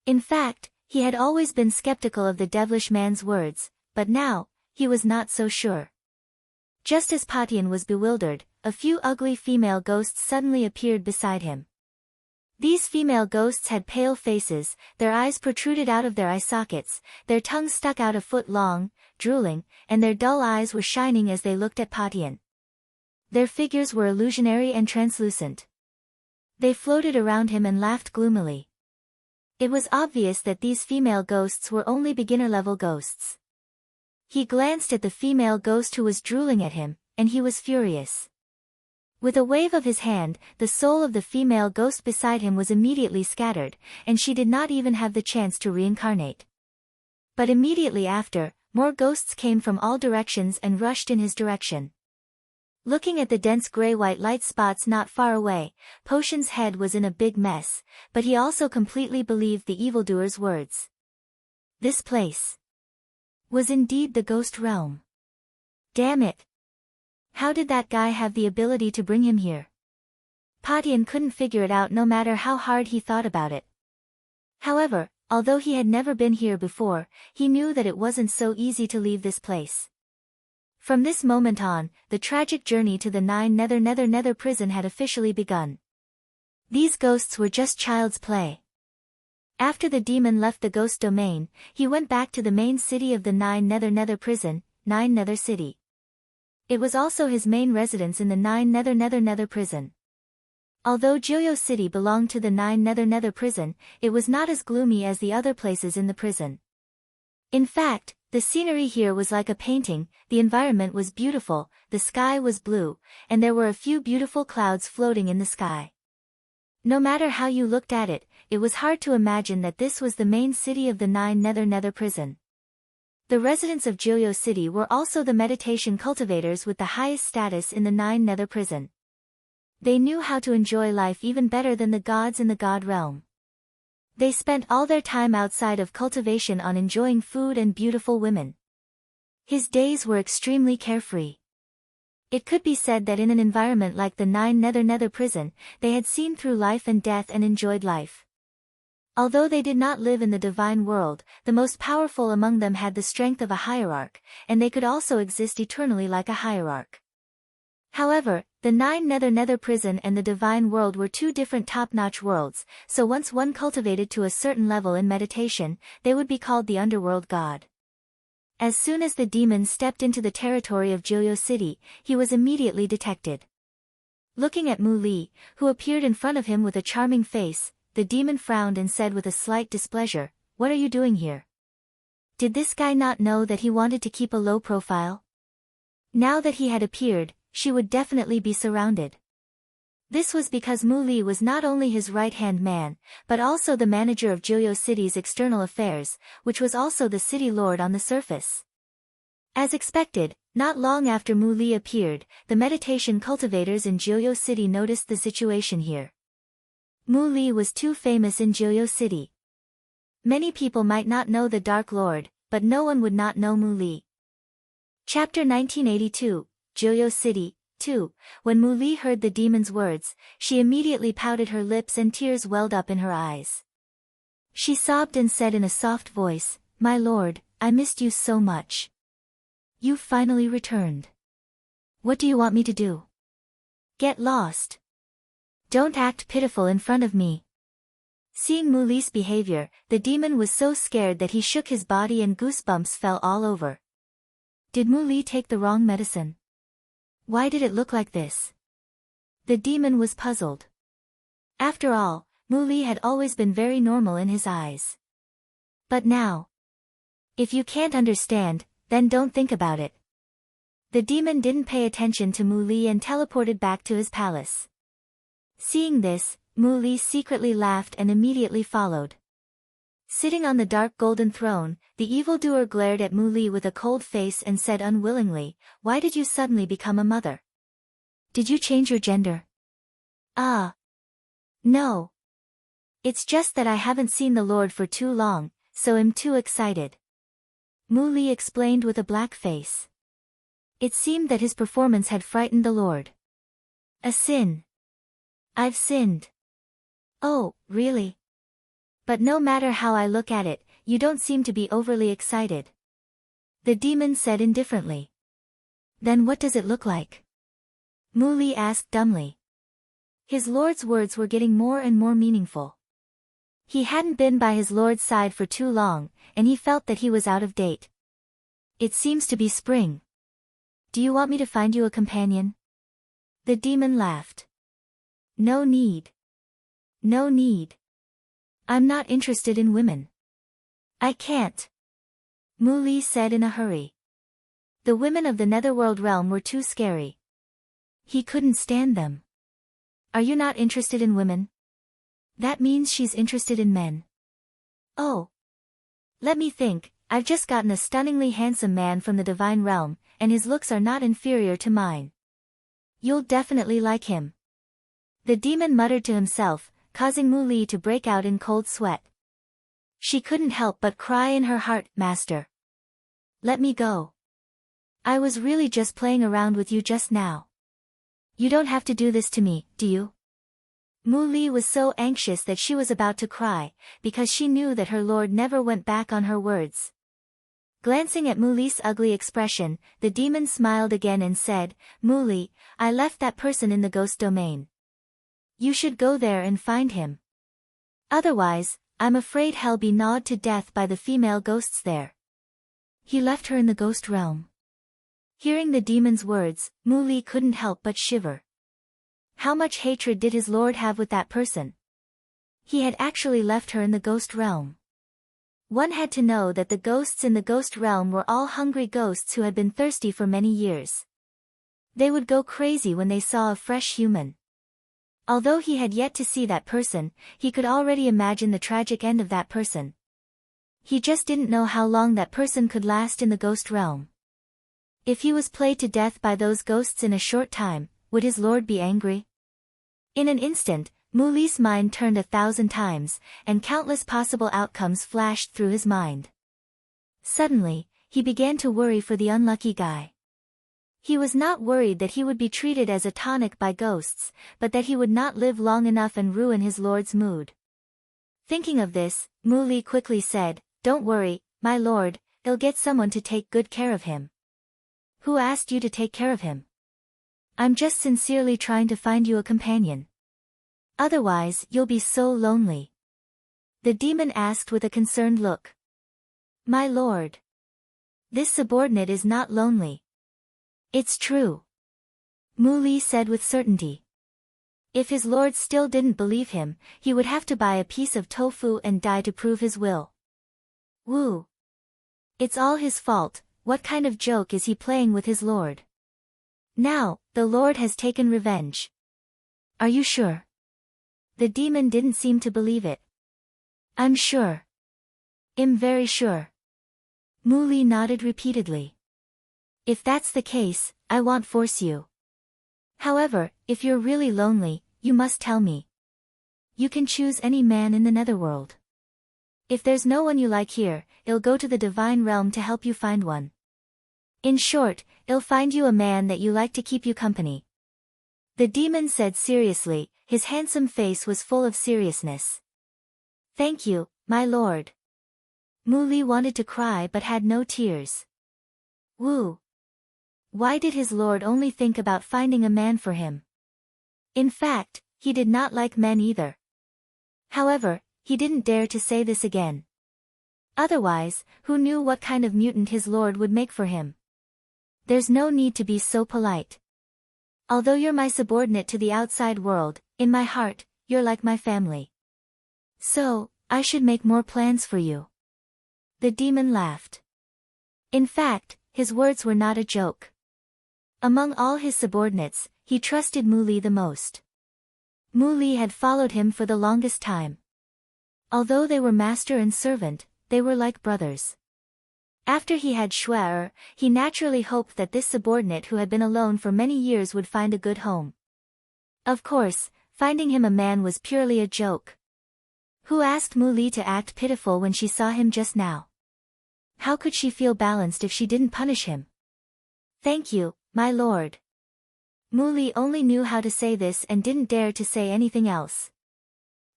In fact, he had always been skeptical of the devilish man's words, but now, he was not so sure. Just as Patian was bewildered, a few ugly female ghosts suddenly appeared beside him. These female ghosts had pale faces, their eyes protruded out of their eye sockets, their tongues stuck out a foot long, drooling, and their dull eyes were shining as they looked at Patian. Their figures were illusionary and translucent. They floated around him and laughed gloomily. It was obvious that these female ghosts were only beginner-level ghosts. He glanced at the female ghost who was drooling at him, and he was furious. With a wave of his hand, the soul of the female ghost beside him was immediately scattered, and she did not even have the chance to reincarnate. But immediately after, more ghosts came from all directions and rushed in his direction. Looking at the dense gray-white light spots not far away, Potion's head was in a big mess, but he also completely believed the evildoer's words. This place was indeed the ghost realm. Damn it! How did that guy have the ability to bring him here? Patian couldn't figure it out no matter how hard he thought about it. However, although he had never been here before, he knew that it wasn't so easy to leave this place. From this moment on, the tragic journey to the Nine Nether Prison had officially begun. These ghosts were just child's play. After the demon left the ghost domain, he went back to the main city of the Nine Nether Prison, Nine Nether City. It was also his main residence in the Nine Nether Prison. Although Joyo City belonged to the Nine Nether Prison, it was not as gloomy as the other places in the prison. In fact, the scenery here was like a painting, the environment was beautiful, the sky was blue, and there were a few beautiful clouds floating in the sky. No matter how you looked at it, it was hard to imagine that this was the main city of the 9 Nether prison. The residents of Joyo City were also the meditation cultivators with the highest status in the 9 Nether prison. They knew how to enjoy life even better than the gods in the god realm. They spent all their time outside of cultivation on enjoying food and beautiful women. His days were extremely carefree. It could be said that in an environment like the 9 Nether prison, they had seen through life and death and enjoyed life. Although they did not live in the divine world, the most powerful among them had the strength of a hierarch, and they could also exist eternally like a hierarch. However, the 9 Nether prison and the divine world were two different top-notch worlds, so once one cultivated to a certain level in meditation, they would be called the underworld god. As soon as the demon stepped into the territory of Joyo City, he was immediately detected. Looking at Mu Li, who appeared in front of him with a charming face, the demon frowned and said with a slight displeasure, "What are you doing here? Did this guy not know that he wanted to keep a low profile?" Now that he had appeared, she would definitely be surrounded. This was because Mu Li was not only his right-hand man, but also the manager of Joyo City's external affairs, which was also the city lord on the surface. As expected, not long after Mu Li appeared, the meditation cultivators in Joyo City noticed the situation here. Mu Li was too famous in Joyo City. Many people might not know the Dark Lord, but no one would not know Mu Li. Chapter 1982, Joyo City. 2. When Mu Li heard the demon's words, she immediately pouted her lips and tears welled up in her eyes. She sobbed and said in a soft voice, "My lord, I missed you so much. You've finally returned. What do you want me to do? Get lost. Don't act pitiful in front of me." Seeing Mu Li's behavior, the demon was so scared that he shook his body and goosebumps fell all over. Did Mu Li take the wrong medicine? Why did it look like this? The demon was puzzled. After all, Mu Li had always been very normal in his eyes. But now, if you can't understand, then don't think about it. The demon didn't pay attention to Mu Li and teleported back to his palace. Seeing this, Mu Li secretly laughed and immediately followed. Sitting on the dark golden throne, the evildoer glared at Mu Li with a cold face and said unwillingly, "Why did you suddenly become a mother? Did you change your gender?" "Ah. No. It's just that I haven't seen the Lord for too long, so I'm too excited." Mu Li explained with a black face. It seemed that his performance had frightened the Lord. "A sin. I've sinned." "Oh, really? But no matter how I look at it, you don't seem to be overly excited," the demon said indifferently. "Then what does it look like?" Mu Li asked dumbly. His lord's words were getting more and more meaningful. He hadn't been by his lord's side for too long, and he felt that he was out of date. "It seems to be spring. Do you want me to find you a companion?" The demon laughed. "No need. No need. I'm not interested in women." "I can't," Mu Li said in a hurry. The women of the Netherworld realm were too scary. He couldn't stand them. "Are you not interested in women? That means she's interested in men." "Oh. Let me think, I've just gotten a stunningly handsome man from the divine realm, and his looks are not inferior to mine. You'll definitely like him," the demon muttered to himself, causing Mu Li to break out in cold sweat. She couldn't help but cry in her heart, "Master, let me go. I was really just playing around with you just now. You don't have to do this to me, do you?" Mu Li was so anxious that she was about to cry, because she knew that her lord never went back on her words. Glancing at Mu Li's ugly expression, the demon smiled again and said, "Mu Li, I left that person in the ghost domain. You should go there and find him. Otherwise, I'm afraid he'll be gnawed to death by the female ghosts there." He left her in the ghost realm. Hearing the demon's words, Mu Li couldn't help but shiver. How much hatred did his lord have with that person? He had actually left her in the ghost realm. One had to know that the ghosts in the ghost realm were all hungry ghosts who had been thirsty for many years. They would go crazy when they saw a fresh human. Although he had yet to see that person, he could already imagine the tragic end of that person. He just didn't know how long that person could last in the ghost realm. If he was played to death by those ghosts in a short time, would his lord be angry? In an instant, Mu Li's mind turned 1,000 times, and countless possible outcomes flashed through his mind. Suddenly, he began to worry for the unlucky guy. He was not worried that he would be treated as a tonic by ghosts, but that he would not live long enough and ruin his lord's mood. Thinking of this, Mu Li quickly said, "Don't worry, my lord, I'll get someone to take good care of him." "Who asked you to take care of him?" "I'm just sincerely trying to find you a companion. Otherwise, you'll be so lonely." The demon asked with a concerned look. "My lord, this subordinate is not lonely." "It's true," Mu Li said with certainty. If his lord still didn't believe him, he would have to buy a piece of tofu and die to prove his will. Woo! It's all his fault. What kind of joke is he playing with his lord? Now, the lord has taken revenge. Are you sure? The demon didn't seem to believe it. I'm sure. I'm very sure. Mu Li nodded repeatedly. If that's the case, I won't force you. However, if you're really lonely, you must tell me. You can choose any man in the netherworld. If there's no one you like here, I'll go to the divine realm to help you find one. In short, I'll find you a man that you like to keep you company. The demon said seriously, his handsome face was full of seriousness. Thank you, my lord. Mu Li wanted to cry but had no tears. Woo! Why did his lord only think about finding a man for him? In fact, he did not like men either. However, he didn't dare to say this again. Otherwise, who knew what kind of mutant his lord would make for him? There's no need to be so polite. Although you're my subordinate to the outside world, in my heart, you're like my family. So, I should make more plans for you. The demon laughed. In fact, his words were not a joke. Among all his subordinates, he trusted Mu Li the most. Mu Li had followed him for the longest time. Although they were master and servant, they were like brothers. After he had Shuai, he naturally hoped that this subordinate who had been alone for many years would find a good home. Of course, finding him a man was purely a joke. Who asked Mu Li to act pitiful when she saw him just now? How could she feel balanced if she didn't punish him? Thank you, my lord. Mu Li only knew how to say this and didn't dare to say anything else.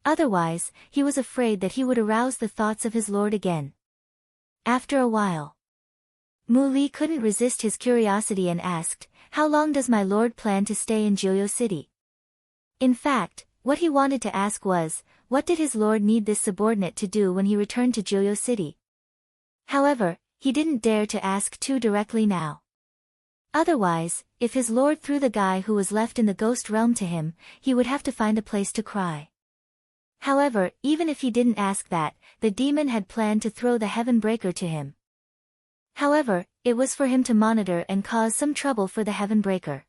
Otherwise, he was afraid that he would arouse the thoughts of his lord again. After a while, Mu Li couldn't resist his curiosity and asked, "How long does my lord plan to stay in Joyo City?" In fact, what he wanted to ask was, what did his lord need this subordinate to do when he returned to Joyo City? However, he didn't dare to ask too directly now. Otherwise, if his lord threw the guy who was left in the ghost realm to him, he would have to find a place to cry. However, even if he didn't ask that, the demon had planned to throw the heaven breaker to him. However, it was for him to monitor and cause some trouble for the heaven breaker.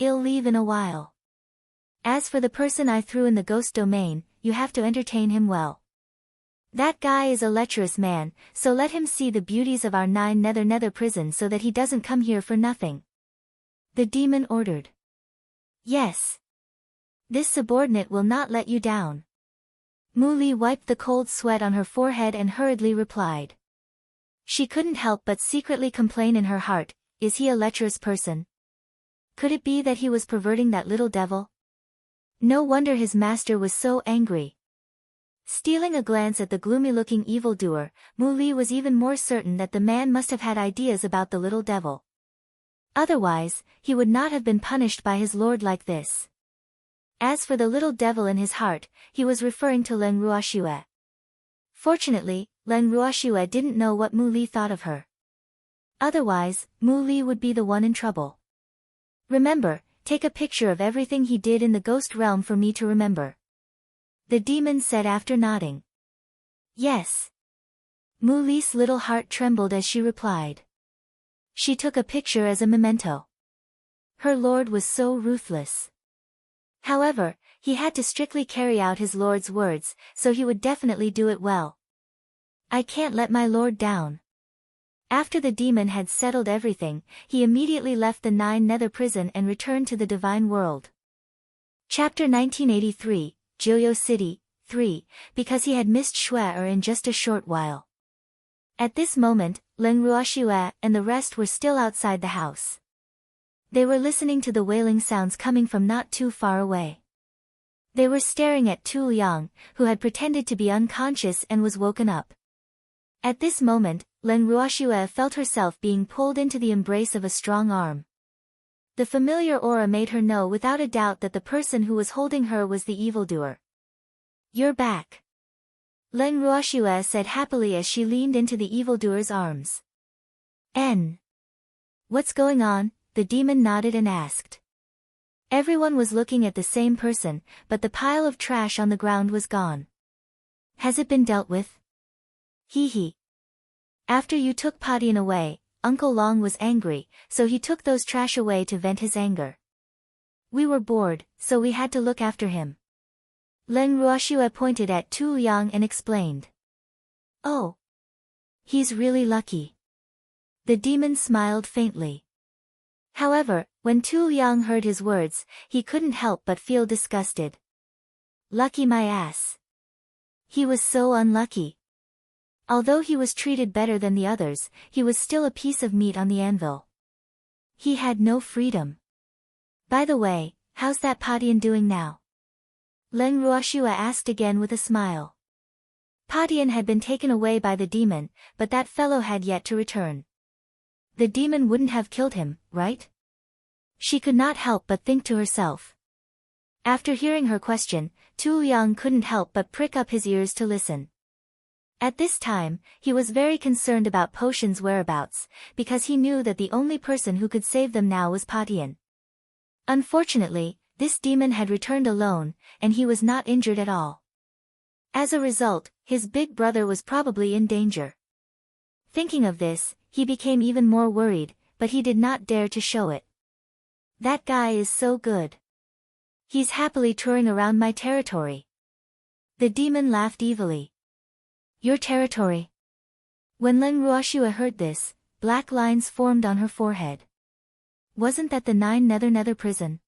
"I'll leave in a while. As for the person I threw in the ghost domain, you have to entertain him well. That guy is a lecherous man, so let him see the beauties of our 9 nether prison so that he doesn't come here for nothing," the demon ordered. "Yes. This subordinate will not let you down." Mu Li wiped the cold sweat on her forehead and hurriedly replied. She couldn't help but secretly complain in her heart, is he a lecherous person? Could it be that he was perverting that little devil? No wonder his master was so angry. Stealing a glance at the gloomy-looking evildoer, Mu Li was even more certain that the man must have had ideas about the little devil. Otherwise, he would not have been punished by his lord like this. As for the little devil in his heart, he was referring to Leng Ruoxue. Fortunately, Leng Ruoxue didn't know what Mu Li thought of her. Otherwise, Mu Li would be the one in trouble. "Remember, take a picture of everything he did in the ghost realm for me to remember," the demon said after nodding. "Yes." Mu Li's little heart trembled as she replied. She took a picture as a memento. Her lord was so ruthless. However, he had to strictly carry out his lord's words, so he would definitely do it well. I can't let my lord down. After the demon had settled everything, he immediately left the Nine Nether prison and returned to the divine world. Chapter 1983, Joyo City, 3, because he had missed Shui in just a short while. At this moment, Leng Ruoxue and the rest were still outside the house. They were listening to the wailing sounds coming from not too far away. They were staring at Tu Yang, who had pretended to be unconscious and was woken up. At this moment, Leng Ruoxue felt herself being pulled into the embrace of a strong arm. The familiar aura made her know without a doubt that the person who was holding her was the evildoer. You're back. Leng Ruoxue said happily as she leaned into the evildoer's arms. What's going on? The demon nodded and asked. Everyone was looking at the same person, but the pile of trash on the ground was gone. Has it been dealt with? Hee. After you took Padian away, Uncle Long was angry, so he took those trash away to vent his anger. We were bored, so we had to look after him. Leng Ruoxue pointed at Tu Yang and explained. Oh. He's really lucky. The demon smiled faintly. However, when Tu Yang heard his words, he couldn't help but feel disgusted. Lucky my ass. He was so unlucky. Although he was treated better than the others, he was still a piece of meat on the anvil. He had no freedom. By the way, how's that Padian doing now? Leng Ruoxue asked again with a smile. Padian had been taken away by the demon, but that fellow had yet to return. The demon wouldn't have killed him, right? She could not help but think to herself. After hearing her question, Tu Yang couldn't help but prick up his ears to listen. At this time, he was very concerned about Potion's whereabouts, because he knew that the only person who could save them now was Padian. Unfortunately, this demon had returned alone, and he was not injured at all. As a result, his big brother was probably in danger. Thinking of this, he became even more worried, but he did not dare to show it. That guy is so good. He's happily touring around my territory. The demon laughed evilly. Your territory? When Leng Ruoxue heard this, black lines formed on her forehead. Wasn't that the Nine Nether prison?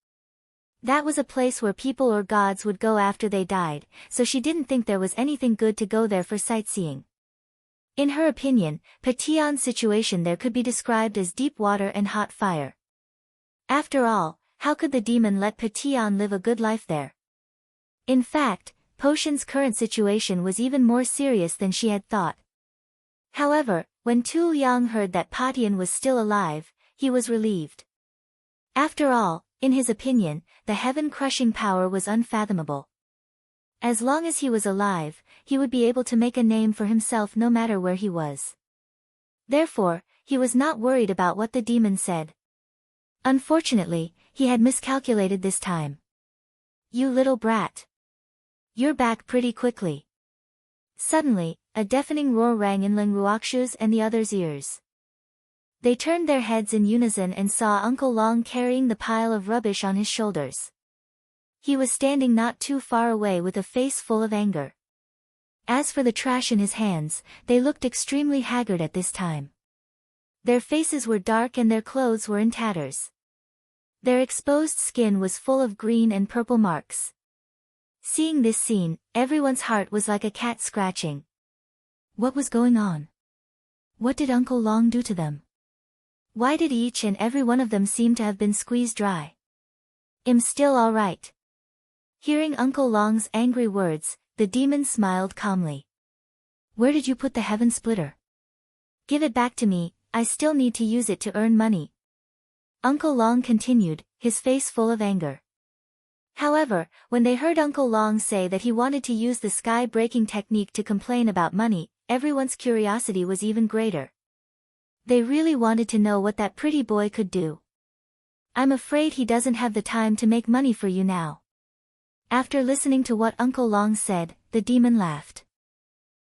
That was a place where people or gods would go after they died, so she didn't think there was anything good to go there for sightseeing. In her opinion, Patian's situation there could be described as deep water and hot fire. After all, how could the demon let Patian live a good life there? In fact, Potion's current situation was even more serious than she had thought. However, when Tu Yang heard that Patian was still alive, he was relieved. After all, in his opinion, the heaven-crushing power was unfathomable. As long as he was alive, he would be able to make a name for himself no matter where he was. Therefore, he was not worried about what the demon said. Unfortunately, he had miscalculated this time. You little brat. You're back pretty quickly. Suddenly, a deafening roar rang in Leng Ruoxue's and the others' ears. They turned their heads in unison and saw Uncle Long carrying the pile of rubbish on his shoulders. He was standing not too far away with a face full of anger. As for the trash in his hands, they looked extremely haggard at this time. Their faces were dark and their clothes were in tatters. Their exposed skin was full of green and purple marks. Seeing this scene, everyone's heart was like a cat scratching. What was going on? What did Uncle Long do to them? Why did each and every one of them seem to have been squeezed dry? I'm still all right. Hearing Uncle Long's angry words, the demon smiled calmly. Where did you put the heaven splitter? Give it back to me, I still need to use it to earn money. Uncle Long continued, his face full of anger. However, when they heard Uncle Long say that he wanted to use the sky-breaking technique to complain about money, everyone's curiosity was even greater. They really wanted to know what that pretty boy could do. I'm afraid he doesn't have the time to make money for you now. After listening to what Uncle Long said, the demon laughed.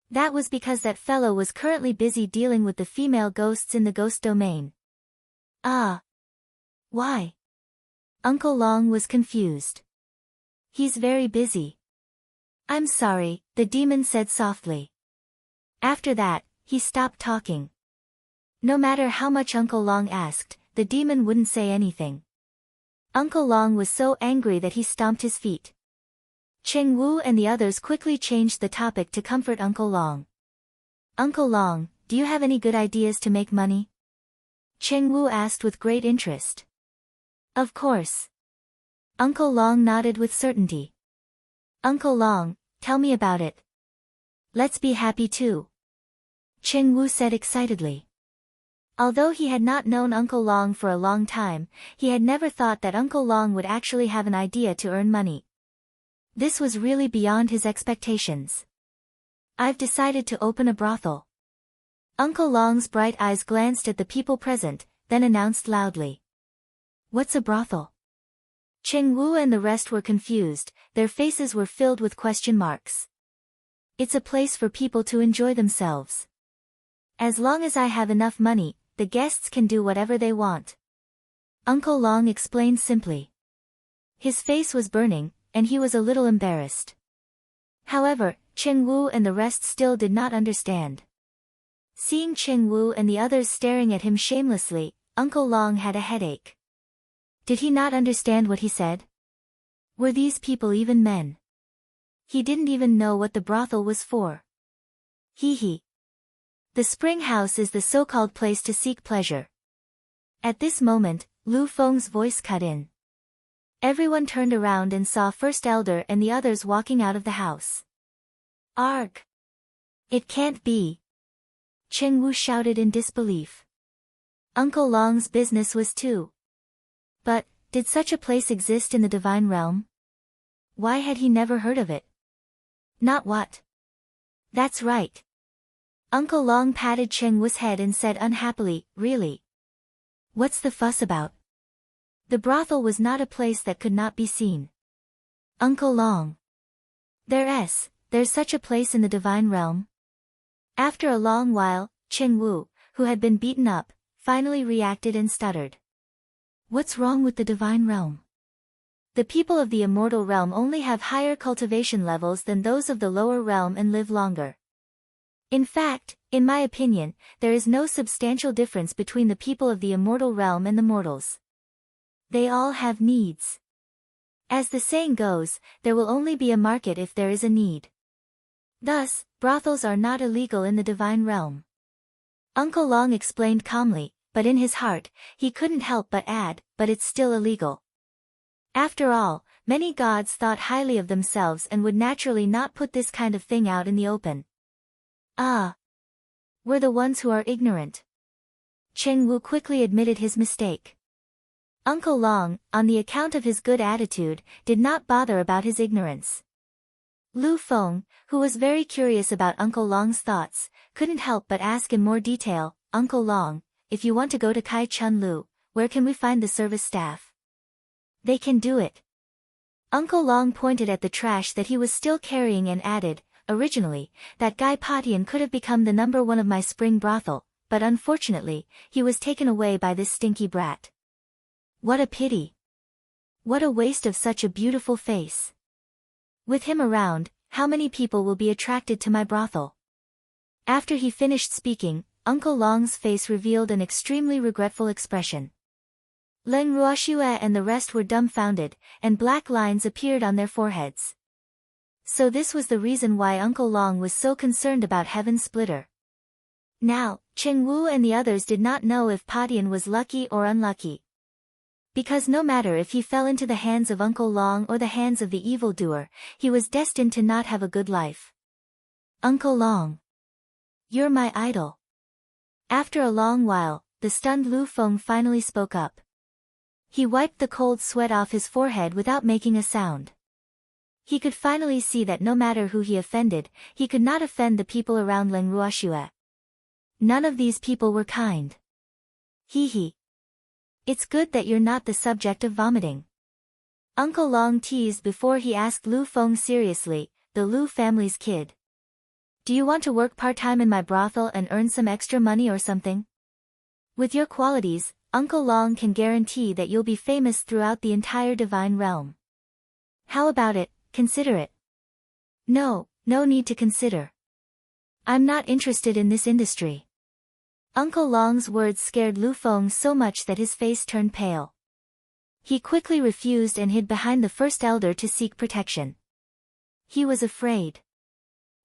That was because that fellow was currently busy dealing with the female ghosts in the ghost domain. Ah. Why? Uncle Long was confused. He's very busy. I'm sorry, the demon said softly. After that, he stopped talking. No matter how much Uncle Long asked, the demon wouldn't say anything. Uncle Long was so angry that he stomped his feet. Cheng Wu and the others quickly changed the topic to comfort Uncle Long. Uncle Long, do you have any good ideas to make money? Cheng Wu asked with great interest. Of course. Uncle Long nodded with certainty. Uncle Long, tell me about it. Let's be happy too. Cheng Wu said excitedly. Although he had not known Uncle Long for a long time, he had never thought that Uncle Long would actually have an idea to earn money. This was really beyond his expectations. I've decided to open a brothel. Uncle Long's bright eyes glanced at the people present, then announced loudly. What's a brothel? Cheng Wu and the rest were confused, their faces were filled with question marks. It's a place for people to enjoy themselves. As long as I have enough money, the guests can do whatever they want. Uncle Long explained simply. His face was burning, and he was a little embarrassed. However, Cheng Wu and the rest still did not understand. Seeing Cheng Wu and the others staring at him shamelessly, Uncle Long had a headache. Did he not understand what he said? Were these people even men? He didn't even know what the brothel was for. Hee hee. The spring house is the so-called place to seek pleasure. At this moment, Lu Feng's voice cut in. Everyone turned around and saw First Elder and the others walking out of the house. Arg! It can't be! Cheng Wu shouted in disbelief. Uncle Long's business was too. But, did such a place exist in the divine realm? Why had he never heard of it? Not what? That's right. Uncle Long patted Cheng Wu's head and said unhappily, really? What's the fuss about? The brothel was not a place that could not be seen. Uncle Long. There's such a place in the divine realm? After a long while, Cheng Wu, who had been beaten up, finally reacted and stuttered. What's wrong with the divine realm? The people of the immortal realm only have higher cultivation levels than those of the lower realm and live longer. In fact, in my opinion, there is no substantial difference between the people of the immortal realm and the mortals. They all have needs. As the saying goes, there will only be a market if there is a need. Thus, brothels are not illegal in the divine realm. Uncle Long explained calmly, but in his heart, he couldn't help but add, but it's still illegal. After all, many gods thought highly of themselves and would naturally not put this kind of thing out in the open. Ah! We're the ones who are ignorant. Cheng Wu quickly admitted his mistake. Uncle Long, on the account of his good attitude, did not bother about his ignorance. Lu Feng, who was very curious about Uncle Long's thoughts, couldn't help but ask in more detail, Uncle Long, if you want to go to Kai Chun Lu, where can we find the service staff? They can do it. Uncle Long pointed at the trash that he was still carrying and added, originally, that guy Patian could have become the number one of my spring brothel, but unfortunately, he was taken away by this stinky brat. What a pity. What a waste of such a beautiful face. With him around, how many people will be attracted to my brothel? After he finished speaking, Uncle Long's face revealed an extremely regretful expression. Leng Ruoxue and the rest were dumbfounded, and black lines appeared on their foreheads. So this was the reason why Uncle Long was so concerned about Heaven Splitter. Now, Cheng Wu and the others did not know if Patian was lucky or unlucky. Because no matter if he fell into the hands of Uncle Long or the hands of the evildoer, he was destined to not have a good life. Uncle Long. You're my idol. After a long while, the stunned Lu Feng finally spoke up. He wiped the cold sweat off his forehead without making a sound. He could finally see that no matter who he offended, he could not offend the people around Leng Ruoxue. None of these people were kind. Hee hee. It's good that you're not the subject of vomiting. Uncle Long teased before he asked Lu Feng seriously, the Lu family's kid. Do you want to work part-time in my brothel and earn some extra money or something? With your qualities, Uncle Long can guarantee that you'll be famous throughout the entire divine realm. How about it, consider it. No, no need to consider. I'm not interested in this industry. Uncle Long's words scared Lu Feng so much that his face turned pale. He quickly refused and hid behind the first elder to seek protection. He was afraid.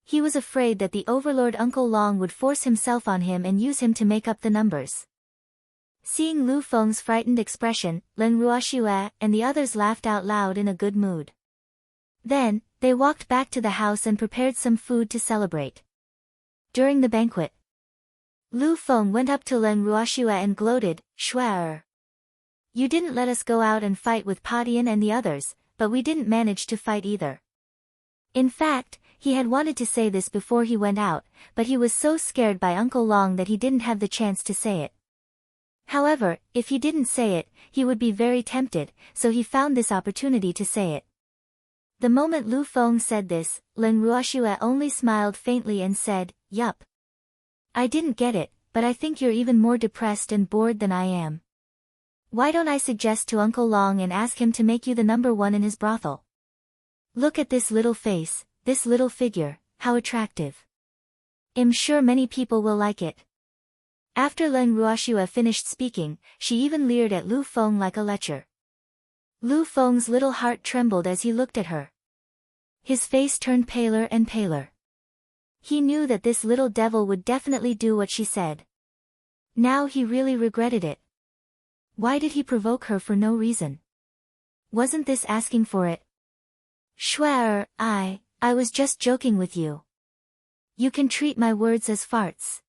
He was afraid that the overlord Uncle Long would force himself on him and use him to make up the numbers. Seeing Lu Feng's frightened expression, Len Ruoxue and the others laughed out loud in a good mood. Then, they walked back to the house and prepared some food to celebrate. During the banquet, Lu Feng went up to Len Ruoxue and gloated, "Shuai, you didn't let us go out and fight with Padian and the others, but we didn't manage to fight either." In fact, he had wanted to say this before he went out, but he was so scared by Uncle Long that he didn't have the chance to say it. However, if he didn't say it, he would be very tempted, so he found this opportunity to say it. The moment Lu Feng said this, Len Ruoxue only smiled faintly and said, "Yup. I didn't get it, but I think you're even more depressed and bored than I am. Why don't I suggest to Uncle Long and ask him to make you the number one in his brothel? Look at this little face, this little figure, how attractive. I'm sure many people will like it." After Len Ruoxue finished speaking, she even leered at Lu Feng like a lecher. Lu Feng's little heart trembled as he looked at her. His face turned paler and paler. He knew that this little devil would definitely do what she said. Now he really regretted it. Why did he provoke her for no reason? Wasn't this asking for it? "Shuai, I was just joking with you. You can treat my words as farts."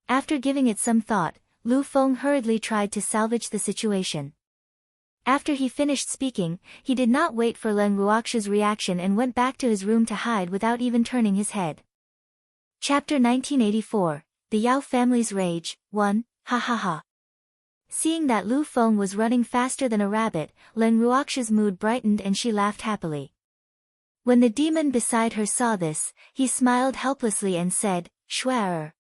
After giving it some thought, Lu Feng hurriedly tried to salvage the situation. After he finished speaking, he did not wait for Len Ruoxue's reaction and went back to his room to hide without even turning his head. Chapter 1984, The Yao Family's Rage, 1, Ha ha ha. Seeing that Lu Feng was running faster than a rabbit, Len Ruoxue's mood brightened and she laughed happily. When the demon beside her saw this, he smiled helplessly and said, "Shuai,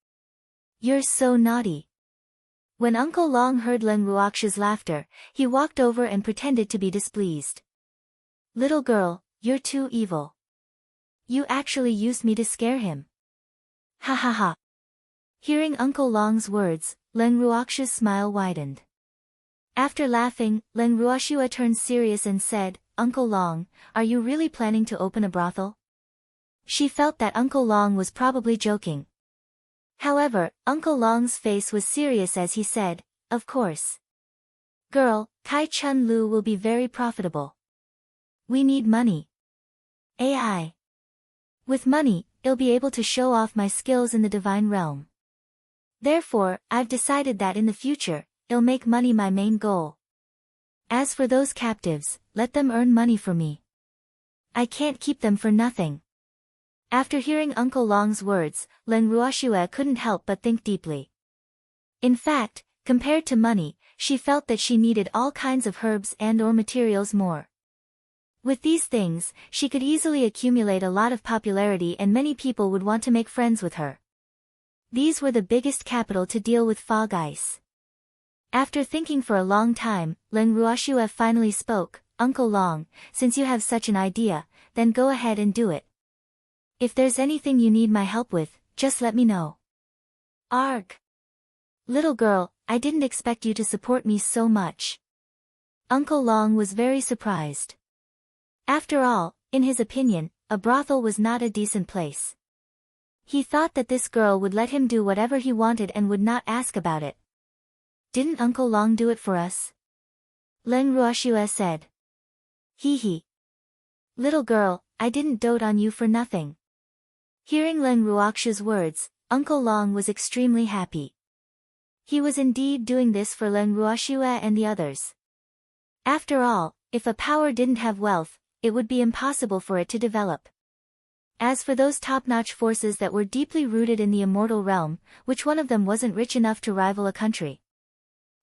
you're so naughty." When Uncle Long heard Len Ruoxue's laughter, he walked over and pretended to be displeased. "Little girl, you're too evil. You actually used me to scare him." Ha ha ha. Hearing Uncle Long's words, Len Ruoxue's smile widened. After laughing, Len Ruoxue turned serious and said, "Uncle Long, are you really planning to open a brothel?" She felt that Uncle Long was probably joking. However, Uncle Long's face was serious as he said, "Of course. Girl, Kai Chun Lu will be very profitable. We need money. AI. With money, I'll be able to show off my skills in the divine realm. Therefore, I've decided that in the future, I'll make money my main goal. As for those captives, let them earn money for me. I can't keep them for nothing." After hearing Uncle Long's words, Len Ruoxue couldn't help but think deeply. In fact, compared to money, she felt that she needed all kinds of herbs and/or materials more. With these things, she could easily accumulate a lot of popularity and many people would want to make friends with her. These were the biggest capital to deal with fog ice. After thinking for a long time, Len Ruoxue finally spoke, "Uncle Long, since you have such an idea, then go ahead and do it. If there's anything you need my help with, just let me know." "Arg! Little girl, I didn't expect you to support me so much." Uncle Long was very surprised. After all, in his opinion, a brothel was not a decent place. He thought that this girl would let him do whatever he wanted and would not ask about it. "Didn't Uncle Long do it for us?" Len Ruoxue said. "Hee hee. Little girl, I didn't dote on you for nothing." Hearing Len Ruoxue's words, Uncle Long was extremely happy. He was indeed doing this for Len Ruoxue and the others. After all, if a power didn't have wealth, it would be impossible for it to develop. As for those top-notch forces that were deeply rooted in the immortal realm, which one of them wasn't rich enough to rival a country?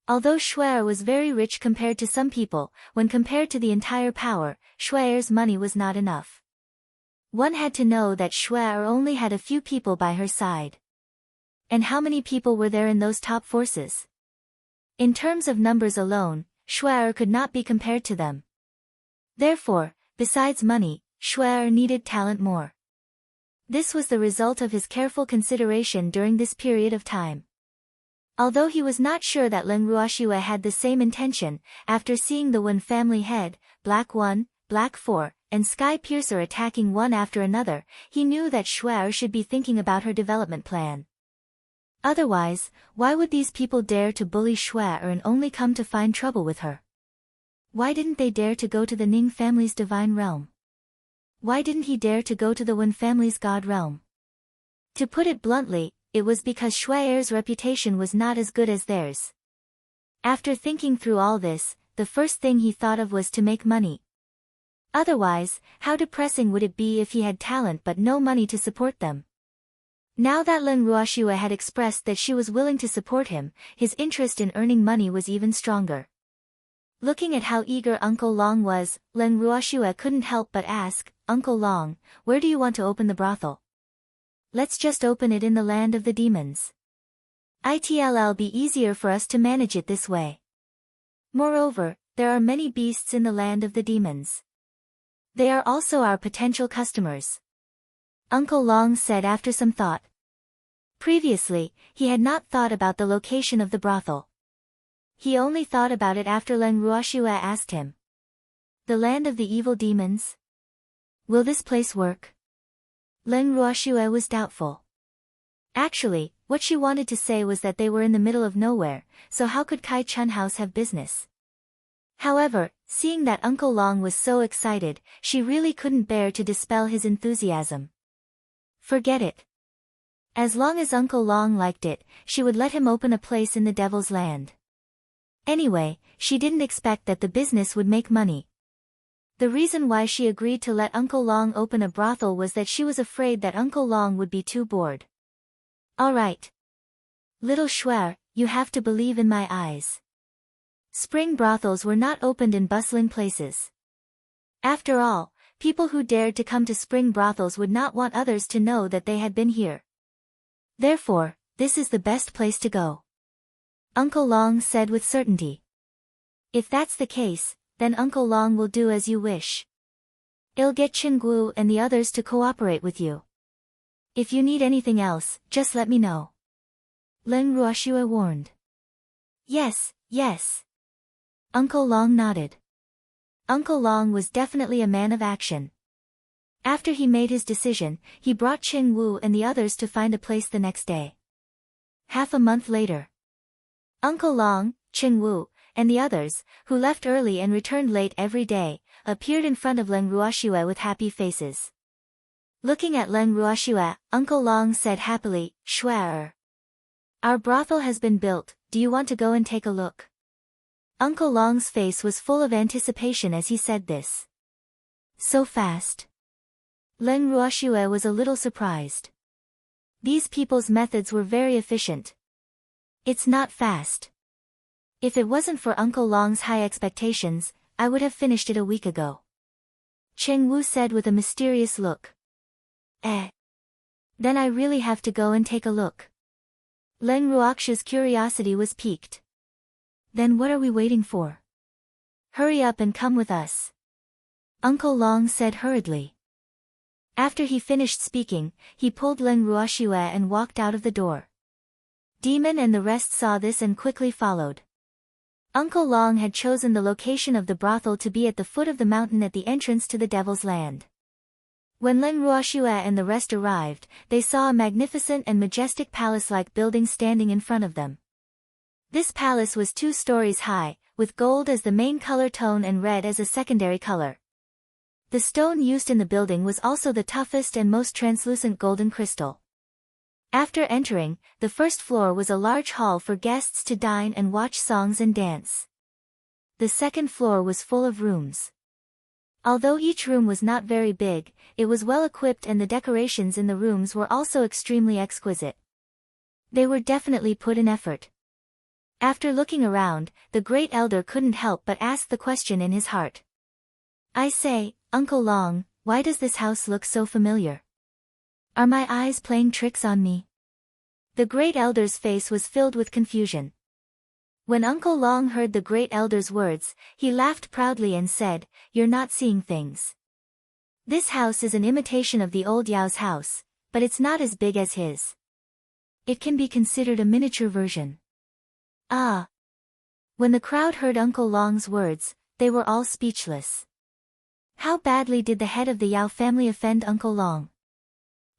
Although Shuai was very rich compared to some people, when compared to the entire power, Shuai's money was not enough. One had to know that Shuai only had a few people by her side. And how many people were there in those top forces? In terms of numbers alone, Shuai could not be compared to them. Therefore, Besides money, Shuai needed talent more. This was the result of his careful consideration during this period of time. Although he was not sure that Leng Ruoxue had the same intention, after seeing the Wen family head, Black 1, Black 4, and Sky Piercer attacking one after another, he knew that Shuai should be thinking about her development plan. Otherwise, why would these people dare to bully Shuai and only come to find trouble with her? Why didn't they dare to go to the Ning family's divine realm? Why didn't he dare to go to the Wen family's god realm? To put it bluntly, it was because Shuai's reputation was not as good as theirs. After thinking through all this, the first thing he thought of was to make money. Otherwise, how depressing would it be if he had talent but no money to support them? Now that Leng Ruoxue had expressed that she was willing to support him, his interest in earning money was even stronger. Looking at how eager Uncle Long was, Leng Ruoxue couldn't help but ask, "Uncle Long, where do you want to open the brothel?" "Let's just open it in the land of the demons. It'll be easier for us to manage it this way. Moreover, there are many beasts in the land of the demons. They are also our potential customers," Uncle Long said after some thought. Previously, he had not thought about the location of the brothel. He only thought about it after Leng Ruoxue asked him. "The land of the evil demons? Will this place work?" Leng Ruoxue was doubtful. Actually, what she wanted to say was that they were in the middle of nowhere, so how could Kai Chun House have business? However, seeing that Uncle Long was so excited, she really couldn't bear to dispel his enthusiasm. Forget it. As long as Uncle Long liked it, she would let him open a place in the Devil's Land. Anyway, she didn't expect that the business would make money. The reason why she agreed to let Uncle Long open a brothel was that she was afraid that Uncle Long would be too bored. "All right. Little Shuai, you have to believe in my eyes." Spring brothels were not opened in bustling places. After all, people who dared to come to spring brothels would not want others to know that they had been here. Therefore, this is the best place to go, Uncle Long said with certainty. "If that's the case, then Uncle Long will do as you wish. I'll get Qinggu and the others to cooperate with you. If you need anything else, just let me know," Leng Ruoxue warned. Yes. Uncle Long nodded. Uncle Long was definitely a man of action. After he made his decision, he brought Qingwu and the others to find a place the next day. Half a month later, Uncle Long, Qingwu, and the others, who left early and returned late every day, appeared in front of Leng Ruoxue with happy faces. Looking at Leng Ruoxue, Uncle Long said happily, "Shuai, our brothel has been built, do you want to go and take a look?" Uncle Long's face was full of anticipation as he said this. So fast? Leng Ruoxue was a little surprised. These people's methods were very efficient. It's not fast. If it wasn't for Uncle Long's high expectations, I would have finished it a week ago, Chengwu said with a mysterious look. Then I really have to go and take a look. Leng Ruoxue's curiosity was piqued. Then what are we waiting for? Hurry up and come with us, Uncle Long said hurriedly. After he finished speaking, he pulled Leng Ruoxue and walked out of the door. Demon and the rest saw this and quickly followed. Uncle Long had chosen the location of the brothel to be at the foot of the mountain at the entrance to the Devil's Land. When Leng Ruoxue and the rest arrived, they saw a magnificent and majestic palace-like building standing in front of them. This palace was 2 stories high, with gold as the main color tone and red as a secondary color. The stone used in the building was also the toughest and most translucent golden crystal. After entering, the first floor was a large hall for guests to dine and watch songs and dance. The second floor was full of rooms. Although each room was not very big, it was well equipped and the decorations in the rooms were also extremely exquisite. They were definitely put in effort. After looking around, the great elder couldn't help but ask the question in his heart. I say, Uncle Long, why does this house look so familiar? Are my eyes playing tricks on me? The great elder's face was filled with confusion. When Uncle Long heard the great elder's words, he laughed proudly and said, You're not seeing things. This house is an imitation of the old Yao's house, but it's not as big as his. It can be considered a miniature version. Ah! When the crowd heard Uncle Long's words, they were all speechless. How badly did the head of the Yao family offend Uncle Long?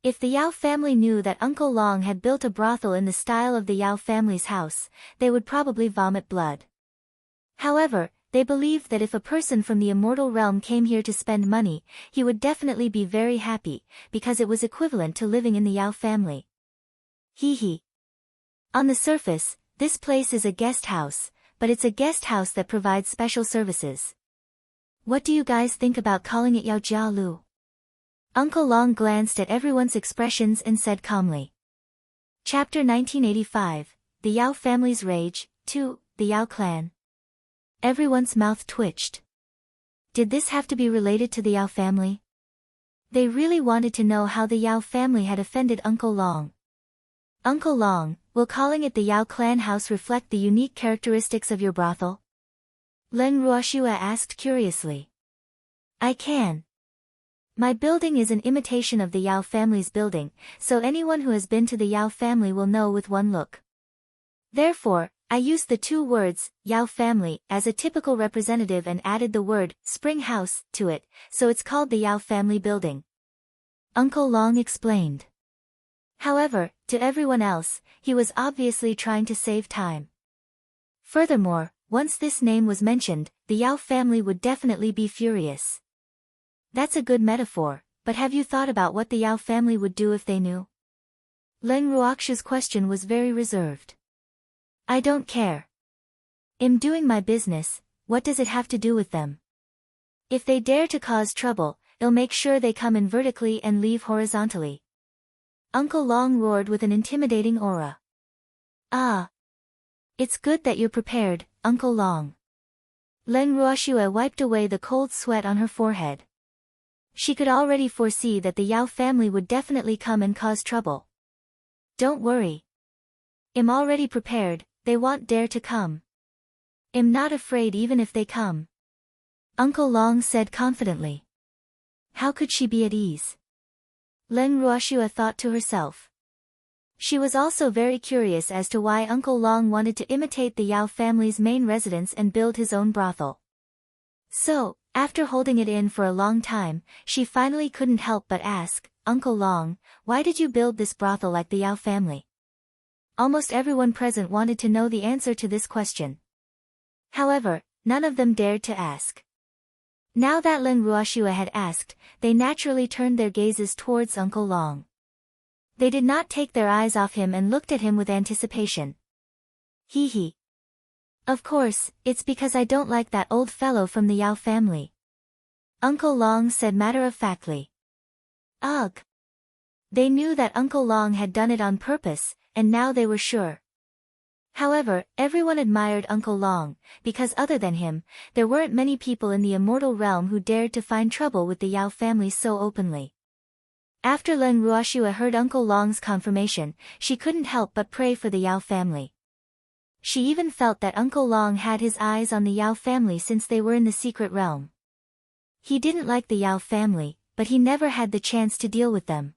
If the Yao family knew that Uncle Long had built a brothel in the style of the Yao family's house, they would probably vomit blood. However, they believed that if a person from the immortal realm came here to spend money, he would definitely be very happy, because it was equivalent to living in the Yao family. Hee hee. On the surface, this place is a guest house, but it's a guest house that provides special services. What do you guys think about calling it Yao Jia Lu? Uncle Long glanced at everyone's expressions and said calmly. Chapter 1985, The Yao Family's Rage, 2, The Yao Clan. Everyone's mouth twitched. Did this have to be related to the Yao family? They really wanted to know how the Yao family had offended Uncle Long. Uncle Long, will calling it the Yao clan house reflect the unique characteristics of your brothel? Leng Ruoshua asked curiously. I can. My building is an imitation of the Yao family's building, so anyone who has been to the Yao family will know with one look. Therefore, I used the two words, Yao family, as a typical representative and added the word, spring house, to it, so it's called the Yao family building. Uncle Long explained. However, to everyone else, he was obviously trying to save time. Furthermore, once this name was mentioned, the Yao family would definitely be furious. That's a good metaphor, but have you thought about what the Yao family would do if they knew? Leng Ruoxu's question was very reserved. I don't care. I'm doing my business, what does it have to do with them? If they dare to cause trouble, I'll make sure they come in vertically and leave horizontally. Uncle Long roared with an intimidating aura. Ah! It's good that you're prepared, Uncle Long. Leng Ruoxua wiped away the cold sweat on her forehead. She could already foresee that the Yao family would definitely come and cause trouble. Don't worry. I'm already prepared, they won't dare to come. I'm not afraid even if they come. Uncle Long said confidently. How could she be at ease? Leng Ruoxua thought to herself. She was also very curious as to why Uncle Long wanted to imitate the Yao family's main residence and build his own brothel. So, after holding it in for a long time, she finally couldn't help but ask, Uncle Long, why did you build this brothel like the Yao family? Almost everyone present wanted to know the answer to this question. However, none of them dared to ask. Now that Leng Ruoxua had asked, they naturally turned their gazes towards Uncle Long. They did not take their eyes off him and looked at him with anticipation. Hee hee. Of course, it's because I don't like that old fellow from the Yao family. Uncle Long said matter-of-factly. Ugh. They knew that Uncle Long had done it on purpose, and now they were sure. However, everyone admired Uncle Long, because other than him, there weren't many people in the immortal realm who dared to find trouble with the Yao family so openly. After Leng Ruoxua heard Uncle Long's confirmation, she couldn't help but pray for the Yao family. She even felt that Uncle Long had his eyes on the Yao family since they were in the secret realm. He didn't like the Yao family, but he never had the chance to deal with them.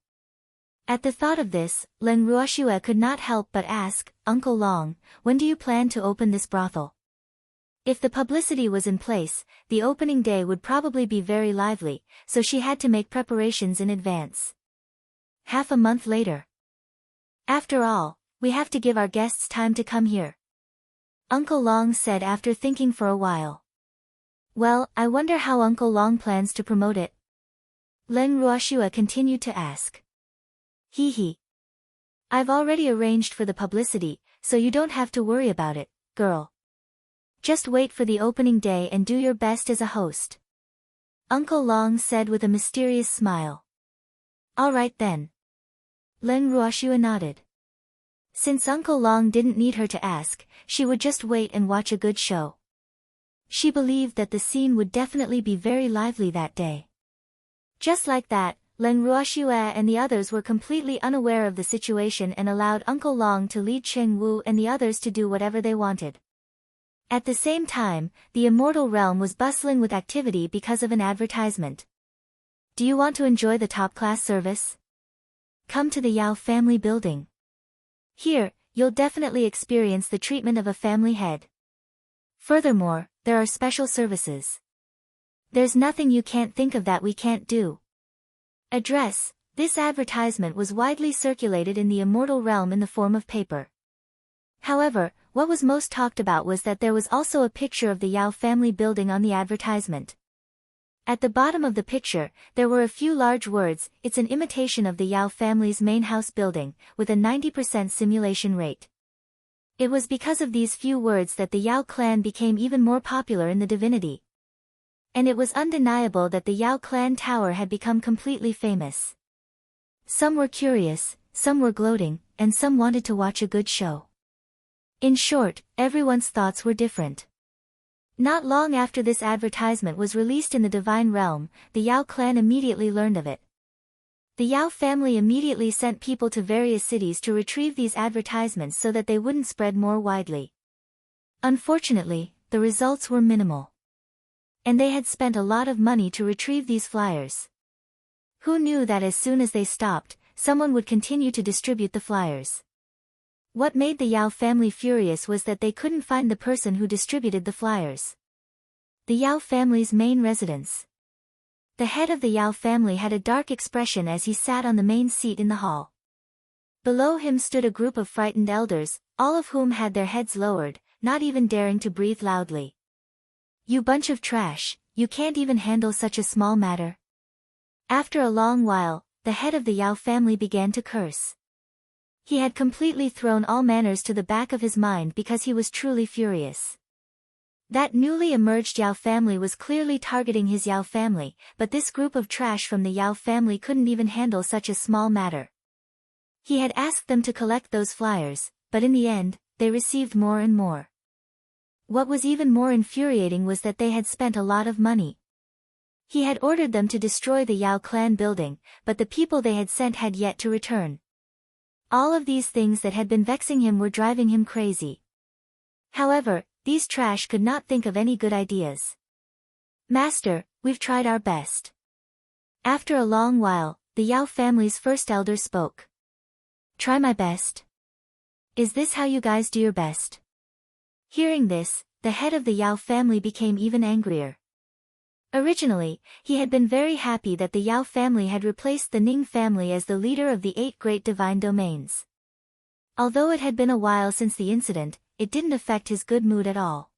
At the thought of this, Leng Ruoxua could not help but ask, Uncle Long, when do you plan to open this brothel? If the publicity was in place, the opening day would probably be very lively, so she had to make preparations in advance. Half a month later. After all, we have to give our guests time to come here. Uncle Long said after thinking for a while. Well, I wonder how Uncle Long plans to promote it. Leng Ruoxua continued to ask. Hee hee. I've already arranged for the publicity, so you don't have to worry about it, girl. Just wait for the opening day and do your best as a host. Uncle Long said with a mysterious smile. All right then. Leng Ruoxua nodded. Since Uncle Long didn't need her to ask, she would just wait and watch a good show. She believed that the scene would definitely be very lively that day. Just like that, Leng Ruoxua and the others were completely unaware of the situation and allowed Uncle Long to lead Cheng Wu and the others to do whatever they wanted. At the same time, the immortal realm was bustling with activity because of an advertisement. Do you want to enjoy the top-class service? Come to the Yao family building. Here, you'll definitely experience the treatment of a family head. Furthermore, there are special services. There's nothing you can't think of that we can't do. Address. This advertisement was widely circulated in the immortal realm in the form of paper. However, what was most talked about was that there was also a picture of the Yao family building on the advertisement. At the bottom of the picture, there were a few large words. It's an imitation of the Yao family's main house building, with a 90% simulation rate. It was because of these few words that the Yao clan became even more popular in the divinity. And it was undeniable that the Yao clan tower had become completely famous. Some were curious, some were gloating, and some wanted to watch a good show. In short, everyone's thoughts were different. Not long after this advertisement was released in the divine realm, the Yao clan immediately learned of it. The Yao family immediately sent people to various cities to retrieve these advertisements so that they wouldn't spread more widely. Unfortunately, the results were minimal. And they had spent a lot of money to retrieve these flyers. Who knew that as soon as they stopped, someone would continue to distribute the flyers? What made the Yao family furious was that they couldn't find the person who distributed the flyers. The Yao family's main residence. The head of the Yao family had a dark expression as he sat on the main seat in the hall. Below him stood a group of frightened elders, all of whom had their heads lowered, not even daring to breathe loudly. You bunch of trash, you can't even handle such a small matter. After a long while, the head of the Yao family began to curse. He had completely thrown all manners to the back of his mind because he was truly furious. That newly emerged Yao family was clearly targeting his Yao family, but this group of trash from the Yao family couldn't even handle such a small matter. He had asked them to collect those flyers, but in the end, they received more and more. What was even more infuriating was that they had spent a lot of money. He had ordered them to destroy the Yao clan building, but the people they had sent had yet to return. All of these things that had been vexing him were driving him crazy. However, these trash could not think of any good ideas. Master, we've tried our best. After a long while, the Yao family's first elder spoke. Try my best? Is this how you guys do your best? Hearing this, the head of the Yao family became even angrier. Originally, he had been very happy that the Yao family had replaced the Ning family as the leader of the 8 great divine domains. Although it had been a while since the incident, it didn't affect his good mood at all.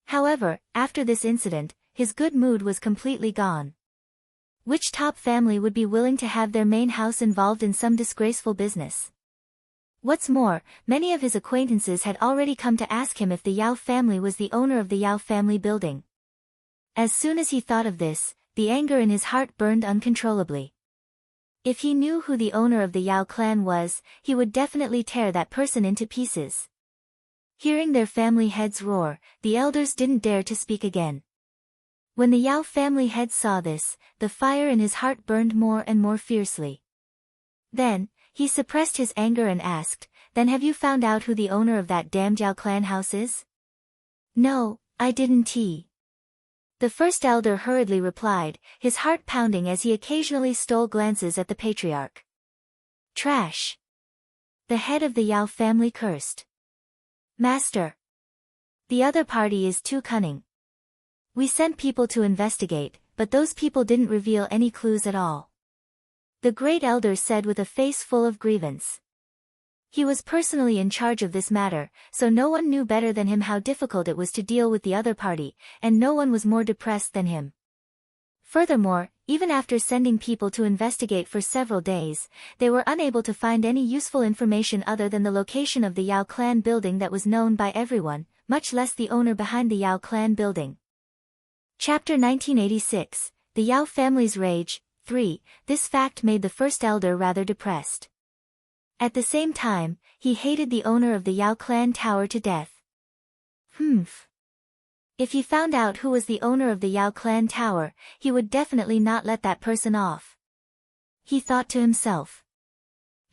However, after this incident, his good mood was completely gone. Which top family would be willing to have their main house involved in some disgraceful business? What's more, many of his acquaintances had already come to ask him if the Yao family was the owner of the Yao family building. As soon as he thought of this, the anger in his heart burned uncontrollably. If he knew who the owner of the Yao clan was, he would definitely tear that person into pieces. Hearing their family heads roar, the elders didn't dare to speak again. When the Yao family head saw this, the fire in his heart burned more and more fiercely. Then, he suppressed his anger and asked, "Then have you found out who the owner of that damned Yao clan house is?" "No, I didn't." The first elder hurriedly replied, his heart pounding as he occasionally stole glances at the patriarch. Trash! The head of the Yao family cursed. Master! The other party is too cunning. We sent people to investigate, but those people didn't reveal any clues at all. The great elder said with a face full of grievance. He was personally in charge of this matter, so no one knew better than him how difficult it was to deal with the other party, and no one was more depressed than him. Furthermore, even after sending people to investigate for several days, they were unable to find any useful information other than the location of the Yao clan building that was known by everyone, much less the owner behind the Yao clan building. Chapter 1986, The Yao Family's Rage, 3. This fact made the first elder rather depressed. At the same time, he hated the owner of the Yao clan tower to death. If he found out who was the owner of the Yao clan tower, he would definitely not let that person off. He thought to himself.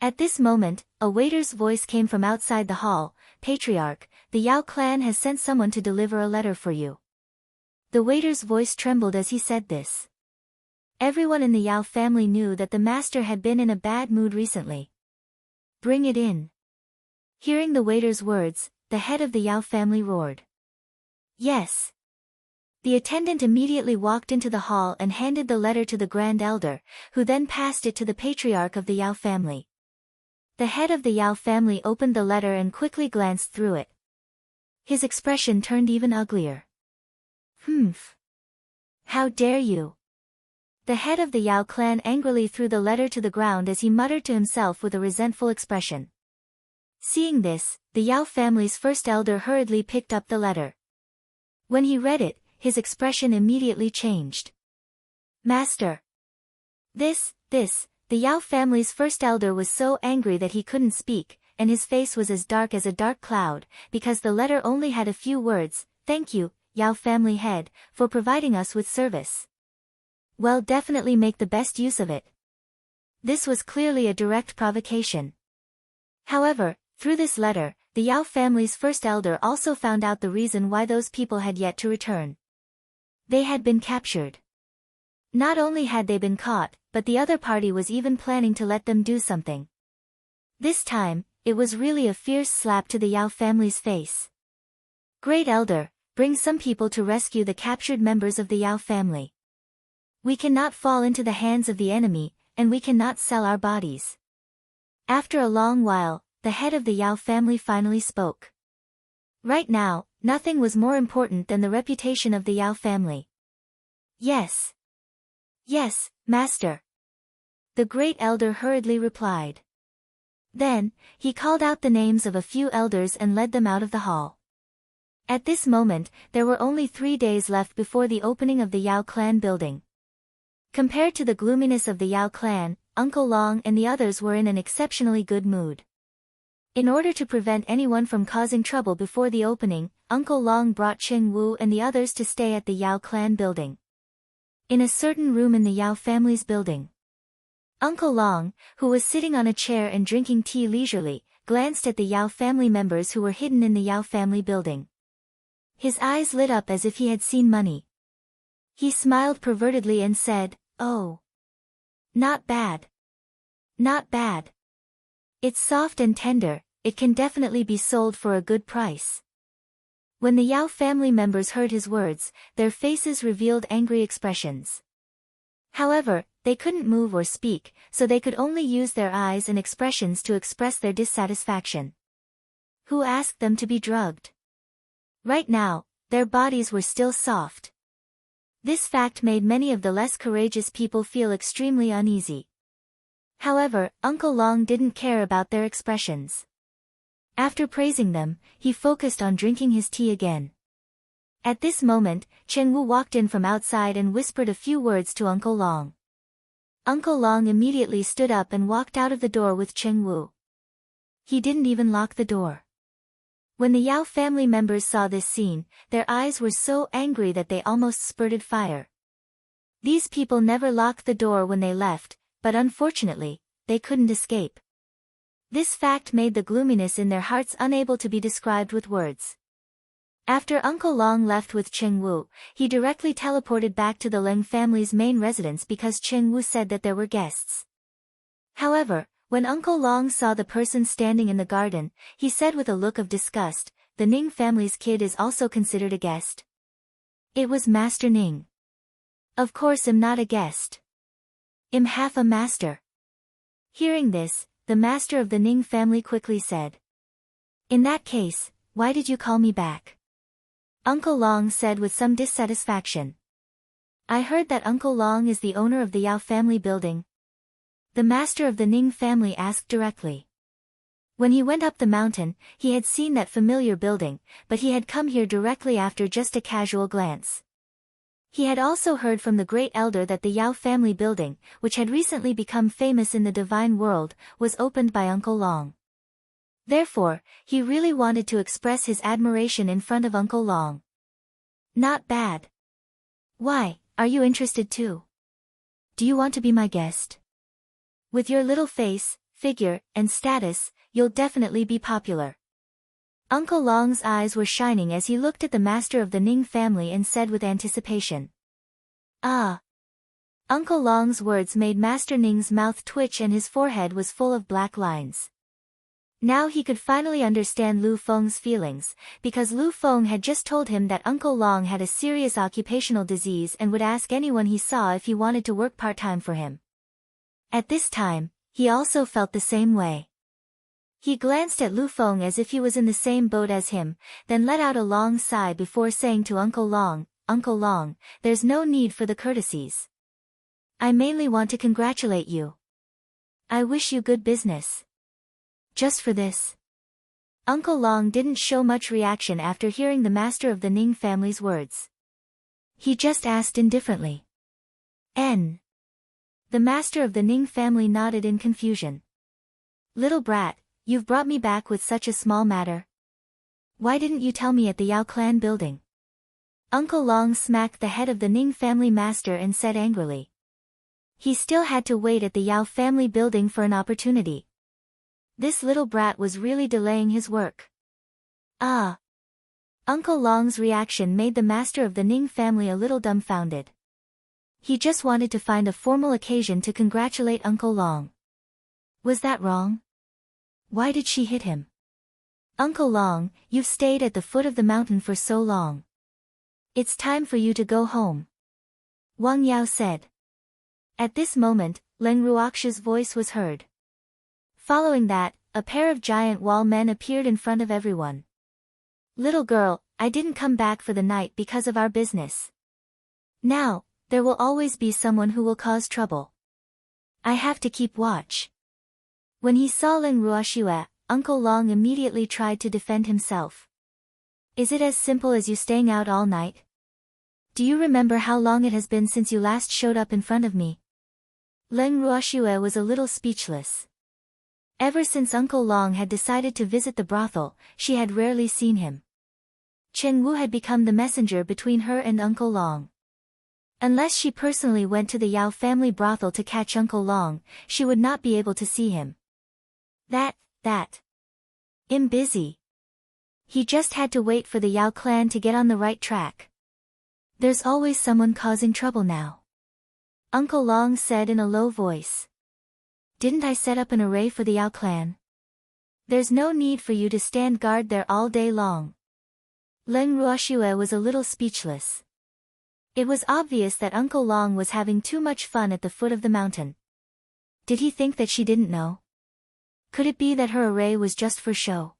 At this moment, a waiter's voice came from outside the hall. Patriarch, the Yao clan has sent someone to deliver a letter for you. The waiter's voice trembled as he said this. Everyone in the Yao family knew that the master had been in a bad mood recently. Bring it in. Hearing the waiter's words, the head of the Yao family roared. Yes. The attendant immediately walked into the hall and handed the letter to the grand elder, who then passed it to the patriarch of the Yao family. The head of the Yao family opened the letter and quickly glanced through it. His expression turned even uglier. Humph. How dare you? The head of the Yao clan angrily threw the letter to the ground as he muttered to himself with a resentful expression. Seeing this, the Yao family's first elder hurriedly picked up the letter. When he read it, his expression immediately changed. Master! The Yao family's first elder was so angry that he couldn't speak, and his face was as dark as a dark cloud, because the letter only had a few words. Thank you, Yao family head, for providing us with service. Well, definitely make the best use of it. This was clearly a direct provocation. However, through this letter, the Yao family's first elder also found out the reason why those people had yet to return. They had been captured. Not only had they been caught, but the other party was even planning to let them do something. This time, it was really a fierce slap to the Yao family's face. Great elder, bring some people to rescue the captured members of the Yao family. We cannot fall into the hands of the enemy, and we cannot sell our bodies. After a long while, the head of the Yao family finally spoke. Right now, nothing was more important than the reputation of the Yao family. Yes. Yes, master. The great elder hurriedly replied. Then, he called out the names of a few elders and led them out of the hall. At this moment, there were only 3 days left before the opening of the Yao clan building. Compared to the gloominess of the Yao clan, Uncle Long and the others were in an exceptionally good mood. In order to prevent anyone from causing trouble before the opening, Uncle Long brought Cheng Wu and the others to stay at the Yao clan building. In a certain room in the Yao family's building, Uncle Long, who was sitting on a chair and drinking tea leisurely, glanced at the Yao family members who were hidden in the Yao family building. His eyes lit up as if he had seen money. He smiled pervertedly and said, "Oh. Not bad. Not bad. It's soft and tender, it can definitely be sold for a good price." When the Yao family members heard his words, their faces revealed angry expressions. However, they couldn't move or speak, so they could only use their eyes and expressions to express their dissatisfaction. Who asked them to be drugged? Right now, their bodies were still soft. This fact made many of the less courageous people feel extremely uneasy. However, Uncle Long didn't care about their expressions. After praising them, he focused on drinking his tea again. At this moment, Cheng Wu walked in from outside and whispered a few words to Uncle Long. Uncle Long immediately stood up and walked out of the door with Cheng Wu. He didn't even lock the door. When the Yao family members saw this scene, their eyes were so angry that they almost spurted fire. These people never locked the door when they left, but unfortunately, they couldn't escape. This fact made the gloominess in their hearts unable to be described with words. After Uncle Long left with Cheng Wu, he directly teleported back to the Leng family's main residence because Cheng Wu said that there were guests. However, when Uncle Long saw the person standing in the garden, he said with a look of disgust, "The Ning family's kid is also considered a guest." It was Master Ning. "Of course I'm not a guest. I'm half a master." Hearing this, the master of the Ning family quickly said, "In that case, why did you call me back?" Uncle Long said with some dissatisfaction. "I heard that Uncle Long is the owner of the Yao family building." The master of the Ning family asked directly. When he went up the mountain, he had seen that familiar building, but he had come here directly after just a casual glance. He had also heard from the great elder that the Yao family building, which had recently become famous in the divine world, was opened by Uncle Long. Therefore, he really wanted to express his admiration in front of Uncle Long. "Not bad. Why, are you interested too? Do you want to be my guest? With your little face, figure, and status, you'll definitely be popular." Uncle Long's eyes were shining as he looked at the master of the Ning family and said with anticipation, "Ah. Uncle Long's words made Master Ning's mouth twitch and his forehead was full of black lines. Now he could finally understand Lu Feng's feelings, because Lu Feng had just told him that Uncle Long had a serious occupational disease and would ask anyone he saw if he wanted to work part-time for him. At this time, he also felt the same way. He glanced at Lu Feng as if he was in the same boat as him, then let out a long sigh before saying to Uncle Long, "Uncle Long, there's no need for the courtesies. I mainly want to congratulate you. I wish you good business." Just for this. Uncle Long didn't show much reaction after hearing the master of the Ning family's words. He just asked indifferently. "N." The master of the Ning family nodded in confusion. "Little brat, you've brought me back with such a small matter. Why didn't you tell me at the Yao clan building?" Uncle Long smacked the head of the Ning family master and said angrily. He still had to wait at the Yao family building for an opportunity. This little brat was really delaying his work. Ah! Uncle Long's reaction made the master of the Ning family a little dumbfounded. He just wanted to find a formal occasion to congratulate Uncle Long. Was that wrong? Why did she hit him? "Uncle Long, you've stayed at the foot of the mountain for so long. It's time for you to go home," Wang Yao said. At this moment, Leng Ruoxia's voice was heard. Following that, a pair of giant wall men appeared in front of everyone. "Little girl, I didn't come back for the night because of our business. Now, there will always be someone who will cause trouble. I have to keep watch." When he saw Leng Ruoxia, Uncle Long immediately tried to defend himself. "Is it as simple as you staying out all night? Do you remember how long it has been since you last showed up in front of me?" Leng Ruoxia was a little speechless. Ever since Uncle Long had decided to visit the brothel, she had rarely seen him. Chen Wu had become the messenger between her and Uncle Long. Unless she personally went to the Yao family brothel to catch Uncle Long, she would not be able to see him. I'm busy. He just had to wait for the Yao clan to get on the right track. There's always someone causing trouble now, Uncle Long said in a low voice. Didn't I set up an array for the Yao clan? There's no need for you to stand guard there all day long. Leng Ruoxue was a little speechless. It was obvious that Uncle Long was having too much fun at the foot of the mountain. Did he think that she didn't know? Could it be that her array was just for show?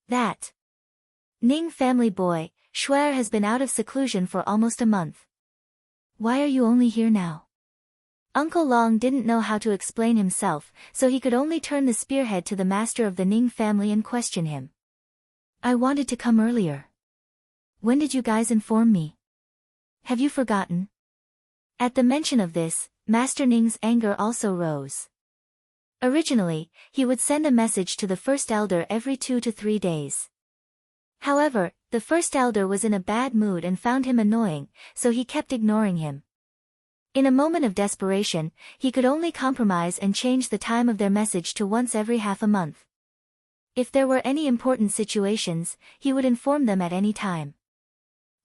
That Ning family boy, Shuer has been out of seclusion for almost a month. Why are you only here now? Uncle Long didn't know how to explain himself, so he could only turn the spearhead to the master of the Ning family and question him. I wanted to come earlier. When did you guys inform me? Have you forgotten? At the mention of this, Master Ning's anger also rose. Originally, he would send a message to the first elder every 2 to 3 days. However, the first elder was in a bad mood and found him annoying, so he kept ignoring him. In a moment of desperation, he could only compromise and change the time of their message to once every half a month. If there were any important situations, he would inform them at any time.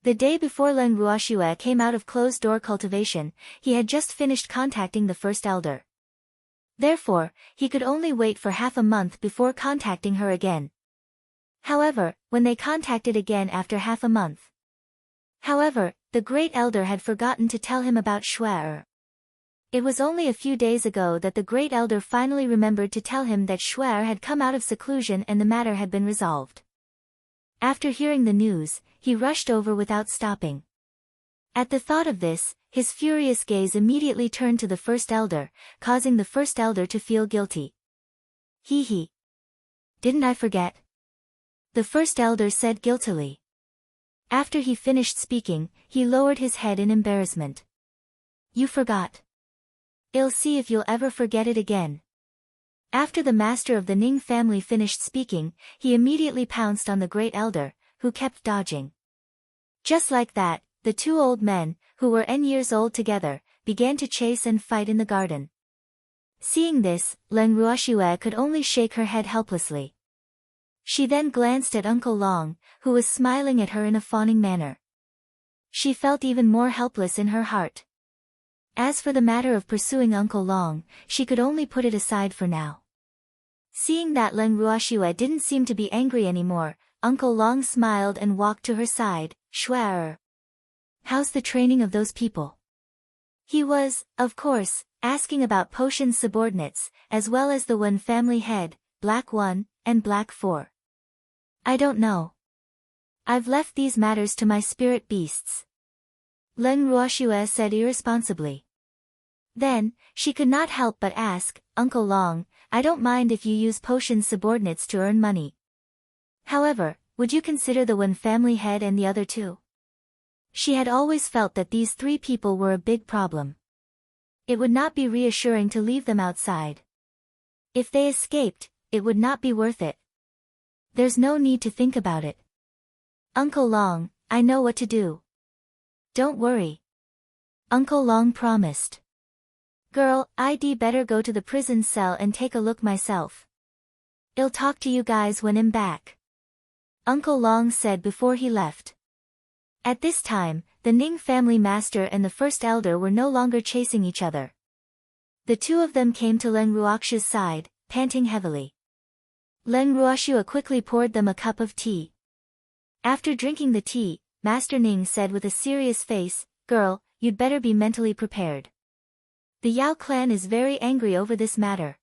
The day before Leng Ruoxue came out of closed-door cultivation, he had just finished contacting the first elder. Therefore, he could only wait for half a month before contacting her again. However, when they contacted again after half a month. However, the great elder had forgotten to tell him about Shuer. It was only a few days ago that the great elder finally remembered to tell him that Shuer had come out of seclusion and the matter had been resolved. After hearing the news, he rushed over without stopping. At the thought of this, his furious gaze immediately turned to the first elder, causing the first elder to feel guilty. Hee. Didn't I forget? The first elder said guiltily. After he finished speaking, he lowered his head in embarrassment. You forgot. I'll see if you'll ever forget it again. After the master of the Ning family finished speaking, he immediately pounced on the great elder, who kept dodging. Just like that, the two old men, who were n years old together, began to chase and fight in the garden. Seeing this, Leng Ruoxue could only shake her head helplessly. She then glanced at Uncle Long, who was smiling at her in a fawning manner. She felt even more helpless in her heart. As for the matter of pursuing Uncle Long, she could only put it aside for now. Seeing that Leng Ruoxue didn't seem to be angry anymore, Uncle Long smiled and walked to her side. Schwaer. How's the training of those people? He was, of course, asking about Potion's subordinates, as well as the Wen family head, Black 1, and Black 4. I don't know. I've left these matters to my spirit beasts. Leng Ruoxue said irresponsibly. Then, she could not help but ask, Uncle Long, I don't mind if you use Potion's subordinates to earn money. However, would you consider the Wen family head and the other two? She had always felt that these three people were a big problem. It would not be reassuring to leave them outside. If they escaped, it would not be worth it. There's no need to think about it. Uncle Long, I know what to do. Don't worry. Uncle Long promised. Girl, I'd better go to the prison cell and take a look myself. I'll talk to you guys when I'm back. Uncle Long said before he left. At this time, the Ning family master and the first elder were no longer chasing each other. The two of them came to Leng Ruoxue's side, panting heavily. Leng Ruoxue quickly poured them a cup of tea. After drinking the tea, Master Ning said with a serious face, Girl, you'd better be mentally prepared. The Yao clan is very angry over this matter.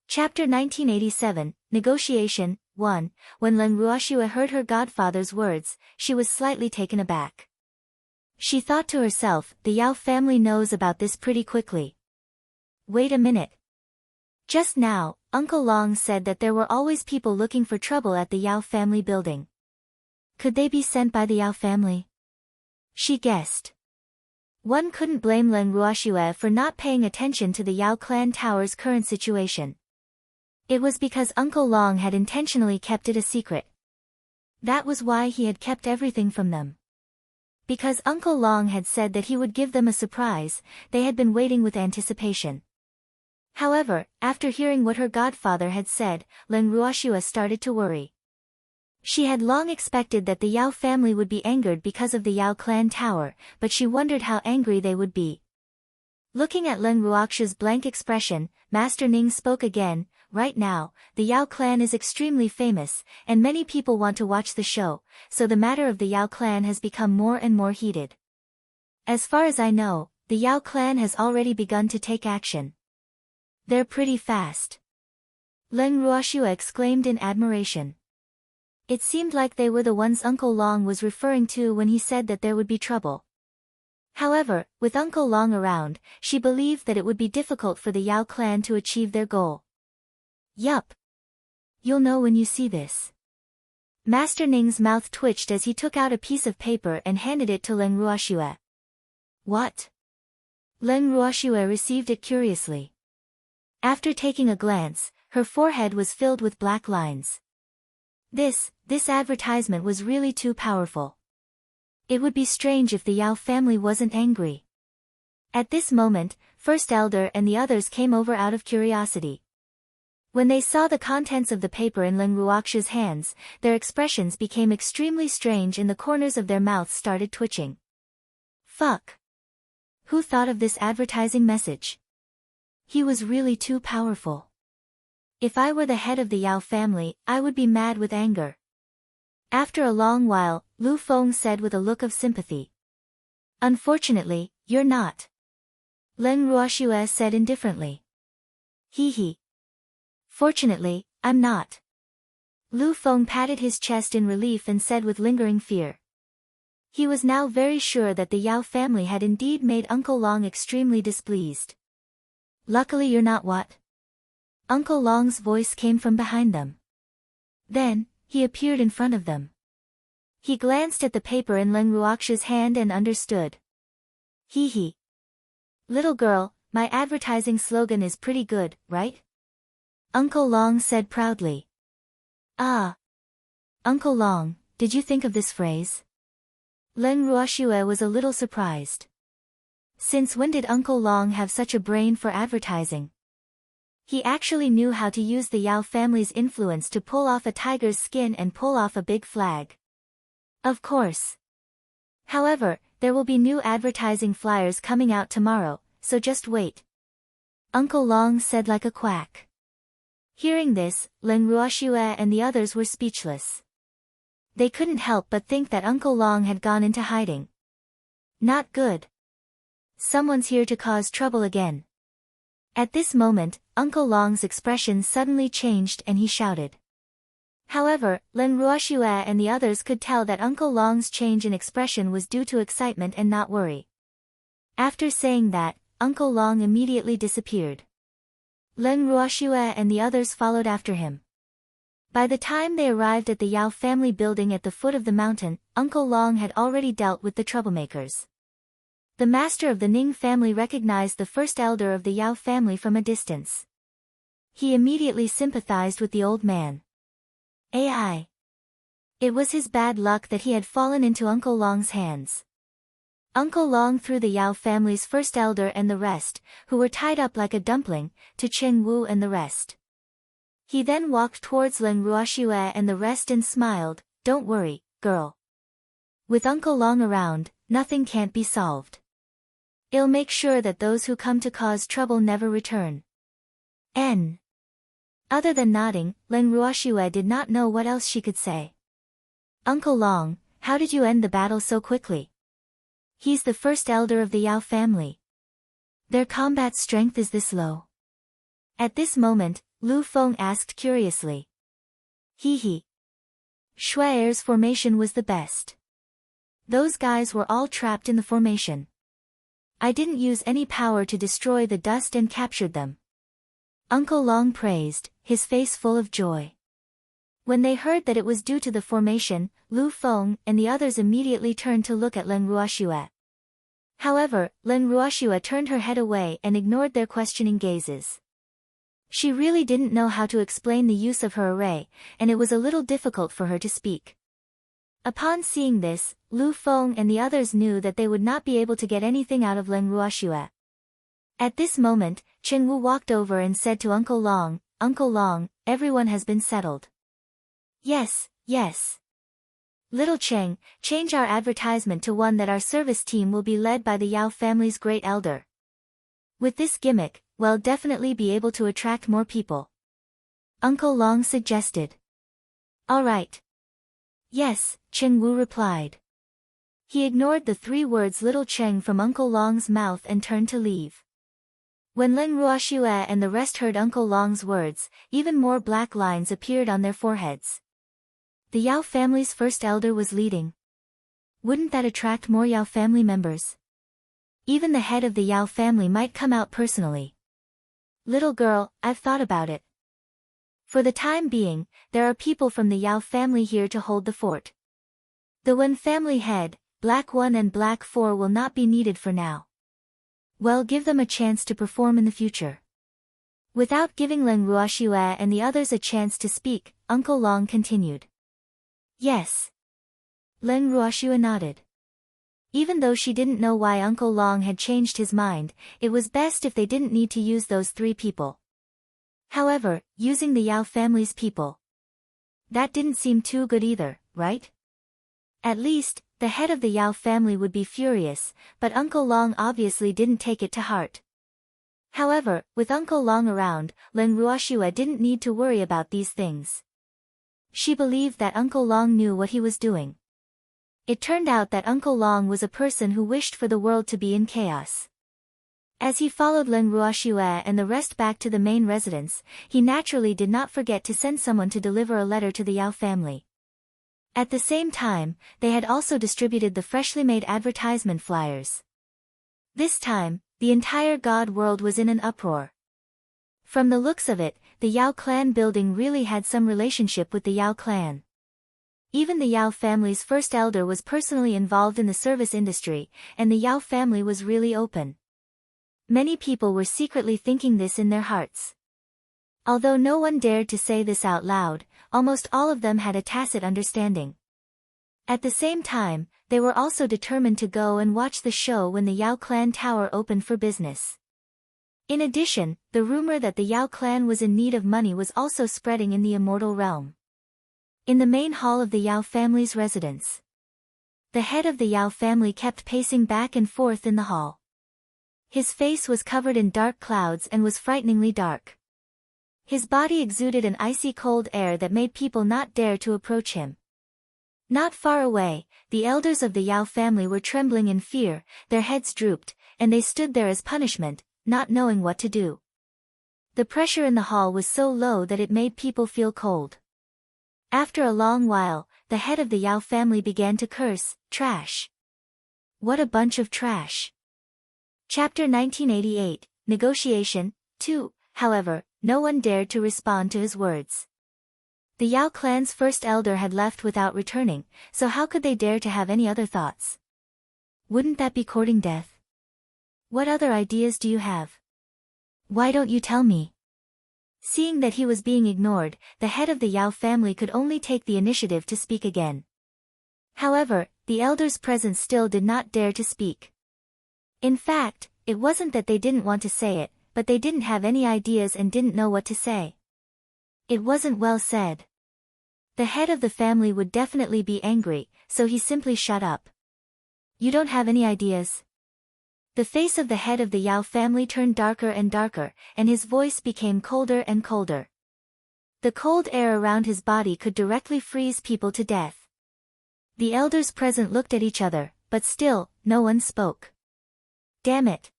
Chapter 1987, Negotiation, 1. When Leng Ruoxue heard her godfather's words, she was slightly taken aback. She thought to herself, the Yao family knows about this pretty quickly. Wait a minute. Just now, Uncle Long said that there were always people looking for trouble at the Yao family building. Could they be sent by the Yao family? She guessed. One couldn't blame Leng Ruoxue for not paying attention to the Yao clan tower's current situation. It was because Uncle Long had intentionally kept it a secret. That was why he had kept everything from them. Because Uncle Long had said that he would give them a surprise, they had been waiting with anticipation. However, after hearing what her godfather had said, Leng Ruoxue started to worry. She had long expected that the Yao family would be angered because of the Yao clan tower, but she wondered how angry they would be. Looking at Leng Ruoxue's blank expression, Master Ning spoke again. Right now, the Yao clan is extremely famous, and many people want to watch the show, so the matter of the Yao clan has become more and more heated. As far as I know, the Yao clan has already begun to take action. They're pretty fast. Leng Ruoxue exclaimed in admiration. It seemed like they were the ones Uncle Long was referring to when he said that there would be trouble. However, with Uncle Long around, she believed that it would be difficult for the Yao clan to achieve their goal. Yup. You'll know when you see this. Master Ning's mouth twitched as he took out a piece of paper and handed it to Leng Ruoxue. What? Leng Ruoxue received it curiously. After taking a glance, her forehead was filled with black lines. This advertisement was really too powerful. It would be strange if the Yao family wasn't angry. At this moment, First Elder and the others came over out of curiosity. When they saw the contents of the paper in Leng Ruoxue's hands, their expressions became extremely strange and the corners of their mouths started twitching. Fuck. Who thought of this advertising message? He was really too powerful. If I were the head of the Yao family, I would be mad with anger. After a long while, Lu Feng said with a look of sympathy. Unfortunately, you're not. Leng Ruoxue said indifferently. Hee. Fortunately, I'm not. Lu Feng patted his chest in relief and said with lingering fear. He was now very sure that the Yao family had indeed made Uncle Long extremely displeased. Luckily you're not what? Uncle Long's voice came from behind them. Then, he appeared in front of them. He glanced at the paper in Leng Ruoxue's hand and understood. Hee. Little girl, my advertising slogan is pretty good, right? Uncle Long said proudly. Ah. Uncle Long, did you think of this phrase? Leng Ruoxue was a little surprised. Since when did Uncle Long have such a brain for advertising? He actually knew how to use the Yao family's influence to pull off a tiger's skin and pull off a big flag. Of course. However, there will be new advertising flyers coming out tomorrow, so just wait. Uncle Long said like a quack. Hearing this, Leng Ruoxue and the others were speechless. They couldn't help but think that Uncle Long had gone into hiding. Not good. Someone's here to cause trouble again. At this moment, Uncle Long's expression suddenly changed and he shouted. However, Leng Ruoxue and the others could tell that Uncle Long's change in expression was due to excitement and not worry. After saying that, Uncle Long immediately disappeared. Leng Ruoxue and the others followed after him. By the time they arrived at the Yao family building at the foot of the mountain, Uncle Long had already dealt with the troublemakers. The master of the Ning family recognized the first elder of the Yao family from a distance. He immediately sympathized with the old man. Ai. It was his bad luck that he had fallen into Uncle Long's hands. Uncle Long threw the Yao family's first elder and the rest, who were tied up like a dumpling, to Chen Wu and the rest. He then walked towards Leng Ruoxue and the rest and smiled, "Don't worry, girl. With Uncle Long around, nothing can't be solved. I'll make sure that those who come to cause trouble never return." N. Other than nodding, Leng Ruoxue did not know what else she could say. "Uncle Long, how did you end the battle so quickly? He's the first elder of the Yao family. Their combat strength is this low?" At this moment, Lu Feng asked curiously. He. Shuai's formation was the best. Those guys were all trapped in the formation. I didn't use any power to destroy the dust and captured them. Uncle Long praised, his face full of joy. When they heard that it was due to the formation, Lu Feng and the others immediately turned to look at Leng Ruoxue. However, Leng Ruoxue turned her head away and ignored their questioning gazes. She really didn't know how to explain the use of her array, and it was a little difficult for her to speak. Upon seeing this, Lu Feng and the others knew that they would not be able to get anything out of Leng Ruoxue. At this moment, Chen Wu walked over and said to Uncle Long, "Uncle Long, everyone has been settled." Yes. Little Cheng, change our advertisement to one that our service team will be led by the Yao family's great elder. With this gimmick, we'll definitely be able to attract more people. Uncle Long suggested. All right. Yes, Chen Wu replied. He ignored the 3 words Little Cheng from Uncle Long's mouth and turned to leave. When Leng Ruoxue and the rest heard Uncle Long's words, even more black lines appeared on their foreheads. The Yao family's first elder was leading. Wouldn't that attract more Yao family members? Even the head of the Yao family might come out personally. Little girl, I've thought about it. For the time being, there are people from the Yao family here to hold the fort. The Wen family head, Black 1 and Black 4 will not be needed for now. Well, give them a chance to perform in the future. Without giving Leng Ruoxue and the others a chance to speak, Uncle Long continued. Yes. Leng Ruoxue nodded. Even though she didn't know why Uncle Long had changed his mind, it was best if they didn't need to use those 3 people. However, using the Yao family's people. That didn't seem too good either, right? At least, the head of the Yao family would be furious, but Uncle Long obviously didn't take it to heart. However, with Uncle Long around, Leng Ruoxue didn't need to worry about these things. She believed that Uncle Long knew what he was doing. It turned out that Uncle Long was a person who wished for the world to be in chaos. As he followed Leng Ruoxue and the rest back to the main residence, he naturally did not forget to send someone to deliver a letter to the Yao family. At the same time, they had also distributed the freshly made advertisement flyers. This time, the entire God world was in an uproar. From the looks of it, the Yao clan building really had some relationship with the Yao clan. Even the Yao family's first elder was personally involved in the service industry, and the Yao family was really open. Many people were secretly thinking this in their hearts. Although no one dared to say this out loud, almost all of them had a tacit understanding. At the same time, they were also determined to go and watch the show when the Yao clan tower opened for business. In addition, the rumor that the Yao clan was in need of money was also spreading in the immortal realm. In the main hall of the Yao family's residence, The head of the Yao family kept pacing back and forth in the hall. His face was covered in dark clouds and was frighteningly dark. His body exuded an icy cold air that made people not dare to approach him. Not far away, the elders of the Yao family were trembling in fear, their heads drooped, and they stood there as punishment, not knowing what to do. The pressure in the hall was so low that it made people feel cold. After a long while, the head of the Yao family began to curse, "Trash! What a bunch of trash!" Chapter 1988, Negotiation, 2. However, no one dared to respond to his words. The Yao clan's first elder had left without returning, so how could they dare to have any other thoughts? Wouldn't that be courting death? What other ideas do you have? Why don't you tell me? Seeing that he was being ignored, the head of the Yao family could only take the initiative to speak again. However, the elders present still did not dare to speak. In fact, it wasn't that they didn't want to say it, but they didn't have any ideas and didn't know what to say. It wasn't well said. The head of the family would definitely be angry, so he simply shut up. You don't have any ideas? The face of the head of the Yao family turned darker and darker, and his voice became colder and colder. The cold air around his body could directly freeze people to death. The elders present looked at each other, but still, no one spoke. Damn it!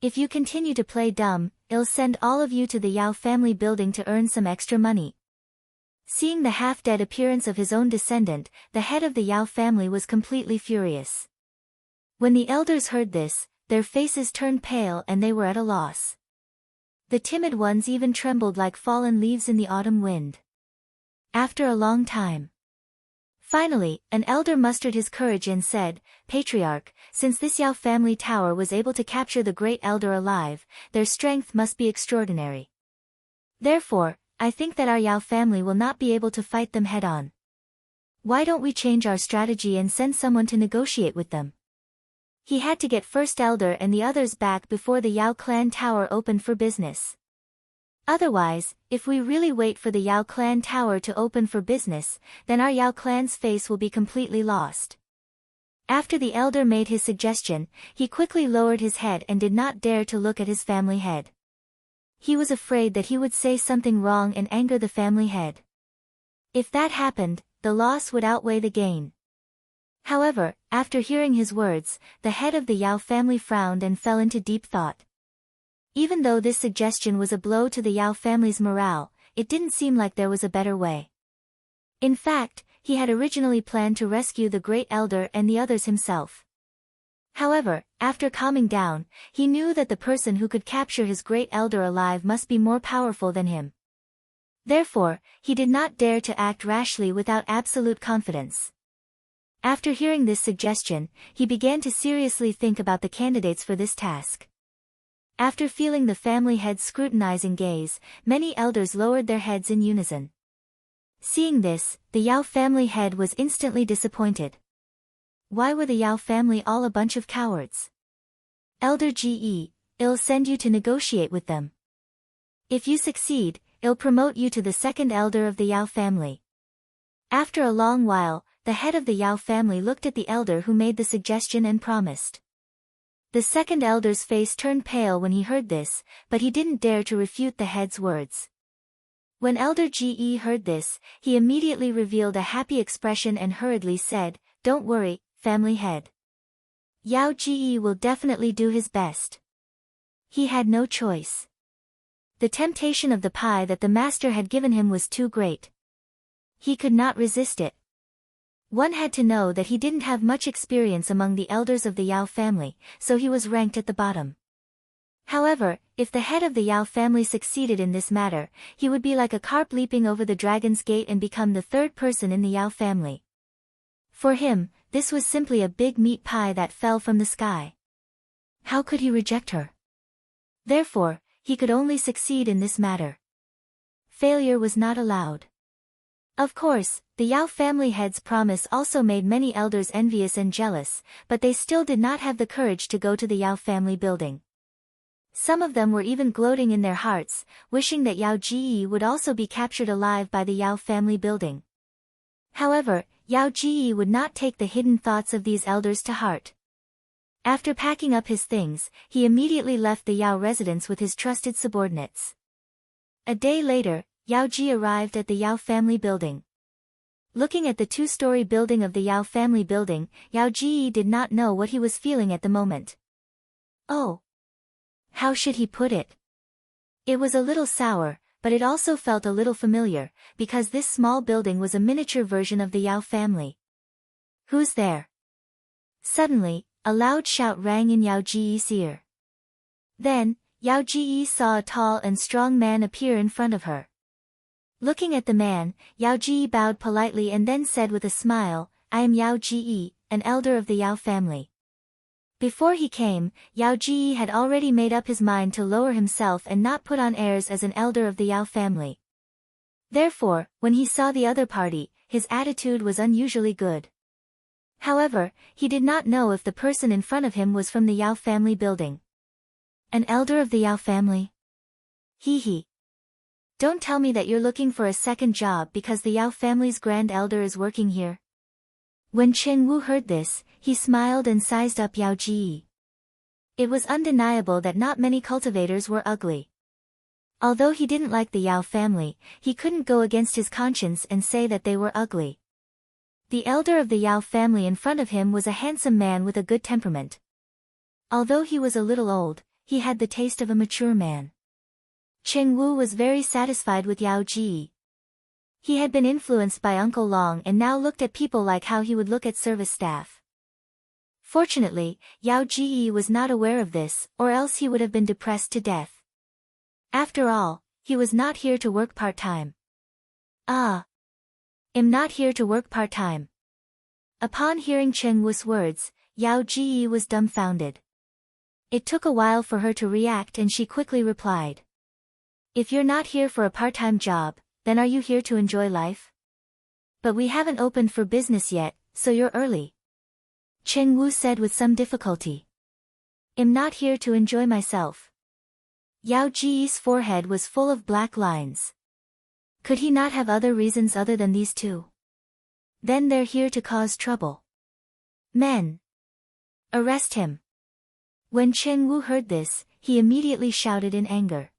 If you continue to play dumb, I'll send all of you to the Yao family building to earn some extra money. Seeing the half-dead appearance of his own descendant, the head of the Yao family was completely furious. When the elders heard this, their faces turned pale and they were at a loss. The timid ones even trembled like fallen leaves in the autumn wind. After a long time, finally, an elder mustered his courage and said, "Patriarch, since this Yao family tower was able to capture the great elder alive, their strength must be extraordinary. Therefore, I think that our Yao family will not be able to fight them head-on. Why don't we change our strategy and send someone to negotiate with them?" He had to get first elder and the others back before the Yao clan tower opened for business. Otherwise, if we really wait for the Yao clan tower to open for business, then our Yao clan's face will be completely lost. After the elder made his suggestion, he quickly lowered his head and did not dare to look at his family head. He was afraid that he would say something wrong and anger the family head. If that happened, the loss would outweigh the gain. However, after hearing his words, the head of the Yao family frowned and fell into deep thought. Even though this suggestion was a blow to the Yao family's morale, it didn't seem like there was a better way. In fact, he had originally planned to rescue the great elder and the others himself. However, after calming down, he knew that the person who could capture his great elder alive must be more powerful than him. Therefore, he did not dare to act rashly without absolute confidence. After hearing this suggestion, he began to seriously think about the candidates for this task. After feeling the family head's scrutinizing gaze, many elders lowered their heads in unison. Seeing this, the Yao family head was instantly disappointed. Why were the Yao family all a bunch of cowards? Elder Ge, I'll send you to negotiate with them. If you succeed, I'll promote you to the second elder of the Yao family. After a long while, the head of the Yao family looked at the elder who made the suggestion and promised. The second elder's face turned pale when he heard this, but he didn't dare to refute the head's words. When Elder Ge heard this, he immediately revealed a happy expression and hurriedly said, "Don't worry, family head. Yao Ge will definitely do his best." He had no choice. The temptation of the pie that the master had given him was too great. He could not resist it. One had to know that he didn't have much experience among the elders of the Yao family, so he was ranked at the bottom. However, if the head of the Yao family succeeded in this matter, he would be like a carp leaping over the dragon's gate and become the third person in the Yao family. For him, this was simply a big meat pie that fell from the sky. How could he reject her? Therefore, he could only succeed in this matter. Failure was not allowed. Of course, the Yao family head's promise also made many elders envious and jealous, but they still did not have the courage to go to the Yao family building. Some of them were even gloating in their hearts, wishing that Yao Ge would also be captured alive by the Yao family building. However, Yao Ji would not take the hidden thoughts of these elders to heart. After packing up his things, he immediately left the Yao residence with his trusted subordinates. A day later, Yao Ji arrived at the Yao family building. Looking at the two-story building of the Yao family building, Yao Ji did not know what he was feeling at the moment. Oh! How should he put it? It was a little sour, but it also felt a little familiar, because this small building was a miniature version of the Yao family. Who's there? Suddenly, a loud shout rang in Yao Ji's ear. Then, Yao Ji saw a tall and strong man appear in front of her. Looking at the man, Yao Ji bowed politely and then said with a smile, "I am Yao Ji, an elder of the Yao family." Before he came, Yao Ji had already made up his mind to lower himself and not put on airs as an elder of the Yao family. Therefore, when he saw the other party, his attitude was unusually good. However, he did not know if the person in front of him was from the Yao family building. An elder of the Yao family? Hee hee. Don't tell me that you're looking for a second job because the Yao family's grand elder is working here. When Chen Wu heard this, he smiled and sized up Yao Ji. It was undeniable that not many cultivators were ugly. Although he didn't like the Yao family, he couldn't go against his conscience and say that they were ugly. The elder of the Yao family in front of him was a handsome man with a good temperament. Although he was a little old, he had the taste of a mature man. Chen Wu was very satisfied with Yao Ji. He had been influenced by Uncle Long and now looked at people like how he would look at service staff. Fortunately, Yao Ji was not aware of this, or else he would have been depressed to death. After all, he was not here to work part-time. Ah! I'm not here to work part-time. Upon hearing Chen Wu's words, Yao Ji was dumbfounded. It took a while for her to react and she quickly replied. If you're not here for a part-time job, then are you here to enjoy life? But we haven't opened for business yet, so you're early. Chen Wu said with some difficulty. I'm not here to enjoy myself. Yao Ji's forehead was full of black lines. Could he not have other reasons other than these two? Then they're here to cause trouble. Men! Arrest him! When Chen Wu heard this, he immediately shouted in anger.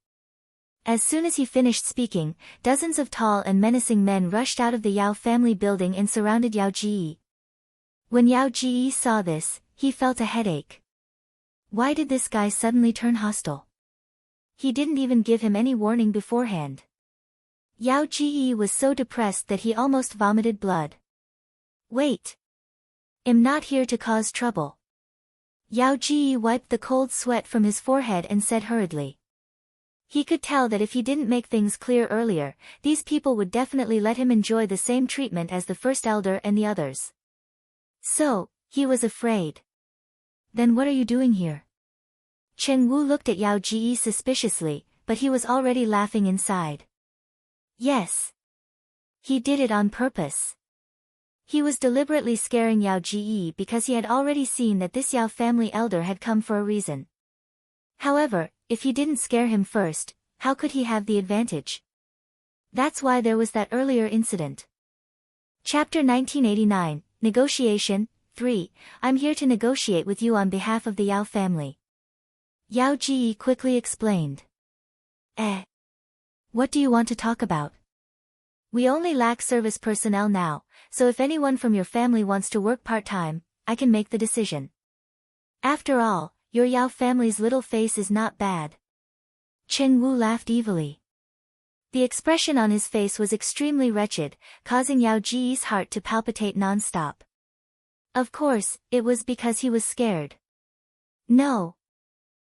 As soon as he finished speaking, dozens of tall and menacing men rushed out of the Yao family building and surrounded Yao Ji. When Yao Ji saw this, he felt a headache. Why did this guy suddenly turn hostile? He didn't even give him any warning beforehand. Yao Ji was so depressed that he almost vomited blood. Wait! I'm not here to cause trouble. Yao Ji wiped the cold sweat from his forehead and said hurriedly. He could tell that if he didn't make things clear earlier, these people would definitely let him enjoy the same treatment as the first elder and the others. So, he was afraid. Then what are you doing here? Chen Wu looked at Yao Ji suspiciously, but he was already laughing inside. Yes. He did it on purpose. He was deliberately scaring Yao Ji because he had already seen that this Yao family elder had come for a reason. However, if he didn't scare him first, how could he have the advantage? That's why there was that earlier incident. Chapter 1989, Negotiation, 3, I'm here to negotiate with you on behalf of the Yao family. Yao Ji quickly explained. What do you want to talk about? We only lack service personnel now, so if anyone from your family wants to work part-time, I can make the decision. After all, your Yao family's little face is not bad. Chen Wu laughed evilly. The expression on his face was extremely wretched, causing Yao Ji's heart to palpitate non-stop. Of course, it was because he was scared. No.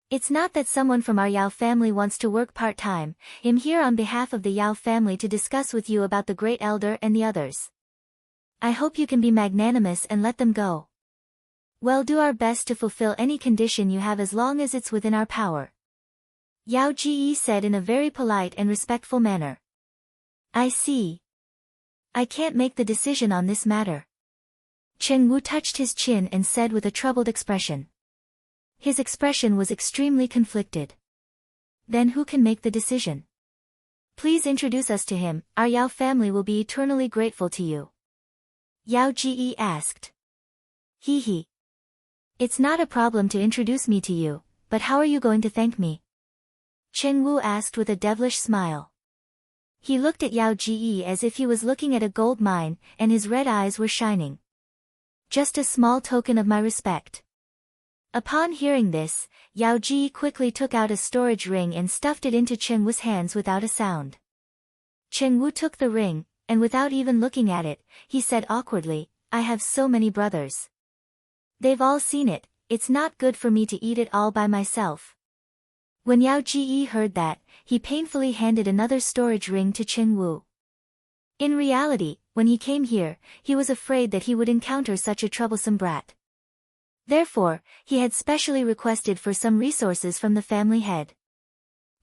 It's not that someone from our Yao family wants to work part-time. I'm here on behalf of the Yao family to discuss with you about the great elder and the others. I hope you can be magnanimous and let them go. We'll do our best to fulfill any condition you have as long as it's within our power. Yao Ji said in a very polite and respectful manner. I see. I can't make the decision on this matter. Chen Wu touched his chin and said with a troubled expression. His expression was extremely conflicted. Then who can make the decision? Please introduce us to him, our Yao family will be eternally grateful to you. Yao Ji asked. Hee hee. It's not a problem to introduce me to you, but how are you going to thank me? Cheng Wu asked with a devilish smile. He looked at Yao Ji as if he was looking at a gold mine, and his red eyes were shining. Just a small token of my respect. Upon hearing this, Yao Ji quickly took out a storage ring and stuffed it into Cheng Wu's hands without a sound. Cheng Wu took the ring, and without even looking at it, he said awkwardly, I have so many brothers. They've all seen it, it's not good for me to eat it all by myself. When Yao Ji heard that, he painfully handed another storage ring to Cheng Wu. In reality, when he came here, he was afraid that he would encounter such a troublesome brat. Therefore, he had specially requested for some resources from the family head.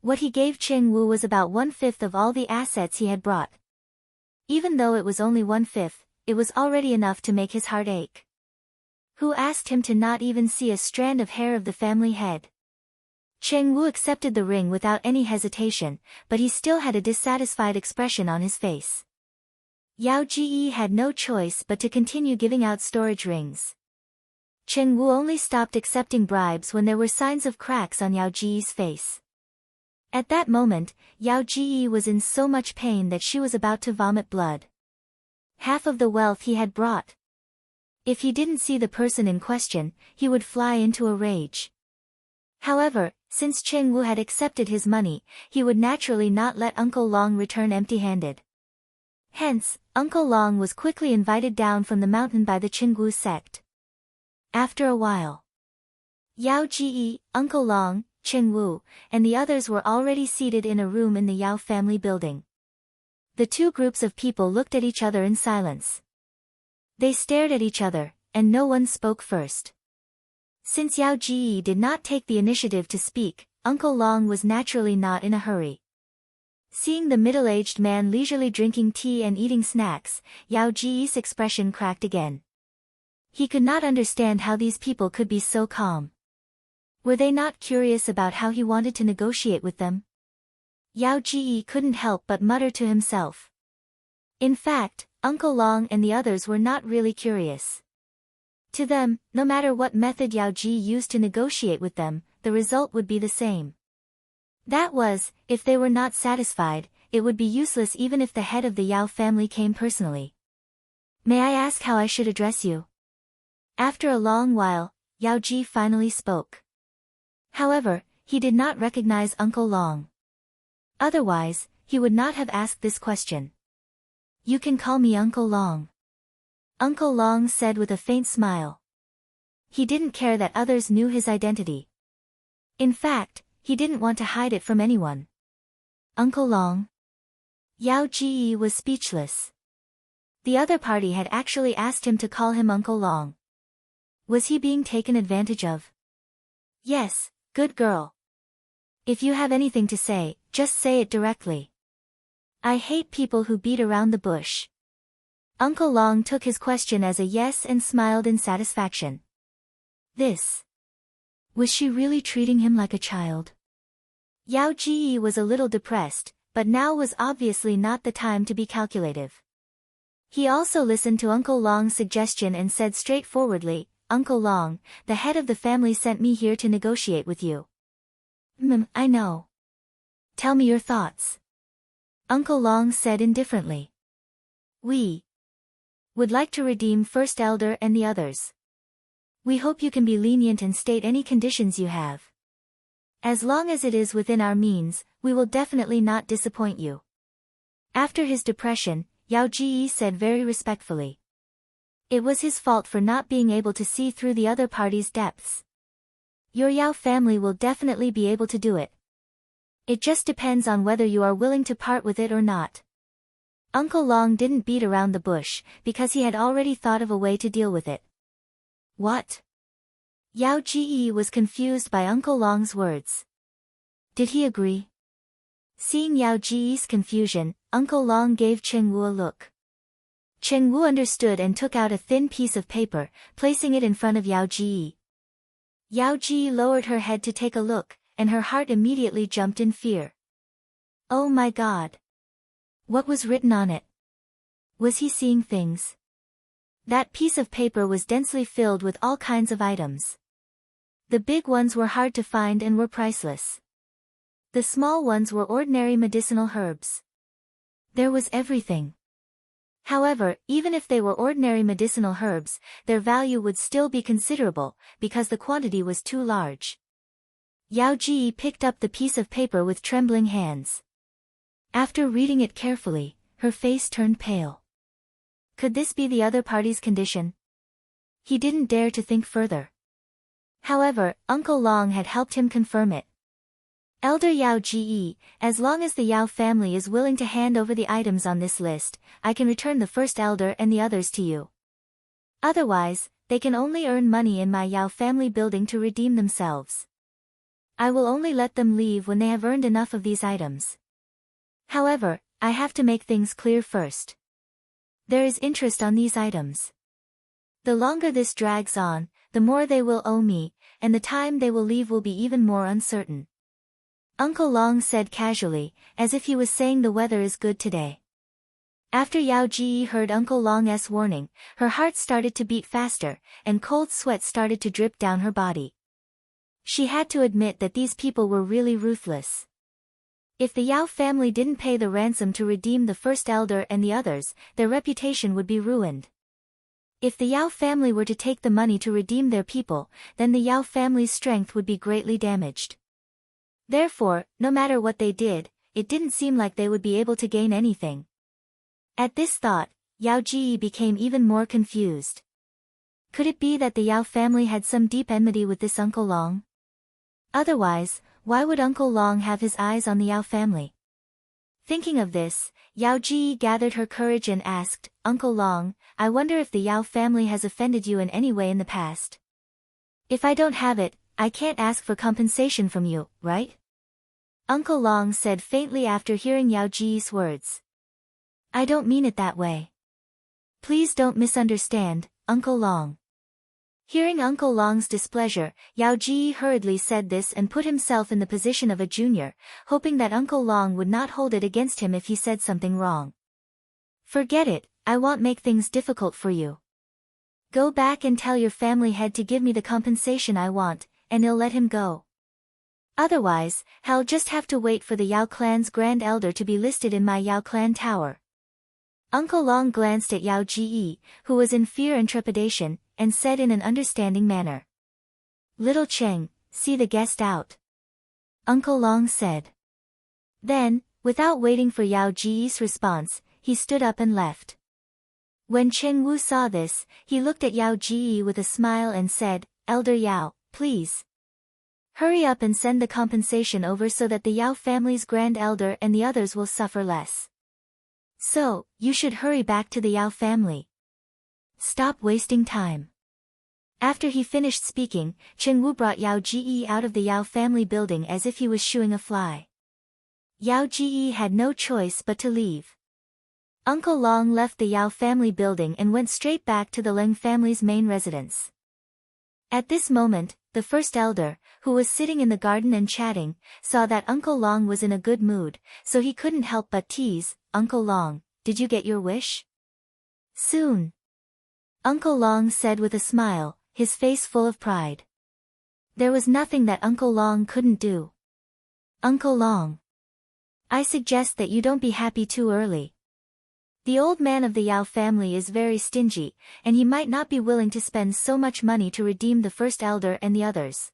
What he gave Cheng Wu was about 1/5 of all the assets he had brought. Even though it was only 1/5, it was already enough to make his heart ache. Who asked him to not even see a strand of hair of the family head? Cheng Wu accepted the ring without any hesitation, but he still had a dissatisfied expression on his face. Yao Ji had no choice but to continue giving out storage rings. Cheng Wu only stopped accepting bribes when there were signs of cracks on Yao Ji's face. At that moment, Yao Ji was in so much pain that she was about to vomit blood. Half of the wealth he had brought. If he didn't see the person in question, he would fly into a rage. However, since Cheng Wu had accepted his money, he would naturally not let Uncle Long return empty-handed. Hence, Uncle Long was quickly invited down from the mountain by the Qinggu sect. After a while, Yao Ji, Uncle Long, Cheng Wu, and the others were already seated in a room in the Yao family building. The two groups of people looked at each other in silence. They stared at each other, and no one spoke first. Since Yao Ji did not take the initiative to speak, Uncle Long was naturally not in a hurry. Seeing the middle-aged man leisurely drinking tea and eating snacks, Yao Ji's expression cracked again. He could not understand how these people could be so calm. Were they not curious about how he wanted to negotiate with them? Yao Ji couldn't help but mutter to himself. In fact, Uncle Long and the others were not really curious. To them, no matter what method Yao Ji used to negotiate with them, the result would be the same. That was, if they were not satisfied, it would be useless even if the head of the Yao family came personally. May I ask how I should address you? After a long while, Yao Ji finally spoke. However, he did not recognize Uncle Long. Otherwise, he would not have asked this question. You can call me Uncle Long. Uncle Long said with a faint smile. He didn't care that others knew his identity. In fact, he didn't want to hide it from anyone. Uncle Long? Yao Ji was speechless. The other party had actually asked him to call him Uncle Long. Was he being taken advantage of? Yes, good girl. If you have anything to say, just say it directly. I hate people who beat around the bush. Uncle Long took his question as a yes and smiled in satisfaction. Was she really treating him like a child? Yao Ji was a little depressed, but now was obviously not the time to be calculative. He also listened to Uncle Long's suggestion and said straightforwardly, Uncle Long, the head of the family sent me here to negotiate with you. I know. Tell me your thoughts. Uncle Long said indifferently. We would like to redeem First Elder and the others. We hope you can be lenient and state any conditions you have. As long as it is within our means, we will definitely not disappoint you. After his depression, Yao Ji said very respectfully. It was his fault for not being able to see through the other party's depths. Your Yao family will definitely be able to do it. It just depends on whether you are willing to part with it or not. Uncle Long didn't beat around the bush, because he had already thought of a way to deal with it. What? Yao Ji was confused by Uncle Long's words. Did he agree? Seeing Yao Ji's confusion, Uncle Long gave Cheng Wu a look. Cheng Wu understood and took out a thin piece of paper, placing it in front of Yao Ji. Yao Ji lowered her head to take a look, and her heart immediately jumped in fear. Oh my God! What was written on it? Was he seeing things? That piece of paper was densely filled with all kinds of items. The big ones were hard to find and were priceless. The small ones were ordinary medicinal herbs. There was everything. However, even if they were ordinary medicinal herbs, their value would still be considerable, because the quantity was too large. Yao Ji picked up the piece of paper with trembling hands. After reading it carefully, her face turned pale. Could this be the other party's condition? He didn't dare to think further. However, Uncle Long had helped him confirm it. Elder Yao Ji, as long as the Yao family is willing to hand over the items on this list, I can return the first elder and the others to you. Otherwise, they can only earn money in my Yao family building to redeem themselves. I will only let them leave when they have earned enough of these items. However, I have to make things clear first. There is interest on these items. The longer this drags on, the more they will owe me, and the time they will leave will be even more uncertain. Uncle Long said casually, as if he was saying the weather is good today. After Yao Ji heard Uncle Long's warning, her heart started to beat faster, and cold sweat started to drip down her body. She had to admit that these people were really ruthless. If the Yao family didn't pay the ransom to redeem the first elder and the others, their reputation would be ruined. If the Yao family were to take the money to redeem their people, then the Yao family's strength would be greatly damaged. Therefore, no matter what they did, it didn't seem like they would be able to gain anything. At this thought, Yao Ji became even more confused. Could it be that the Yao family had some deep enmity with this Uncle Long? Otherwise, why would Uncle Long have his eyes on the Yao family? Thinking of this, Yao Ji gathered her courage and asked, Uncle Long, I wonder if the Yao family has offended you in any way in the past. If I don't have it, I can't ask for compensation from you, right? Uncle Long said faintly after hearing Yao Ji's words. I don't mean it that way. Please don't misunderstand, Uncle Long. Hearing Uncle Long's displeasure, Yao Ji hurriedly said this and put himself in the position of a junior, hoping that Uncle Long would not hold it against him if he said something wrong. Forget it, I won't make things difficult for you. Go back and tell your family head to give me the compensation I want, and he'll let him go. Otherwise, I'll just have to wait for the Yao clan's grand elder to be listed in my Yao clan tower. Uncle Long glanced at Yao Ji, who was in fear and trepidation, and said in an understanding manner. Little Cheng, see the guest out. Uncle Long said. Then, without waiting for Yao Ji's response, he stood up and left. When Cheng Wu saw this, he looked at Yao Ji with a smile and said, Elder Yao, please. Hurry up and send the compensation over so that the Yao family's grand elder and the others will suffer less. So, you should hurry back to the Yao family. Stop wasting time. After he finished speaking, Cheng Wu brought Yao Ji out of the Yao family building as if he was shooing a fly. Yao Ji had no choice but to leave. Uncle Long left the Yao family building and went straight back to the Leng family's main residence. At this moment, the first elder, who was sitting in the garden and chatting, saw that Uncle Long was in a good mood, so he couldn't help but tease, Uncle Long, did you get your wish? Soon. Uncle Long said with a smile, his face full of pride. There was nothing that Uncle Long couldn't do. Uncle Long. I suggest that you don't be happy too early. The old man of the Yao family is very stingy, and he might not be willing to spend so much money to redeem the first elder and the others.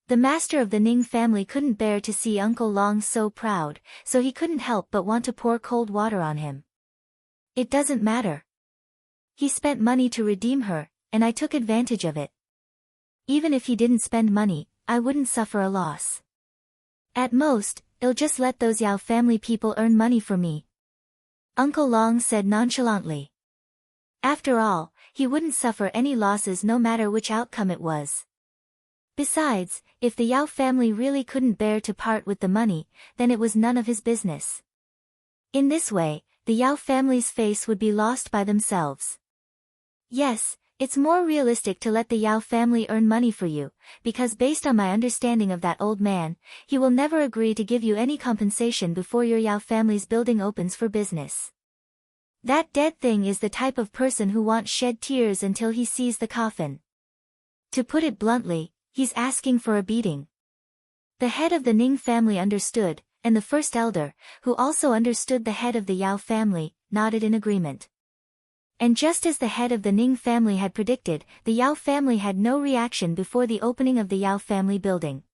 The master of the Ning family couldn't bear to see Uncle Long so proud, so he couldn't help but want to pour cold water on him. It doesn't matter. He spent money to redeem her, and I took advantage of it. Even if he didn't spend money, I wouldn't suffer a loss. At most, I'll just let those Yao family people earn money for me. Uncle Long said nonchalantly. After all, he wouldn't suffer any losses no matter which outcome it was. Besides, if the Yao family really couldn't bear to part with the money, then it was none of his business. In this way, the Yao family's face would be lost by themselves. Yes, it's more realistic to let the Yao family earn money for you, because based on my understanding of that old man, he will never agree to give you any compensation before your Yao family's building opens for business. That dead thing is the type of person who won't shed tears until he sees the coffin. To put it bluntly, he's asking for a beating. The head of the Ning family understood, and the first elder, who also understood the head of the Yao family, nodded in agreement. And just as the head of the Ning family had predicted, the Yao family had no reaction before the opening of the Yao family building.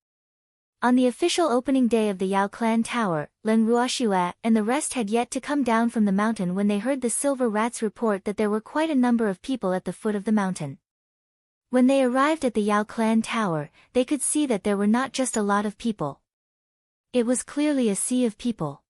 On the official opening day of the Yao clan tower, Leng Ruoxue and the rest had yet to come down from the mountain when they heard the Silver Rat's report that there were quite a number of people at the foot of the mountain. When they arrived at the Yao clan tower, they could see that there were not just a lot of people. It was clearly a sea of people.